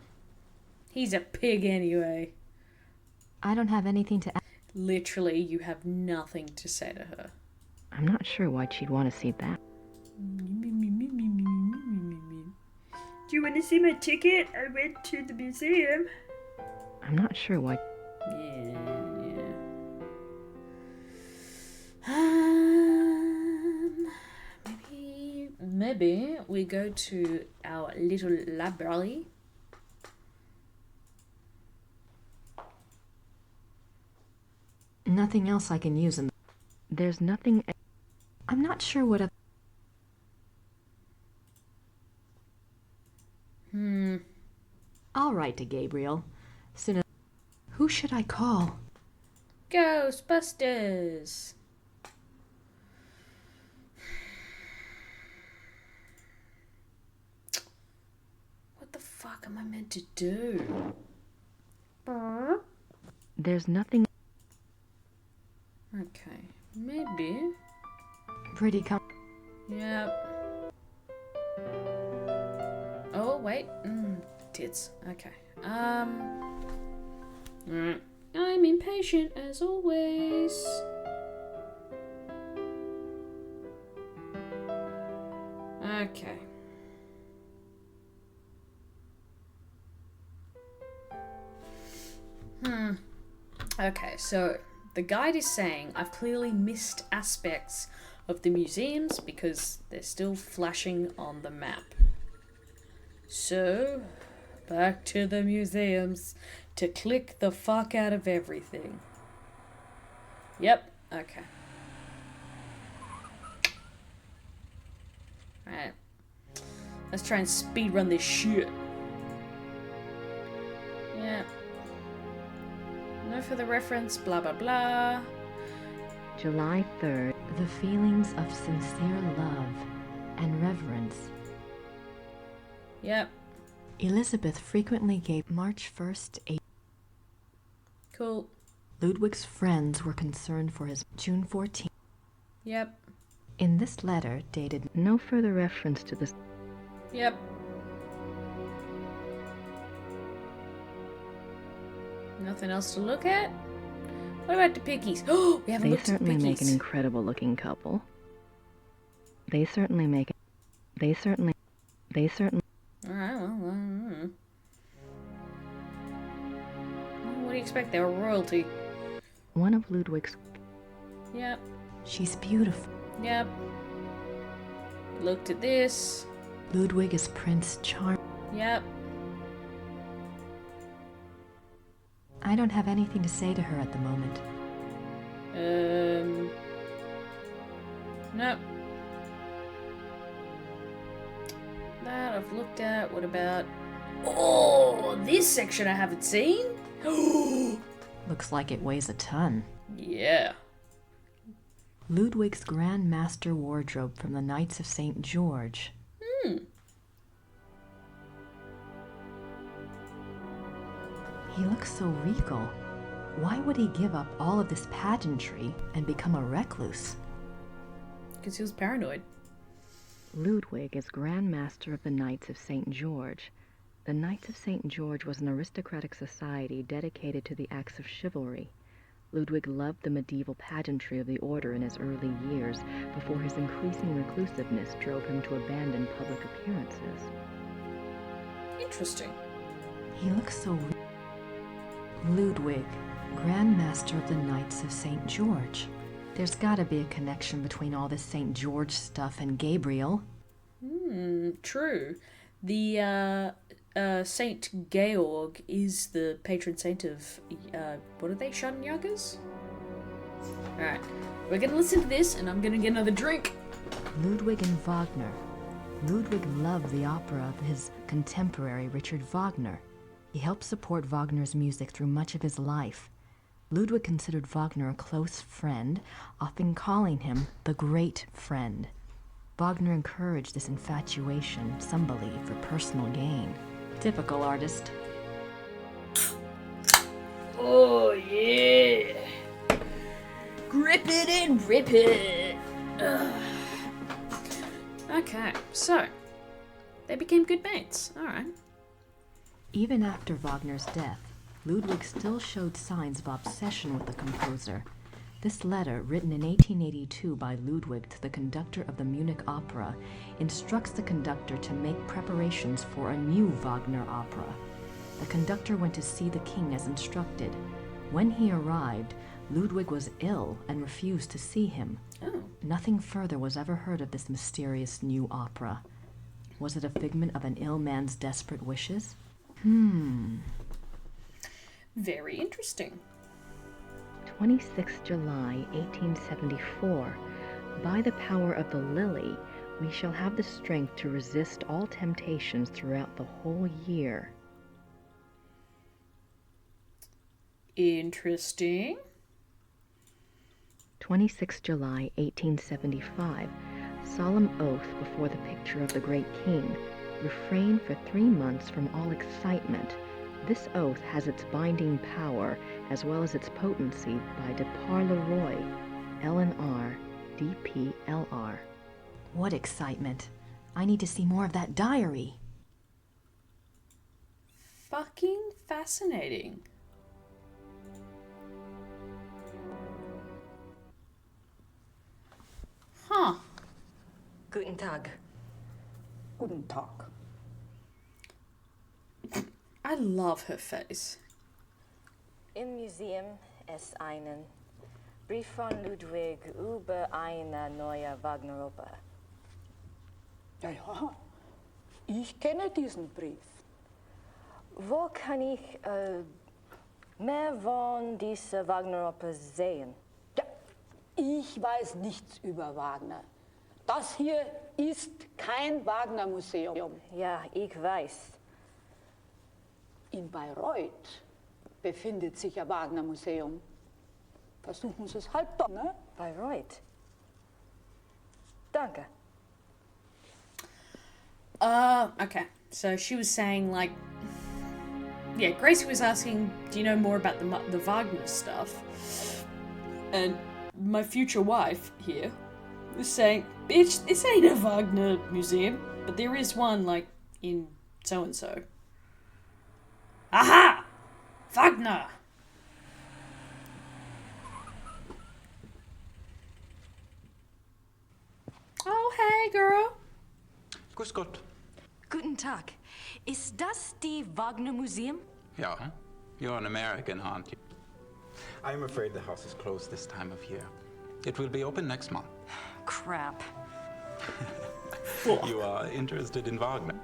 He's a pig anyway. I don't have anything to add. Literally, you have nothing to say to her. I'm not sure why she'd want to see that. Do you want to see my ticket? I went to the museum. I'm not sure why. Maybe we go to our little library. Nothing else I can use in. There's nothing. I'm not sure what a. I'll write to Gabriel. Soon as. Who should I call? Ghostbusters. What the fuck am I meant to do? There's nothing. Okay, maybe. Pretty Yep. Oh wait, tits. Okay. Alright. I'm impatient as always. Okay. Okay, so the guide is saying I've clearly missed aspects of the museums because they're still flashing on the map. So, back to the museums to click the fuck out of everything. Yep, okay. Alright. Let's try and speedrun this shit. Yeah. No further reference, blah blah blah. July 3rd. The feelings of sincere love and reverence. Yep. Elizabeth frequently gave March 1st, Cool. Ludwig's friends were concerned for his June 14th. Yep. In this letter, dated no further reference to this. Yep. Nothing else to look at? What about the piggies? Oh, we haven't They looked at the certainly make an piggies. incredible looking couple. They certainly make it. They certainly. Alright, well, what do you expect? They're royalty. One of Ludwig's. Yep. She's beautiful. Yep. Looked at this. Ludwig is Prince Charming. Yep. I don't have anything to say to her at the moment. Nope. That I've looked at. What about... Oh, this section I haven't seen. Looks like it weighs a ton. Yeah. Ludwig's Grand Master Wardrobe from the Knights of St. George. He looks so regal. Why would he give up all of this pageantry and become a recluse? Because he was paranoid. Ludwig is Grand Master of the Knights of St. George. The Knights of St. George was an aristocratic society dedicated to the acts of chivalry. Ludwig loved the medieval pageantry of the order in his early years, before his increasing reclusiveness drove him to abandon public appearances. Interesting. He looks so Ludwig, Grand Master of the Knights of St. George. There's gotta be a connection between all this St. George stuff and Gabriel. True. The, Saint Georg is the patron saint of, what are they, Schattenjagers? Alright, we're gonna listen to this and I'm gonna get another drink. Ludwig and Wagner. Ludwig loved the opera of his contemporary Richard Wagner. He helped support Wagner's music through much of his life. Ludwig considered Wagner a close friend, often calling him the great friend. Wagner encouraged this infatuation, some believe, for personal gain. Typical artist. Oh, yeah. Grip it and rip it. Ugh. Okay, so they became good mates. All right. Even after Wagner's death, Ludwig still showed signs of obsession with the composer. This letter, written in 1882 by Ludwig to the conductor of the Munich Opera, instructs the conductor to make preparations for a new Wagner opera. The conductor went to see the king as instructed. When he arrived, Ludwig was ill and refused to see him. Oh. Nothing further was ever heard of this mysterious new opera. Was it a figment of an ill man's desperate wishes? Very interesting. 26 July 1874. By the power of the lily, we shall have the strength to resist all temptations throughout the whole year. Interesting. 26 July 1875. Solemn oath before the picture of the great king. Refrain for 3 months from all excitement. This oath has its binding power as well as its potency by de par le Roy, LNR, DPLR. What excitement. I need to see more of that diary. Fucking fascinating. Huh. Guten Tag. Guten Tag. I love her face. Im Museum ist einen Brief von Ludwig über eine neue Wagner-Oper. Ja, ja. Ich kenne diesen Brief. Wo kann ich mehr von dieser Wagner-Oper sehen? Ja, ich weiß nichts über Wagner. Das hier ist kein Wagner-Museum. Ja, ich weiß. In Bayreuth befindet sich ein Wagner-Museum. Versuchen Sie es halt doch, ne? Bayreuth. Danke. Okay. So she was saying, like, yeah, Gracie was asking, do you know more about the Wagner stuff? And my future wife here was saying, bitch, this ain't a Wagner museum, but there is one, like, in so-and-so. Aha! Wagner! Oh, hey, girl. Grüß Gott. Guten Tag. Ist das die Wagner Museum? Yeah, you're an American, aren't you? I'm afraid the house is closed this time of year. It will be open next month. Crap. You are interested in Wagner?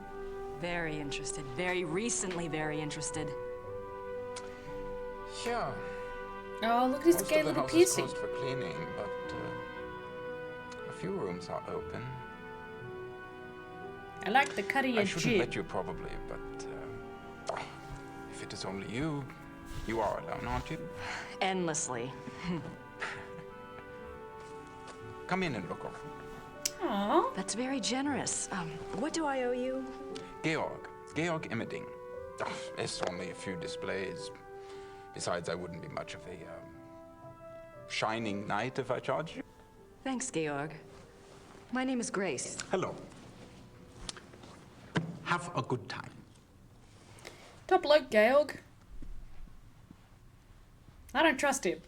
Very interested. Very recently very interested. Sure. Oh, look at his gay little piercing. Most of the house is closed for cleaning, but a few rooms are open. I like the cut of your I shouldn't jib. let you probably, but if it is only you, you are alone, aren't you? Endlessly. Come in and look over. Aww. That's very generous. What do I owe you? Georg Immerding. It's only a few displays. Besides, I wouldn't be much of a shining knight if I charged you. Thanks, Georg. My name is Grace. Hello. Have a good time. Top bloke, Georg. I don't trust him.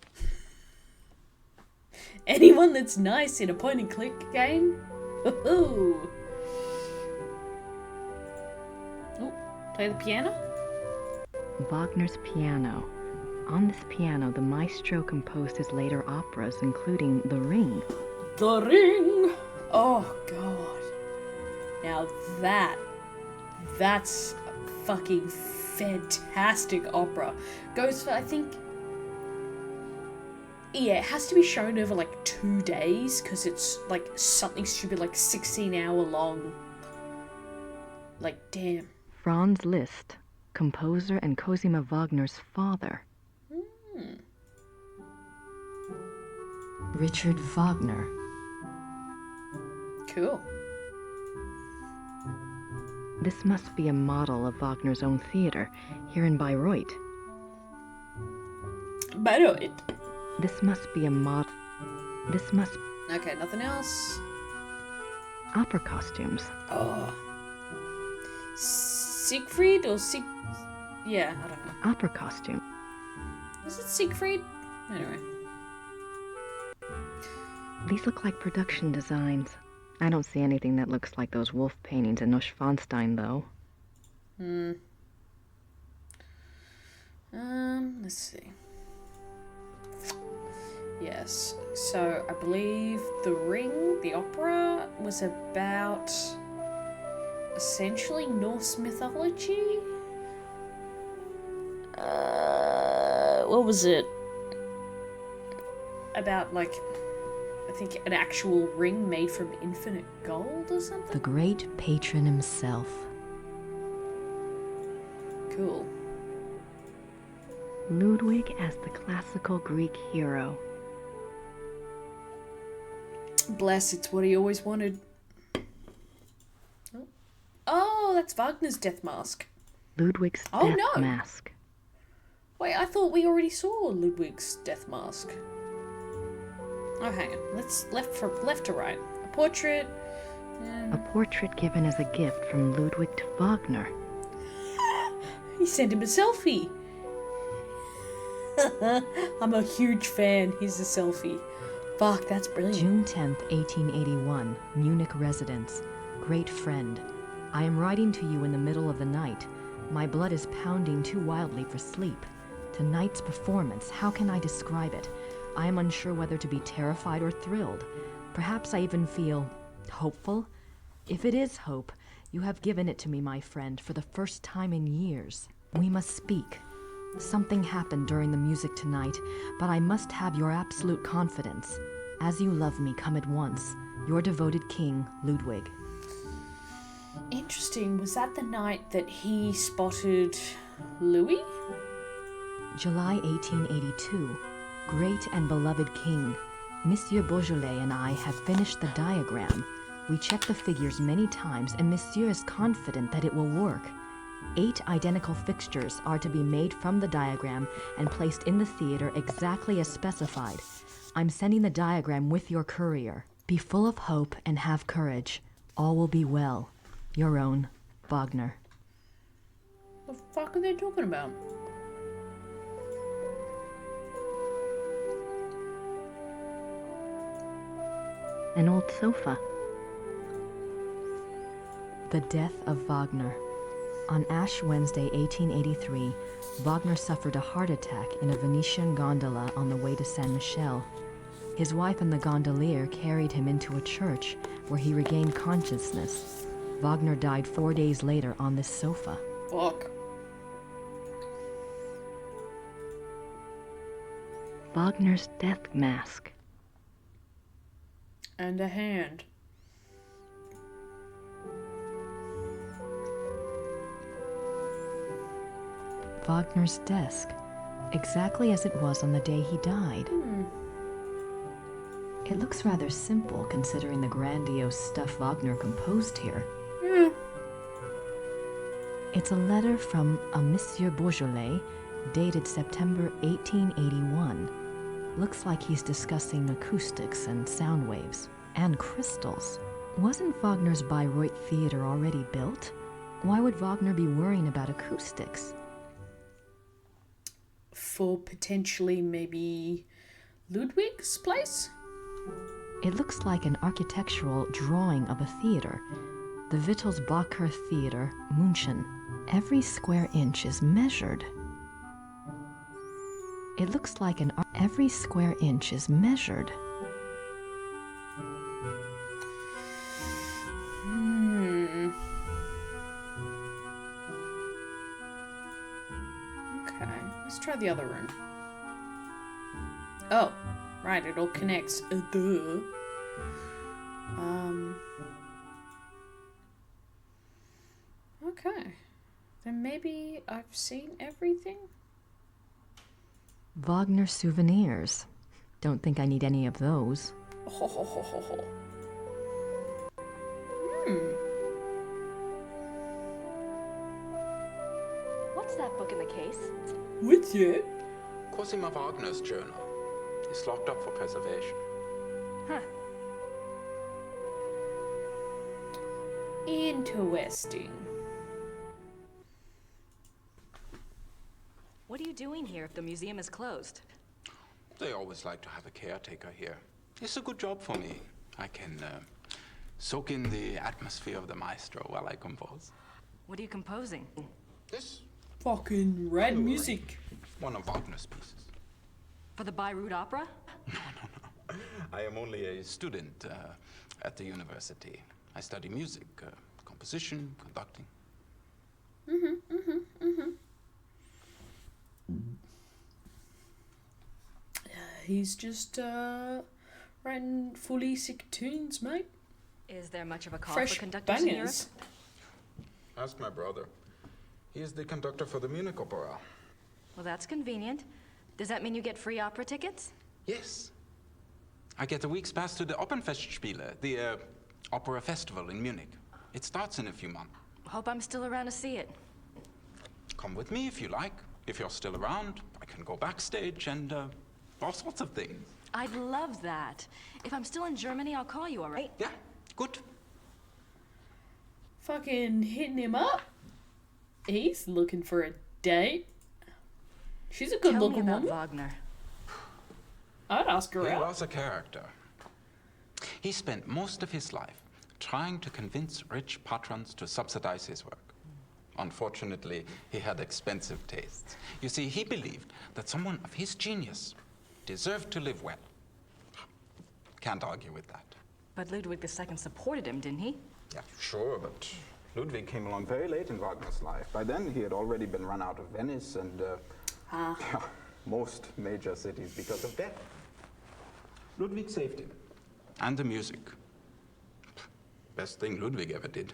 Anyone that's nice in a point-and-click game? Ooh. Oh, play the piano? Wagner's piano. On this piano, the maestro composed his later operas, including The Ring. The Ring! Oh, God. Now that's a fucking fantastic opera. Goes for, I think... Yeah, it has to be shown over, like, 2 days, because it's, like, something stupid, like, 16-hour long. Like, damn. Franz Liszt. composer and Cosima Wagner's father. Richard Wagner. Cool. This must be a model of Wagner's own theater, here in Bayreuth. Bayreuth? This must be a model. This must... Okay, nothing else? Opera costumes. Oh. Siegfried or Yeah, I don't know. Opera costume. Is it Siegfried? Anyway. These look like production designs. I don't see anything that looks like those wolf paintings in Neuschwanstein, though. Let's see. Yes, so I believe The Ring, the opera, was about essentially Norse mythology. What was it? About, like, I think an actual ring made from infinite gold or something? The great patron himself. Cool. Ludwig as the classical Greek hero. Bless, it's what he always wanted. Oh, that's Wagner's death mask. Ludwig's death mask. Wait, I thought we already saw Ludwig's death mask. Oh, hang on. Let's left to right. A portrait. A portrait given as a gift from Ludwig to Wagner. He sent him a selfie. I'm a huge fan. Here's a selfie. Fuck, that's brilliant. June 10th, 1881, Munich residence. Great friend. I am writing to you in the middle of the night. My blood is pounding too wildly for sleep. Tonight's performance, how can I describe it? I am unsure whether to be terrified or thrilled. Perhaps I even feel hopeful. If it is hope, you have given it to me, my friend, for the first time in years. We must speak. Something happened during the music tonight, but I must have your absolute confidence. As you love me, come at once. Your devoted king, Ludwig. Interesting. Was that the night that he spotted Louis? July 1882. Great and beloved king. Monsieur Beaujolais and I have finished the diagram. We checked the figures many times, and Monsieur is confident that it will work. 8 identical fixtures are to be made from the diagram and placed in the theater exactly as specified. I'm sending the diagram with your courier. Be full of hope and have courage. All will be well. Your own, Wagner. What the fuck are they talking about? An old sofa. The death of Wagner. On Ash Wednesday, 1883, Wagner suffered a heart attack in a Venetian gondola on the way to Saint Michel. His wife and the gondolier carried him into a church where he regained consciousness. Wagner died 4 days later on this sofa. Fuck. Wagner's death mask. And a hand. Wagner's desk, exactly as it was on the day he died. It looks rather simple considering the grandiose stuff Wagner composed here. It's a letter from a Monsieur Beaujolais, dated September 1881. Looks like he's discussing acoustics and sound waves, and crystals. Wasn't Wagner's Bayreuth Theater already built? Why would Wagner be worrying about acoustics? For potentially maybe Ludwig's place? It looks like an architectural drawing of a theater. The Wittelsbacher Theater, München. Every square inch is measured. It looks like every square inch is measured. Okay, let's try the other room. Oh, right, it all connects. Duh. Okay. Then maybe I've seen everything? Wagner souvenirs. Don't think I need any of those. Ho ho ho ho ho. What's that book in the case? What's it? Cosima Wagner's journal. It's locked up for preservation. Huh. Interesting. What are you doing here if the museum is closed? They always like to have a caretaker here. It's a good job for me. I can soak in the atmosphere of the maestro while I compose. What are you composing? This Fucking red music. one of Wagner's pieces. For the Bayreuth Opera? I am only a student at the university. I study music, composition, conducting. He's just writing fully sick tunes, mate. Is there much of a call Fresh for conductors in Europe? bangers. Ask my brother. He is the conductor for the Munich Opera. Well, that's convenient. Does that mean you get free opera tickets? Yes. I get a week's pass to the Opernfestspiele, the opera festival in Munich. It starts in a few months. Hope I'm still around to see it. Come with me if you like. If you're still around, I can go backstage and all sorts of things. I'd love that. If I'm still in Germany, I'll call you, all right? Yeah, good. Fucking hitting him up. He's looking for a date. She's a good Tell me looking about woman. Wagner. I'd ask her He out. was a character. He spent most of his life trying to convince rich patrons to subsidize his work. Unfortunately, he had expensive tastes. You see, he believed that someone of his genius deserved to live well. Can't argue with that. But Ludwig II supported him, didn't he? Yeah, sure, but Ludwig came along very late in Wagner's life. By then, he had already been run out of Venice and most major cities because of debt. Ludwig saved him. And the music. Best thing Ludwig ever did.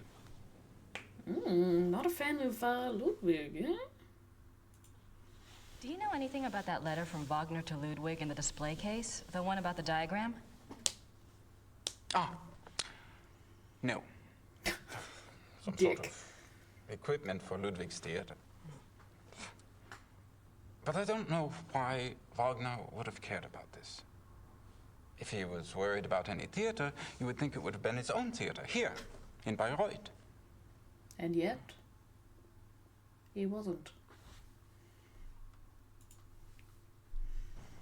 Not a fan of Ludwig, yeah? Do you know anything about that letter from Wagner to Ludwig in the display case? The one about the diagram? Ah. No. Some Dick. sort of equipment for Ludwig's theater. But I don't know why Wagner would have cared about this. If he was worried about any theater, you would think it would have been his own theater, here, in Bayreuth. And yet, he wasn't.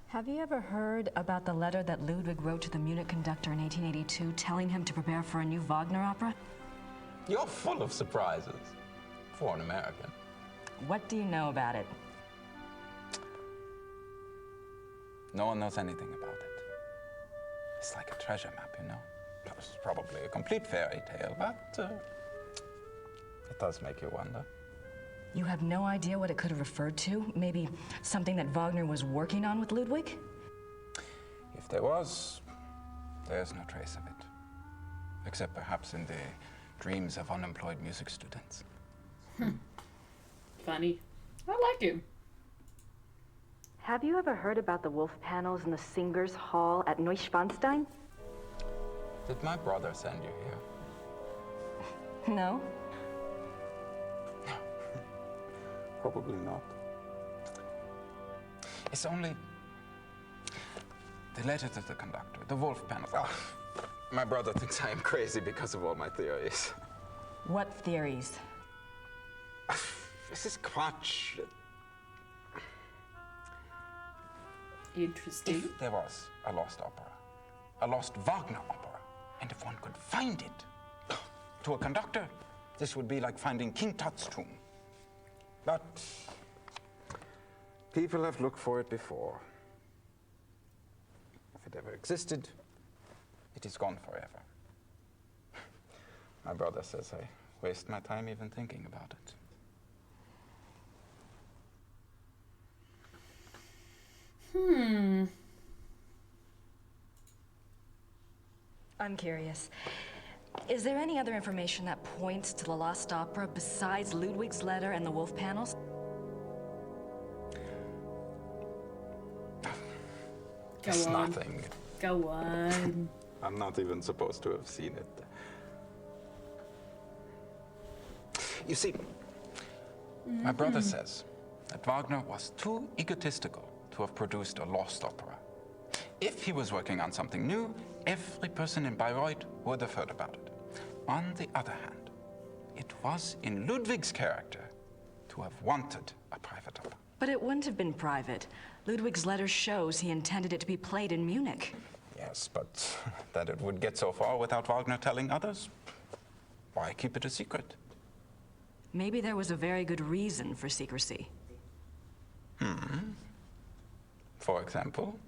Have you ever heard about the letter that Ludwig wrote to the Munich conductor in 1882 telling him to prepare for a new Wagner opera? You're full of surprises, for an American. What do you know about it? No one knows anything about it. It's like a treasure map, you know? It's probably a complete fairy tale, but it does make you wonder. You have no idea what it could have referred to? Maybe something that Wagner was working on with Ludwig? If there was, there's no trace of it. Except perhaps in the dreams of unemployed music students. Funny. I like him. Have you ever heard about the wolf panels in the Singers' Hall at Neuschwanstein? Did my brother send you here? No. Probably not. It's only the letter to the conductor, the wolf panels. Oh, my brother thinks I am crazy because of all my theories. What theories? This is Quatsch. Interesting. If there was a lost opera, a lost Wagner opera, and if one could find it, to a conductor, this would be like finding King Tut's tomb. But people have looked for it before. If it ever existed, it is gone forever. My brother says I waste my time even thinking about it. I'm curious. Is there any other information that points to the lost opera besides Ludwig's letter and the wolf panels? It's nothing. Go on. I'm not even supposed to have seen it. You see, my brother says that Wagner was too egotistical to have produced a lost opera. If he was working on something new, every person in Bayreuth would have heard about it. On the other hand, it was in Ludwig's character to have wanted a private opera. But it wouldn't have been private. Ludwig's letter shows he intended it to be played in Munich. Yes, but that it would get so far without Wagner telling others? Why keep it a secret? Maybe there was a very good reason for secrecy. For example?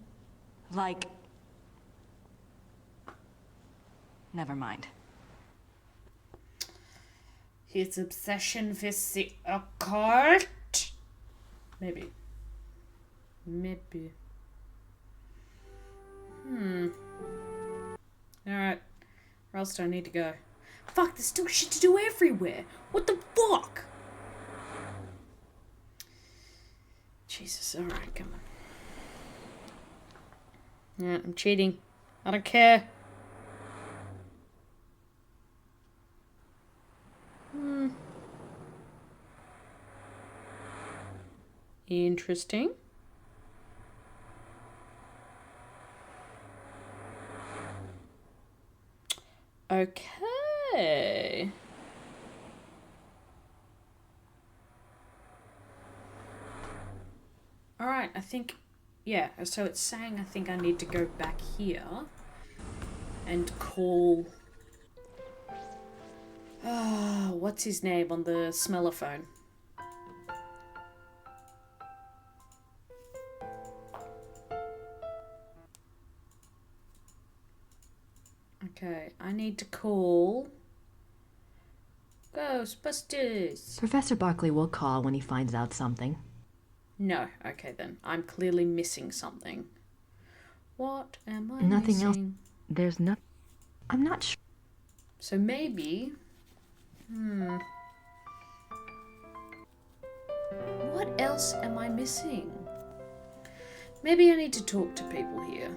Like... Never mind. His obsession with the occult? Maybe. Maybe. Alright. Where else do I need to go? Fuck, there's still shit to do everywhere. What the fuck? Jesus, alright, come on. Yeah, I'm cheating. I don't care. Interesting. Okay. Alright, I think, yeah, so it's saying I think I need to go back here and call, what's his name on the smellophone? Okay, I need to call Ghostbusters. Professor Barkley will call when he finds out something. No, okay then. I'm clearly missing something. What am I Nothing missing? else. There's no... I'm not sure. So maybe... What else am I missing? Maybe I need to talk to people here.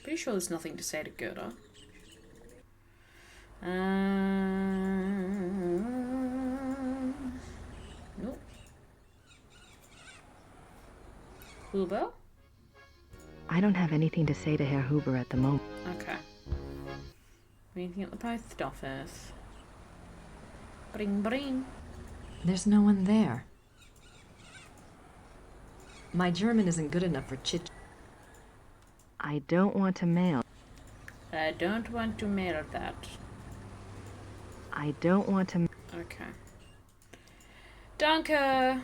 Pretty sure there's nothing to say to Gerda. Nope. Huber? I don't have anything to say to Herr Huber at the moment. Okay. Anything at the post office? Bring, bring. There's no one there. My German isn't good enough for chit. I don't want to mail. I don't want to mail that. I don't want to... Okay. Danke!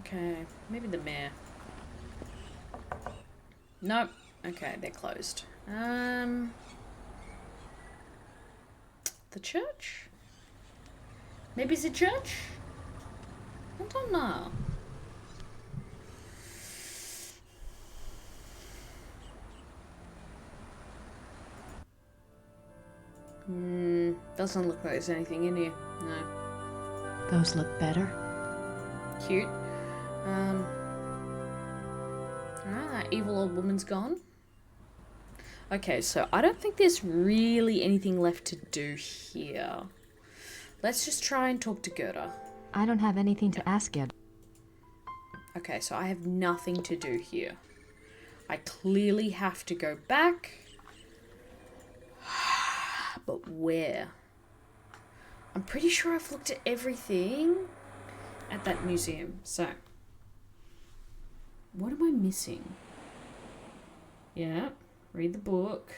Okay, maybe the mayor. Nope. Okay, they're closed. The church? Maybe it's a church? I don't know. Doesn't look like there's anything in here. No. Those look better. Cute. That evil old woman's gone. Okay, so I don't think there's really anything left to do here. Let's just try and talk to Gerda. I don't have anything to ask yet. Okay, so I have nothing to do here. I clearly have to go back. But where? I'm pretty sure I've looked at everything at that museum. So, what am I missing? Yeah, read the book.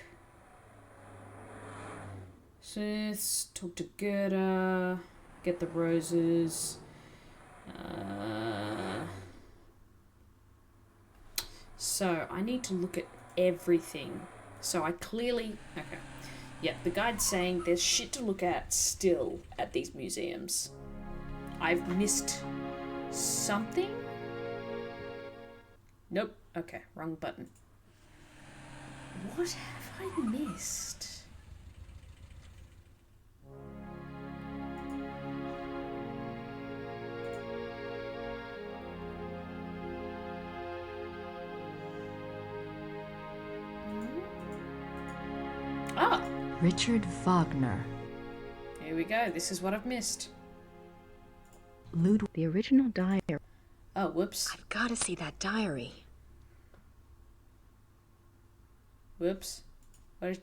Sis, talk to Gerda, get the roses. So, I need to look at everything. So, I clearly... Okay. Yeah, the guide's saying there's shit to look at still at these museums. I've missed something? Nope. Okay, wrong button. What have I missed? Ah! Richard Wagner. Here we go. This is what I've missed. Ludwig, the original diary. Oh, whoops. I've got to see that diary. Whoops. What is...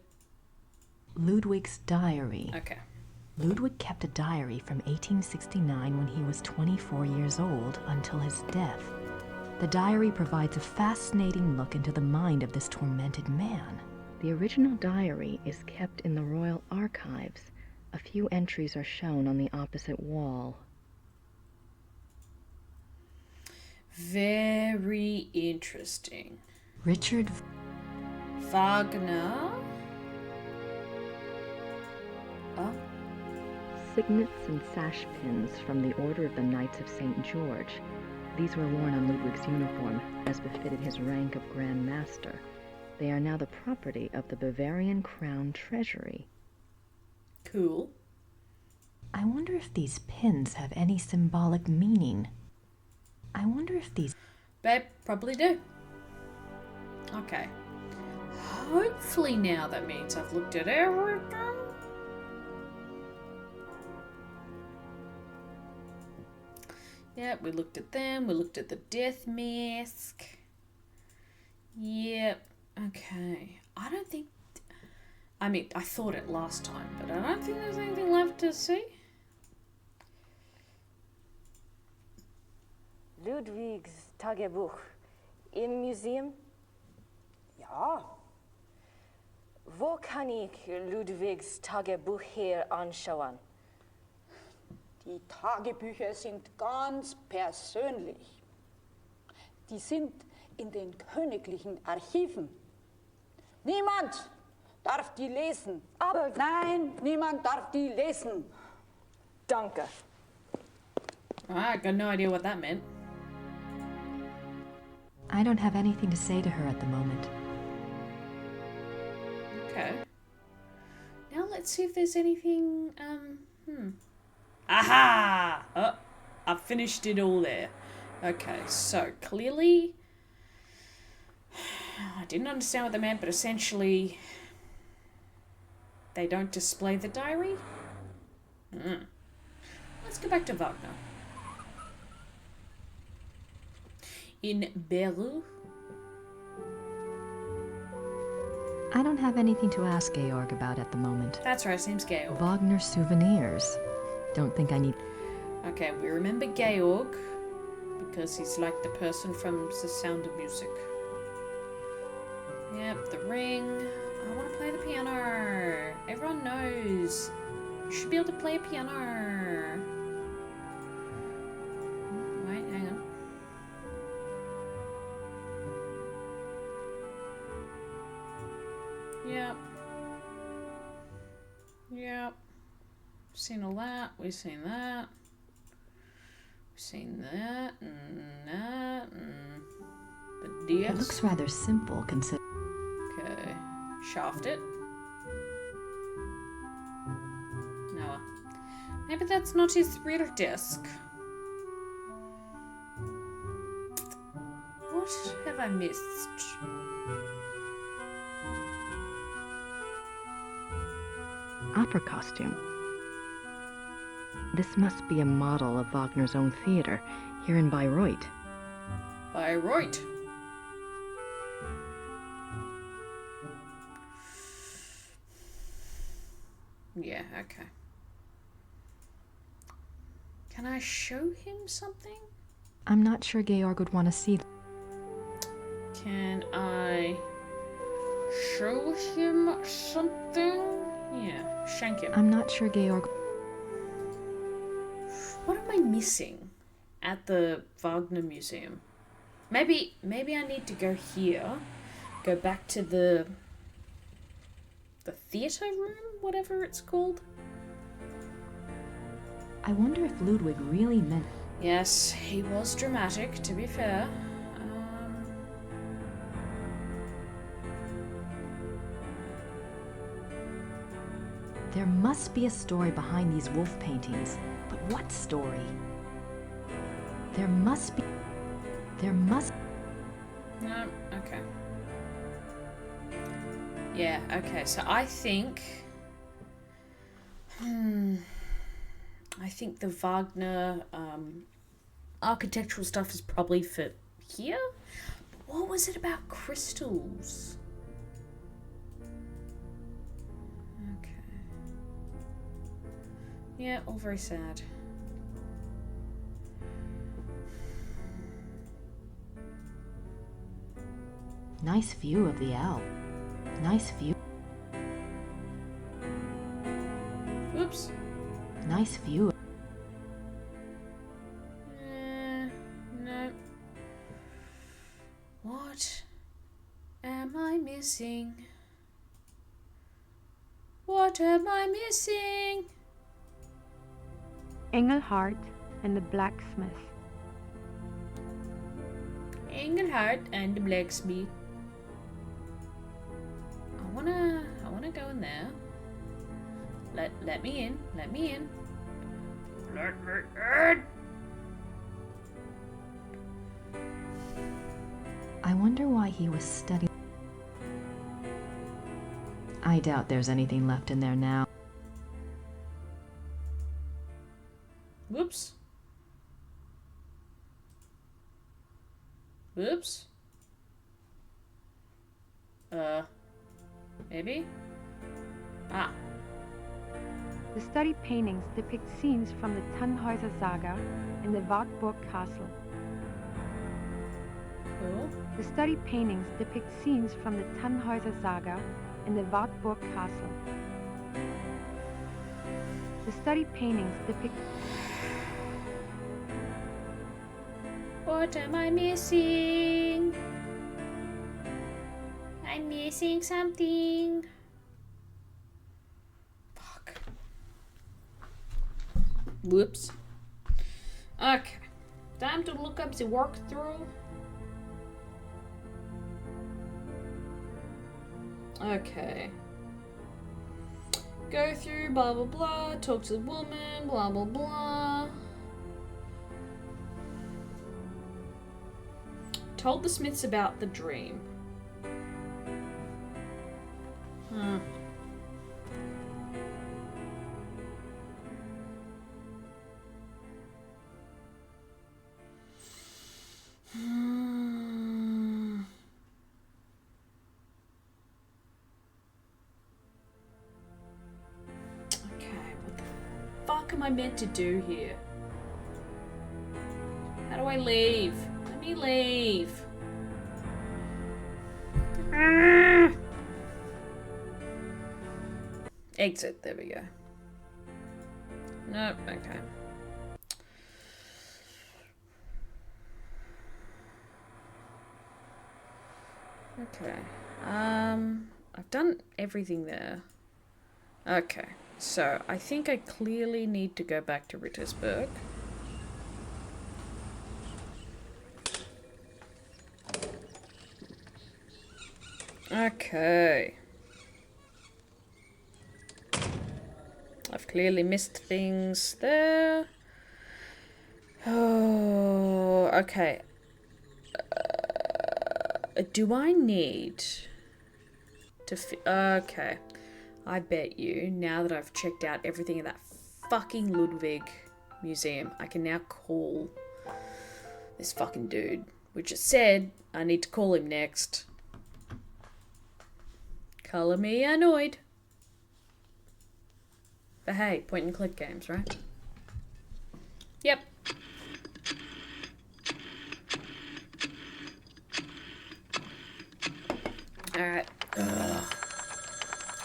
Ludwig's diary. Okay. Ludwig kept a diary from 1869 when he was 24 years old until his death. The diary provides a fascinating look into the mind of this tormented man. The original diary is kept in the Royal Archives. A few entries are shown on the opposite wall. Very interesting. Richard Wagner. Oh. Signets and sash pins from the Order of the Knights of St. George. These were worn on Ludwig's uniform, as befitted his rank of Grand Master. They are now the property of the Bavarian Crown Treasury. Cool. I wonder if these pins have any symbolic meaning. I wonder if these... Babe, probably do. Okay. Hopefully now that means I've looked at everything. Yep, we looked at them. We looked at the death mask. Yep. Okay. I don't think... I mean, I thought it last time, but I don't think there's anything left to see. Ludwig's Tagebuch im Museum? Ja. Wo kann ich Ludwigs Tagebuch hier anschauen? Die Tagebücher sind ganz persönlich. Die sind in den königlichen Archiven. Niemand darf die lesen. Aber nein, niemand darf die lesen. Danke. I got no idea what that meant. I don't have anything to say to her at the moment. Okay. Now let's see if there's anything, Aha! Oh, I've finished it all there. Okay, so clearly... I didn't understand what they meant, but essentially... They don't display the diary? Let's go back to Wagner. In Beru. I don't have anything to ask Georg about at the moment. That's right, seems Georg. Wagner souvenirs. Don't think I need... Okay, we remember Georg because he's like the person from The Sound of Music. Yep, the ring. I want to play the piano. Everyone knows. You should be able to play a piano. Wait, hang on. Yep. Yep. Seen all that. We've seen that. We've seen that and that and the DS. It looks rather simple considering... Okay. Shaft it. No. Maybe that's not his real disc. What have I missed? Opera costume. This must be a model of Wagner's own theater, here in Bayreuth. Bayreuth. Yeah, okay. Can I show him something? I'm not sure Georg would want to see... Can I show him something? Yeah, shank him. I'm not sure Georg... What am I missing at the Wagner Museum? Maybe I need to go here, go back to the theatre room, whatever it's called. I wonder if Ludwig really meant... Yes, he was dramatic, to be fair. There must be a story behind these wolf paintings. But what story? There must... No, okay. Yeah, okay, so I think... I think the Wagner architectural stuff is probably for here? But what was it about crystals? Okay. Yeah, all very sad. Nice view of the Alp. Nice view. Oops. Nice view. No. What am I missing? What am I missing? Engelhart and the blacksmith. Engelhart and the blacksmith. I wanna go in there. Let me in. Let me in. Let me in. I wonder why he was studying. I doubt there's anything left in there now. Whoops. Whoops. Maybe? Ah. The study paintings depict scenes from the Tannhäuser Saga in the Wartburg Castle. Cool. The study paintings depict scenes from the Tannhäuser Saga in the Wartburg Castle. The study paintings depict... What am I missing? I'm missing something. Fuck. Whoops. Okay. Time to look up the walkthrough. Okay. Go through, blah blah blah, talk to the woman, blah blah blah. Told the Smiths about the dream. What am I meant to do here? How do I leave? Let me leave. Exit, there we go. Nope, okay. Okay. I've done everything there. Okay. So, I think I clearly need to go back to Rittersburg. Okay. I've clearly missed things there. Oh, okay. Do I need to... Okay. I bet you, now that I've checked out everything in that fucking Ludwig museum, I can now call this fucking dude. Which it said I need to call him next. Color me annoyed. But hey, point and click games, right? Yep. Alright.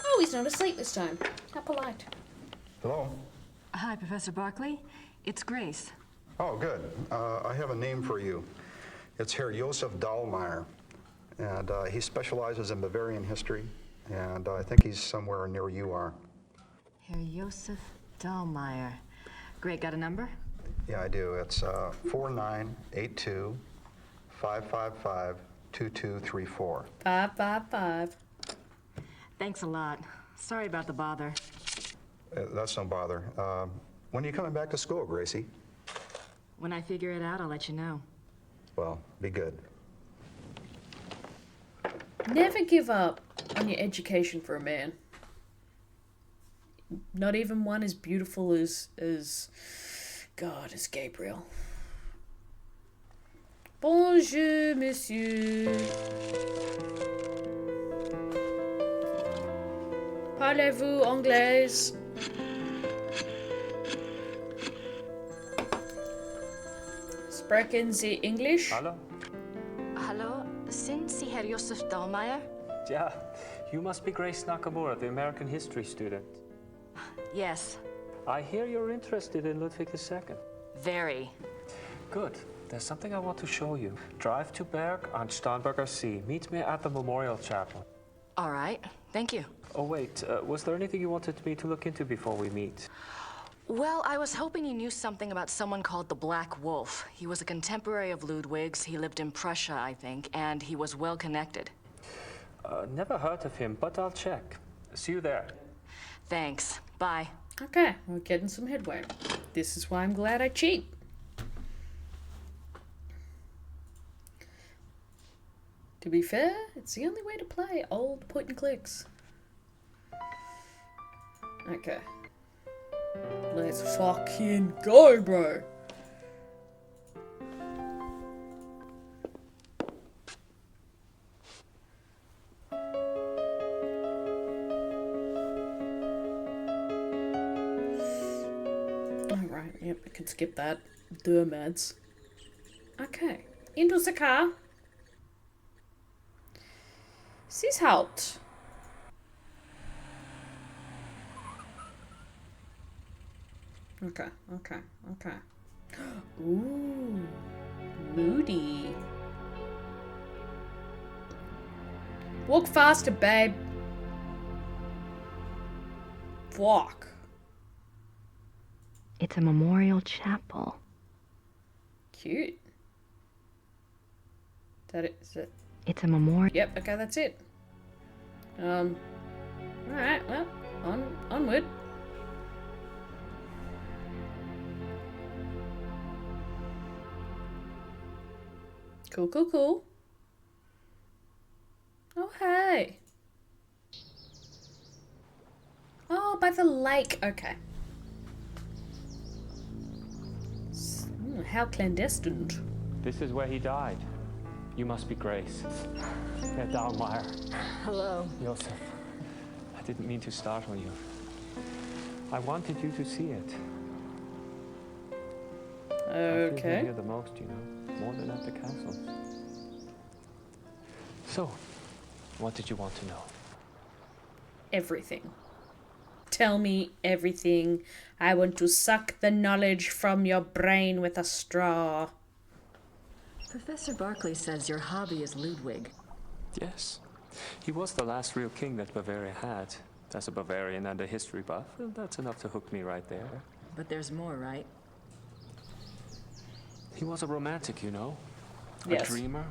Oh, he's not asleep this time. How polite. Hello? Hi, Professor Barkley. It's Grace. Oh, good. I have a name for you. It's Herr Josef Dahlmeier, and he specializes in Bavarian history, and I think he's somewhere near you are. Herr Josef Dahlmeier. Great, got a number? Yeah, I do. It's 4982-555-2234. 555. Thanks a lot. Sorry about the bother. That's no bother. When are you coming back to school, Gracie? When I figure it out, I'll let you know. Well, be good. Never give up on your education for a man. Not even one as beautiful as Gabriel. Bonjour, monsieur. Parlez-vous anglais? Sprechen Sie English? Hallo? Hallo, sind Sie Herr Josef Dahlmeier? Yeah, you must be Grace Nakamura, the American history student. Yes. I hear you're interested in Ludwig II. Very. Good. There's something I want to show you. Drive to Berg on Starnberger See. Meet me at the Memorial Chapel. All right. Thank you. Oh, wait. Was there anything you wanted me to look into before we meet? Well, I was hoping you knew something about someone called the Black Wolf. He was a contemporary of Ludwig's. He lived in Prussia, I think, and he was well connected. Never heard of him, but I'll check. See you there. Thanks. Bye. Okay, we're getting some headway. This is why I'm glad I cheat. To be fair, it's the only way to play old point and clicks. Okay. Let's fucking go, bro. Alright, yep, I can skip that. Dermads. Okay. Into the car. Sie's halt. Okay. Ooh, moody. Walk faster, babe. Walk. It's a memorial chapel. Cute. Is it? It's a memorial. Yep. Okay, that's it. All right. Well, onward. Cool. Oh, hey. Oh, by the lake. Okay. How clandestine. This is where he died. You must be Grace. Herr Dahlmeier. Hello. Josef. I didn't mean to startle you. I wanted you to see it. I feel here the most, you know, more than at the castle. So, what did you want to know? Everything. Tell me everything. I want to suck the knowledge from your brain with a straw. Professor Barclay says your hobby is Ludwig. Yes. He was the last real king that Bavaria had. As a Bavarian and a history buff, well, that's enough to hook me right there. But there's more, right? He was a romantic, you know. Yes. A dreamer.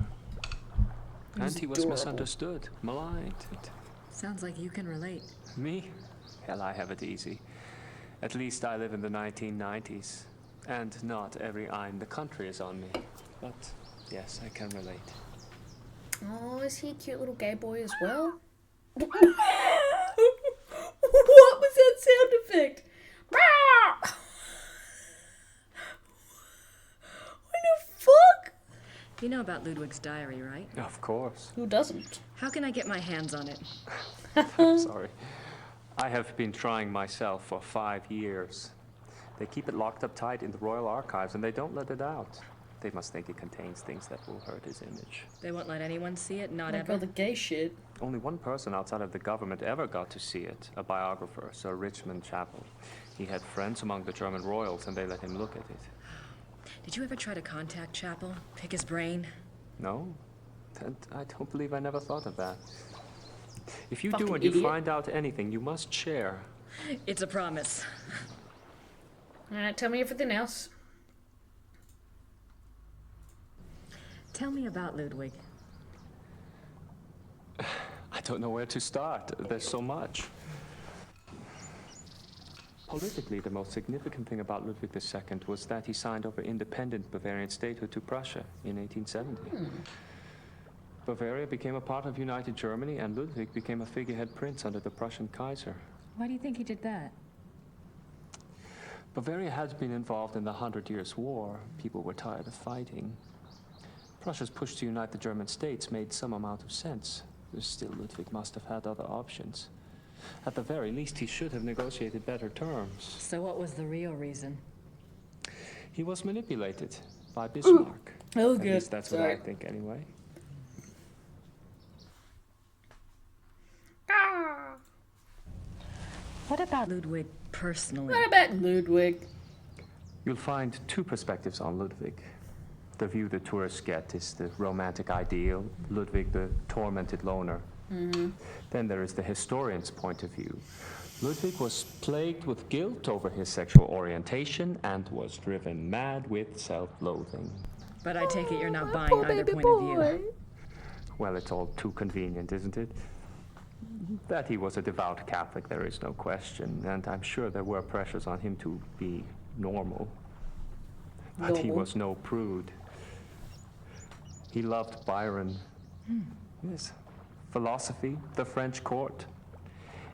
And he was adorable. misunderstood, maligned. Sounds like you can relate. Me? Hell, I have it easy. At least I live in the 1990s. And not every eye in the country is on me. But yes, I can relate. Oh, is he a cute little gay boy as well? What was that sound effect? What the fuck? You know about Ludwig's diary, right? Of course. Who doesn't? How can I get my hands on it? I'm sorry. I have been trying myself for 5 years. They keep it locked up tight in the Royal Archives and they don't let it out. They must think it contains things that will hurt his image. They won't let anyone see it, not Like ever. all the gay shit. Only one person outside of the government ever got to see it, a biographer, Sir Richmond Chapel. He had friends among the German royals and they let him look at it. Did you ever try to contact Chapel? Pick his brain? No? And I don't believe I never thought of that. If you Fucking do and you idiot. find out anything, you must share. It's a promise. Alright, tell me everything else. Tell me about Ludwig. I don't know where to start. There's so much. Politically, the most significant thing about Ludwig II was that he signed over independent Bavarian statehood to Prussia in 1870. Bavaria became a part of United Germany, and Ludwig became a figurehead prince under the Prussian Kaiser. Why do you think he did that? Bavaria had been involved in the 100 Years' War. People were tired of fighting. Prussia's push to unite the German states made some amount of sense. Still, Ludwig must have had other options. At the very least, he should have negotiated better terms. So what was the real reason? He was manipulated by Bismarck. Oh, At good. least that's what I think, anyway. What about Ludwig personally? What about Ludwig? You'll find two perspectives on Ludwig. The view the tourists get is the romantic ideal, Ludwig the tormented loner. Then there is the historian's point of view. Ludwig was plagued with guilt over his sexual orientation and was driven mad with self-loathing. But I take it you're not buying either point of view. Well, it's all too convenient, isn't it? That he was a devout Catholic, there is no question, and I'm sure there were pressures on him to be normal. But he was no prude. He loved Byron. Yes. Philosophy, the French court.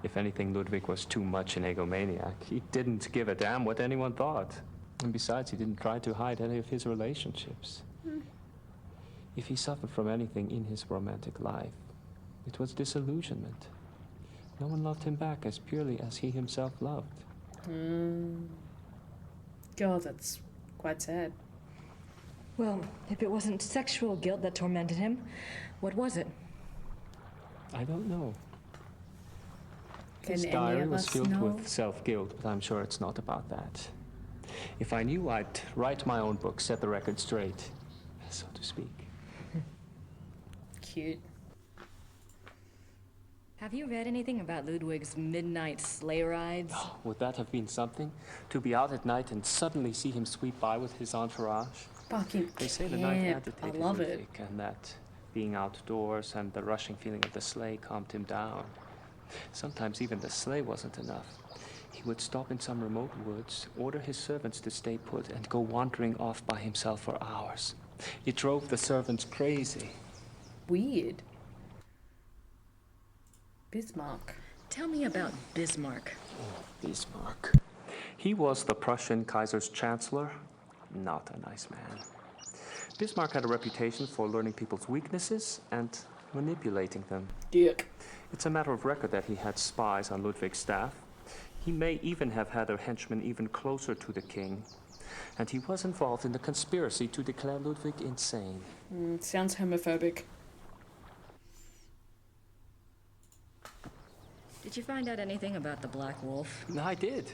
If anything, Ludwig was too much an egomaniac. He didn't give a damn what anyone thought. And besides, he didn't try to hide any of his relationships. If he suffered from anything in his romantic life, it was disillusionment. No one loved him back as purely as he himself loved. God, that's quite sad. Well, if it wasn't sexual guilt that tormented him, what was it? I don't know. Can His any diary of was us filled know? with self-guilt, but I'm sure it's not about that. If I knew, I'd write my own book, set the record straight, so to speak. Cute. Have you read anything about Ludwig's midnight sleigh rides? Oh, would that have been something? To be out at night and suddenly see him sweep by with his entourage? Fucking They say the night camp. I agitated love it. Ludwig, and that being outdoors and the rushing feeling of the sleigh calmed him down. Sometimes even the sleigh wasn't enough. He would stop in some remote woods, order his servants to stay put, and go wandering off by himself for hours. It drove the servants crazy. Weird. Bismarck. Tell me about Bismarck. Bismarck. He was the Prussian Kaiser's chancellor. Not a nice man. Bismarck had a reputation for learning people's weaknesses and manipulating them. Dick. It's a matter of record that he had spies on Ludwig's staff. He may even have had a henchman even closer to the king. And he was involved in the conspiracy to declare Ludwig insane. Sounds homophobic. Did you find out anything about the Black Wolf? I did.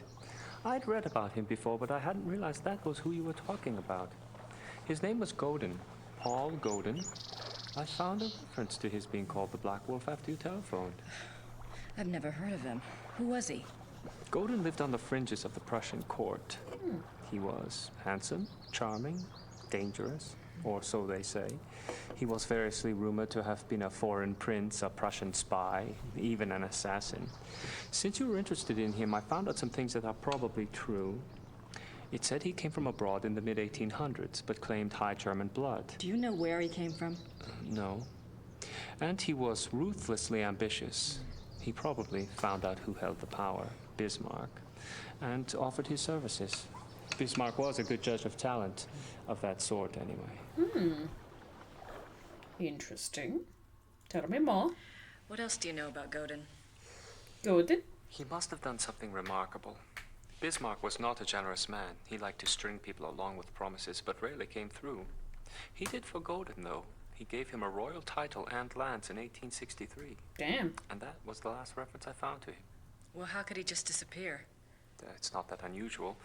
I'd read about him before, but I hadn't realized that was who you were talking about. His name was Godin, Paul Godin. I found a reference to his being called the Black Wolf after you telephoned. I've never heard of him. Who was he? Godin lived on the fringes of the Prussian court. He was handsome, charming, dangerous, or so they say. He was variously rumored to have been a foreign prince, a Prussian spy, even an assassin. Since you were interested in him, I found out some things that are probably true. It said he came from abroad in the mid-1800s, but claimed high German blood. Do you know where he came from? No. And he was ruthlessly ambitious. He probably found out who held the power, Bismarck, and offered his services. Bismarck was a good judge of talent, of that sort anyway. Interesting. Tell me more. What else do you know about Godin? Godin? He must have done something remarkable. Bismarck was not a generous man. He liked to string people along with promises, but rarely came through. He did for Godin, though. He gave him a royal title and lands in 1863. Damn. And that was the last reference I found to him. Well, how could he just disappear? It's not that unusual.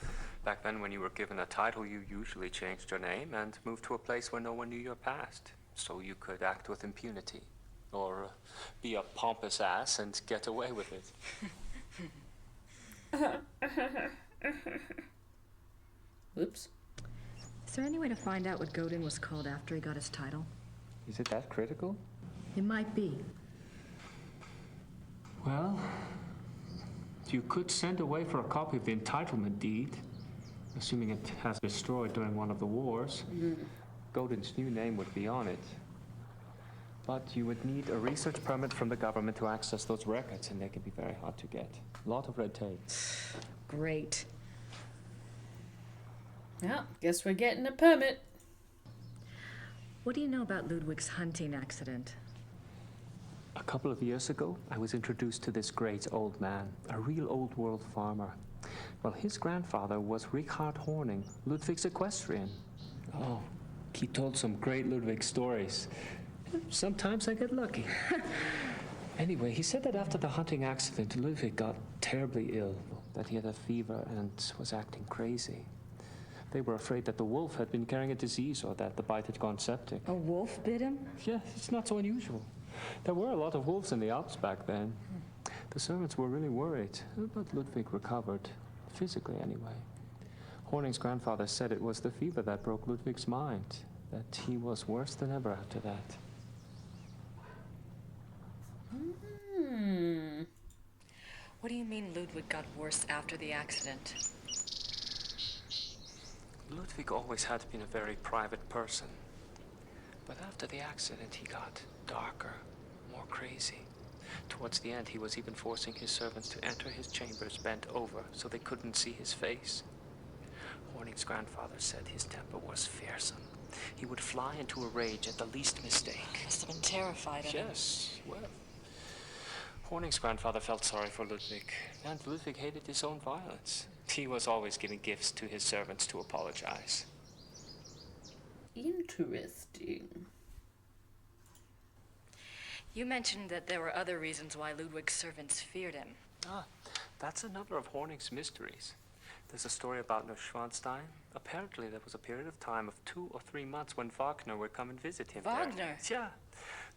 Back then, when you were given a title, you usually changed your name and moved to a place where no one knew your past, so you could act with impunity, or be a pompous ass and get away with it. Whoops. Is there any way to find out what Godin was called after he got his title? Is it that critical? It might be. Well, You could send away for a copy of the entitlement deed, assuming it has been destroyed during one of the wars. Godin's new name would be on it. But you would need a research permit from the government to access those records, and they can be very hard to get. A lot of red tape. Great. Well, guess we're getting a permit. What do you know about Ludwig's hunting accident? A couple of years ago, I was introduced to this great old man, a real old world farmer. Well, his grandfather was Richard Horning, Ludwig's equestrian. Oh, he told some great Ludwig stories. Sometimes I get lucky. Anyway, he said that after the hunting accident, Ludwig got terribly ill, that he had a fever and was acting crazy. They were afraid that the wolf had been carrying a disease or that the bite had gone septic. A wolf bit him? Yeah, it's not so unusual. There were a lot of wolves in the Alps back then. The servants were really worried, but Ludwig recovered, physically anyway. Horning's grandfather said it was the fever that broke Ludwig's mind, that he was worse than ever after that. What do you mean Ludwig got worse after the accident? Ludwig always had been a very private person. But after the accident, he got darker, more crazy. Towards the end, he was even forcing his servants to enter his chambers bent over so they couldn't see his face. Horning's grandfather said his temper was fearsome. He would fly into a rage at the least mistake. Must have been terrified of him. Yes, well. Horning's grandfather felt sorry for Ludwig, and Ludwig hated his own violence. He was always giving gifts to his servants to apologize. Interesting. You mentioned that there were other reasons why Ludwig's servants feared him. Ah, that's another of Horning's mysteries. There's a story about Neuschwanstein. Apparently there was a period of time of 2 or 3 months when Wagner would come and visit him Wagner? there. Yeah.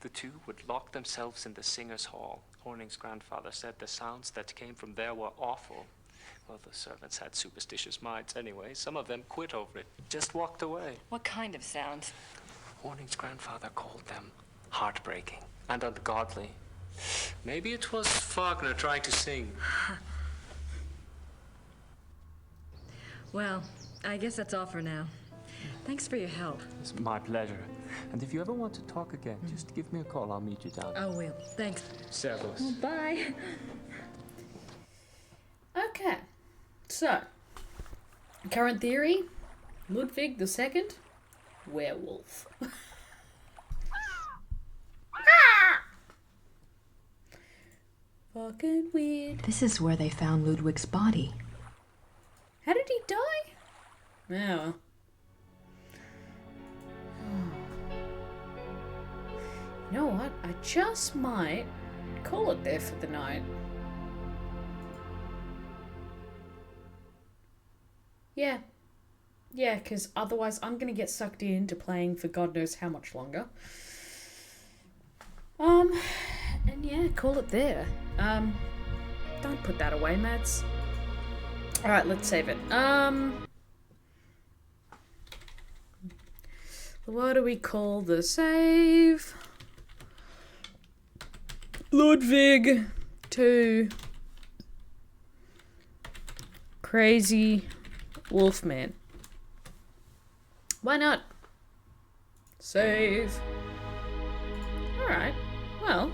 The two would lock themselves in the singer's hall. Horning's grandfather said the sounds that came from there were awful. Well, the servants had superstitious minds anyway. Some of them quit over it, just walked away. What kind of sounds? Horning's grandfather called them heartbreaking and ungodly. Maybe it was Wagner trying to sing. Well, I guess that's all for now. Thanks for your help. It's my pleasure. And if you ever want to talk again, just give me a call. I'll meet you down there. I will. Thanks. Servus. Bye. Okay. So, current theory, Ludwig II, werewolf. Fucking weird. This is where they found Ludwig's body. How did he die? Yeah. You know what? I just might call it there for the night. Yeah. Yeah, because otherwise I'm going to get sucked into playing for God knows how much longer. And yeah, call it there. Don't put that away, Mads. Alright, let's save it. What do we call the save? Ludwig 2 Crazy Wolfman. Why not? Save. Alright, well.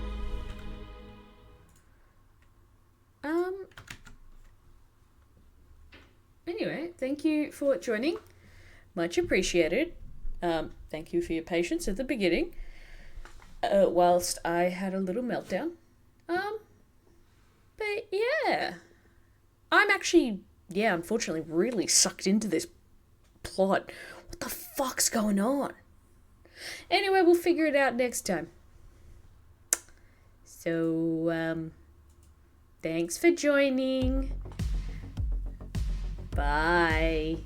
Anyway, thank you for joining. Much appreciated. Thank you for your patience at the beginning. Whilst I had a little meltdown. But yeah. I'm actually, unfortunately really sucked into this plot. What the fuck's going on? Anyway, we'll figure it out next time. So, thanks for joining. Bye.